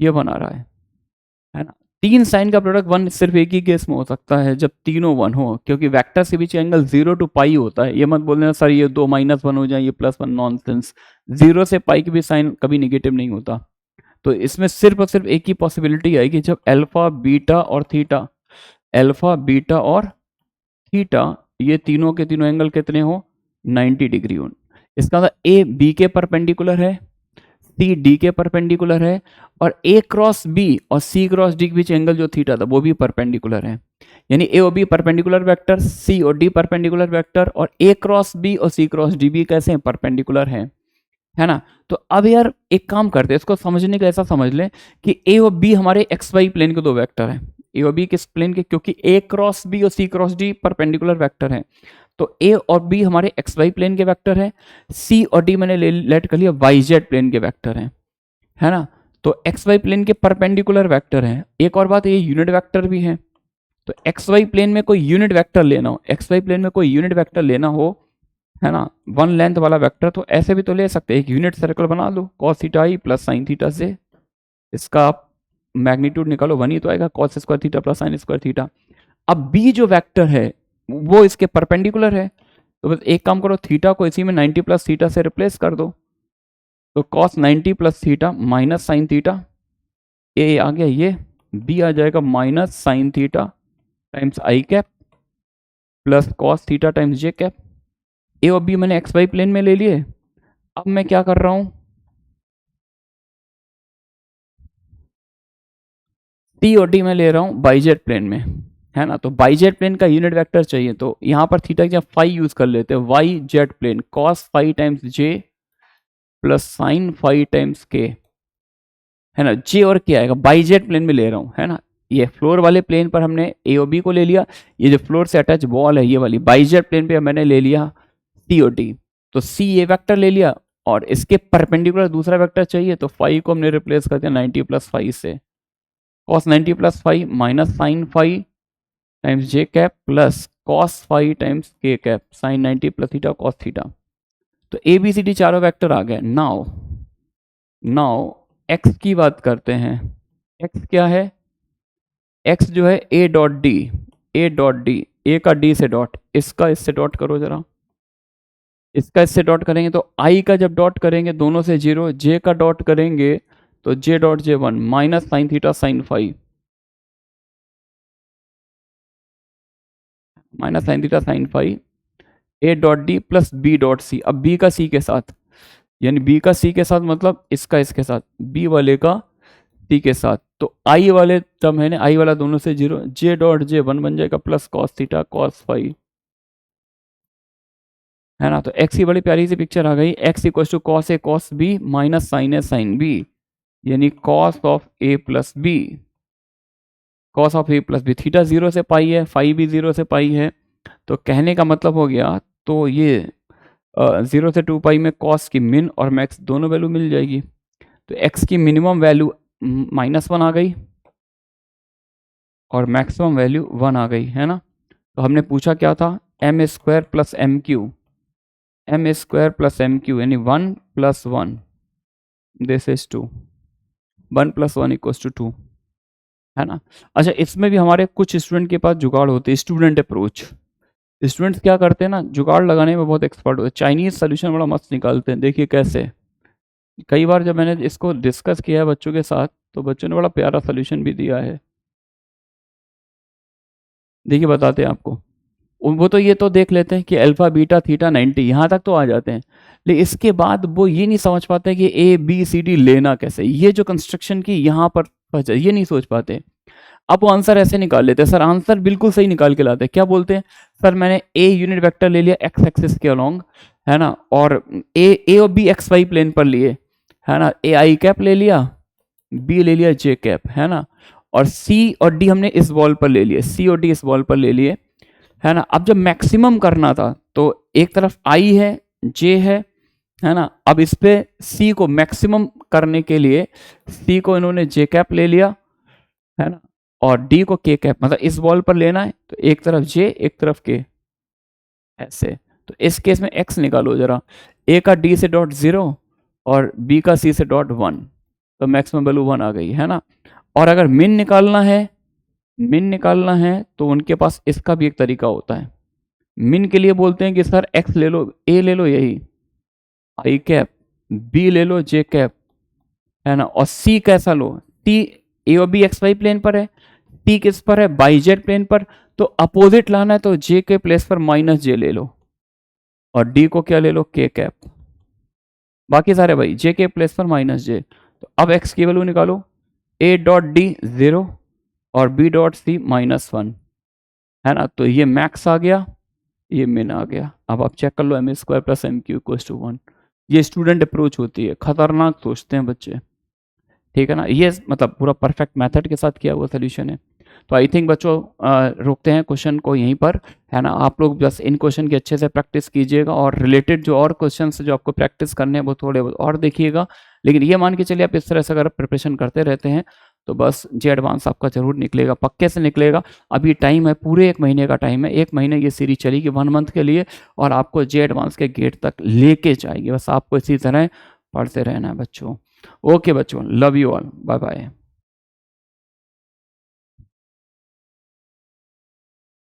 ये बना रहा है ना। तीन साइन का प्रोडक्ट वन सिर्फ एक ही केस में हो सकता है, जब तीनों वन हो, क्योंकि वेक्टर्स के बीच एंगल 0 to पाई होता है। ये मत बोल देना सर ये 2 -1 हो जाए, ये +1, नॉनसेंस। 0 से पाई के भी साइन कभी निगेटिव नहीं होता। तो इसमें सिर्फ और सिर्फ एक ही पॉसिबिलिटी आएगी, जब अल्फा बीटा और थीटा, अल्फा बीटा और थीटा ये तीनों के तीनों एंगल कितने हो, 90 डिग्री हो। इसका मतलब ए बी के परपेंडिकुलर है, सी डी के परपेंडिकुलर है, और ए क्रॉस बी और सी क्रॉस डी के बीच एंगल जो थीटा था वो भी परपेंडिकुलर है। यानी ए और बी परपेंडिकुलर वेक्टर, सी और डी परपेंडिकुलर वेक्टर, और ए क्रॉस बी और सी क्रॉस डी भी कैसे हैं, परपेंडिकुलर हैं, है ना। तो अब यार एक काम करते हैं, इसको समझने का ऐसा समझ लें कि ए और बी हमारे एक्स वाई प्लेन के दो वेक्टर हैं। ए और बी किस प्लेन के, क्योंकि ए क्रॉस बी और सी क्रॉस डी परपेंडिकुलर वेक्टर हैं, तो ए और बी हमारे एक्स वाई प्लेन के वेक्टर हैं। सी और डी मैंने लेट कर लिया वाई जेड प्लेन के वेक्टर हैं, है ना। तो एक्स वाई प्लेन के परपेंडिकुलर वेक्टर हैं। एक और बात, ये यूनिट वेक्टर भी है। तो एक्स वाई प्लेन में कोई यूनिट वेक्टर लेना हो, एक्स वाई प्लेन में कोई यूनिट वेक्टर लेना हो, है ना, वन लेंथ वाला वेक्टर, तो ऐसे भी तो ले सकते हैं। एक यूनिट सर्कल बना लो कॉस थीटा आई प्लस साइन थीटा से, इसका आप मैग्नीट्यूड निकालो, वन ही तो आएगा, cos square theta plus sine square theta. अब बी जो वेक्टर है वो इसके परपेंडिकुलर है, तो बस एक काम करो, थीटा को इसी में 90 प्लस थीटा से रिप्लेस कर दो, तो cos 90 plus theta minus sine theta, A आ गया ये, बी आ जाएगा minus sine theta times I cap plus cos theta times J cap. A और बी मैंने एक्स वाई प्लेन में ले लिए। अब मैं क्या कर रहा हूं, सी और डी में ले रहा हूं बाईजेड प्लेन में, है ना। तो बाईजेड प्लेन का यूनिट वेक्टर चाहिए, तो यहां पर थीटा की फाई यूज कर लेते हैं, Y Z plane cos phi times J plus sine phi times K, है ना। जे और के आएगा, बाईजेड प्लेन में ले रहा हूं, है ना। ये फ्लोर वाले प्लेन पर हमने ए और बी को ले लिया, ये जो फ्लोर से अटैच वॉल है ये वाली, बाईजेड प्लेन पे मैंने ले लिया सी और डी। तो सी ये वेक्टर ले लिया, और इसके परपेंडिकुलर दूसरा वेक्टर चाहिए, तो फाई को हमने रिप्लेस कर दिया 90 प्लस फाई से, cos 90 plus phi minus sine phi times J cap plus cos phi times K cap, sine 90 plus theta cos theta. तो ए बी सी डी चारों वेक्टर आ गए। नाउ नाउ एक्स की बात करते हैं। एक्स क्या है, एक्स जो है A dot D, A dot D, A का डी से डॉट, इसका इससे डॉट करो जरा, इसका इससे डॉट करेंगे तो आई का जब डॉट करेंगे दोनों से 0, जे का डॉट करेंगे तो J dot J 1 minus sine theta sine phi, minus sine theta sine phi, A dot D plus B dot C. अब बी का सी के साथ, यानी बी का सी के साथ मतलब इसका इसके साथ, बी वाले का सी के साथ, तो आई वाले टर्म है ना, आई वाला दोनों से 0, जे डॉट जे 1 बन जाएगा plus cos theta cos phi, है ना। तो एक्स की बड़ी प्यारी सी पिक्चर आ गई, X equal to cos A cos B minus sine A sine B, यानी cos of A plus B, cos of A plus B. Theta 0 से पाई है, फाई भी 0 से पाई है, तो कहने का मतलब हो गया, तो ये 0 से 2 पाई में कॉस की मिन और मैक्स दोनों वैल्यू मिल जाएगी। तो एक्स की मिनिमम वैल्यू -1 आ गई और मैक्सिमम वैल्यू 1 आ गई, है ना। तो हमने पूछा क्या था, M square plus M Q, M square plus M Q, यानी 1 + 1, दिस इज 2, 1 + 1 = 2, है ना। अच्छा, इसमें भी हमारे कुछ स्टूडेंट के पास जुगाड़ होते हैं, स्टूडेंट अप्रोच। स्टूडेंट्स क्या करते हैं ना, जुगाड़ लगाने में बहुत एक्सपर्ट होते हैं, चाइनीज सोल्यूशन बड़ा मस्त निकालते हैं। देखिए कैसे, कई बार जब मैंने इसको डिस्कस किया है बच्चों के साथ, तो बच्चों ने बड़ा प्यारा सोल्यूशन भी दिया है। देखिए बताते हैं आपको, वो तो ये तो देख लेते हैं कि अल्फा बीटा थीटा 90 यहाँ तक तो आ जाते हैं, लेकिन इसके बाद वो ये नहीं समझ पाते कि ए बी सी डी लेना कैसे, ये जो कंस्ट्रक्शन की यहाँ पर ये नहीं सोच पाते। अब वो आंसर ऐसे निकाल लेते हैं, सर आंसर बिल्कुल सही निकाल के लाते हैं। क्या बोलते हैं, सर मैंने ए यूनिट वेक्टर ले लिया एक्स एक्सिस के अलोंग, है ना, और ए और बी एक्स वाई प्लेन पर लिए, है ना, ए आई कैप ले लिया, बी ले लिया जे कैप, है ना, और सी और डी हमने इस बॉल पर ले लिए, सी और डी इस बॉल पर ले लिए, है ना। अब जब मैक्सिमम करना था तो एक तरफ आई है, जे है ना। अब इस पे सी को मैक्सिमम करने के लिए सी को इन्होंने जे कैप ले लिया, है ना, और डी को के कैप, मतलब इस बॉल पर लेना है तो एक तरफ जे एक तरफ के, ऐसे। तो इस केस में एक्स निकालो जरा, ए का डी से डॉट 0 और बी का सी से डॉट 1, तो मैक्सिमम वैल्यू 1 आ गई है ना। और अगर मिन निकालना है तो उनके पास इसका भी एक तरीका होता है। मिन के लिए बोलते हैं कि सर एक्स ले लो, ए ले लो यही आई कैप, बी ले लो जे कैप, है ना, और सी कैसा लो, टी, ए और बी एक्स वाई प्लेन पर है, टी किस पर है, बाई जेड प्लेन पर, तो अपोजिट लाना है तो जे के प्लेस पर माइनस जे ले लो और डी को क्या ले लो, के कैप। बाकी सारे भाई जे के प्लेस पर माइनस जे। तो अब एक्स की वैल्यू निकालो, ए डॉट डी 0 और बी डॉट सी -1, है ना। तो ये मैक्स आ गया, ये मिन आ गया। अब आप चेक कर लो, M square plus M Q equal to 1। ये स्टूडेंट अप्रोच होती है, खतरनाक सोचते हैं बच्चे, ठीक है ना। ये मतलब पूरा परफेक्ट मेथड के साथ किया हुआ सोल्यूशन है। तो आई थिंक बच्चों रोकते हैं क्वेश्चन को यहीं पर, है ना। आप लोग बस इन क्वेश्चन की अच्छे से प्रैक्टिस कीजिएगा और रिलेटेड जो और क्वेश्चन जो आपको प्रैक्टिस करने हैं वो थोड़े और देखिएगा। लेकिन ये मान के चलिए आप इस तरह से अगर प्रिपरेशन करते रहते हैं तो बस जे एडवांस आपका जरूर निकलेगा, पक्के से निकलेगा। अभी टाइम है, पूरे 1 महीने का टाइम है, 1 महीने ये सीरीज चलेगी 1 मंथ के लिए और आपको जे एडवांस के गेट तक लेके जाएगी। बस आपको इसी तरह पढ़ते रहना है बच्चों। ओके बच्चों, love you all, bye bye.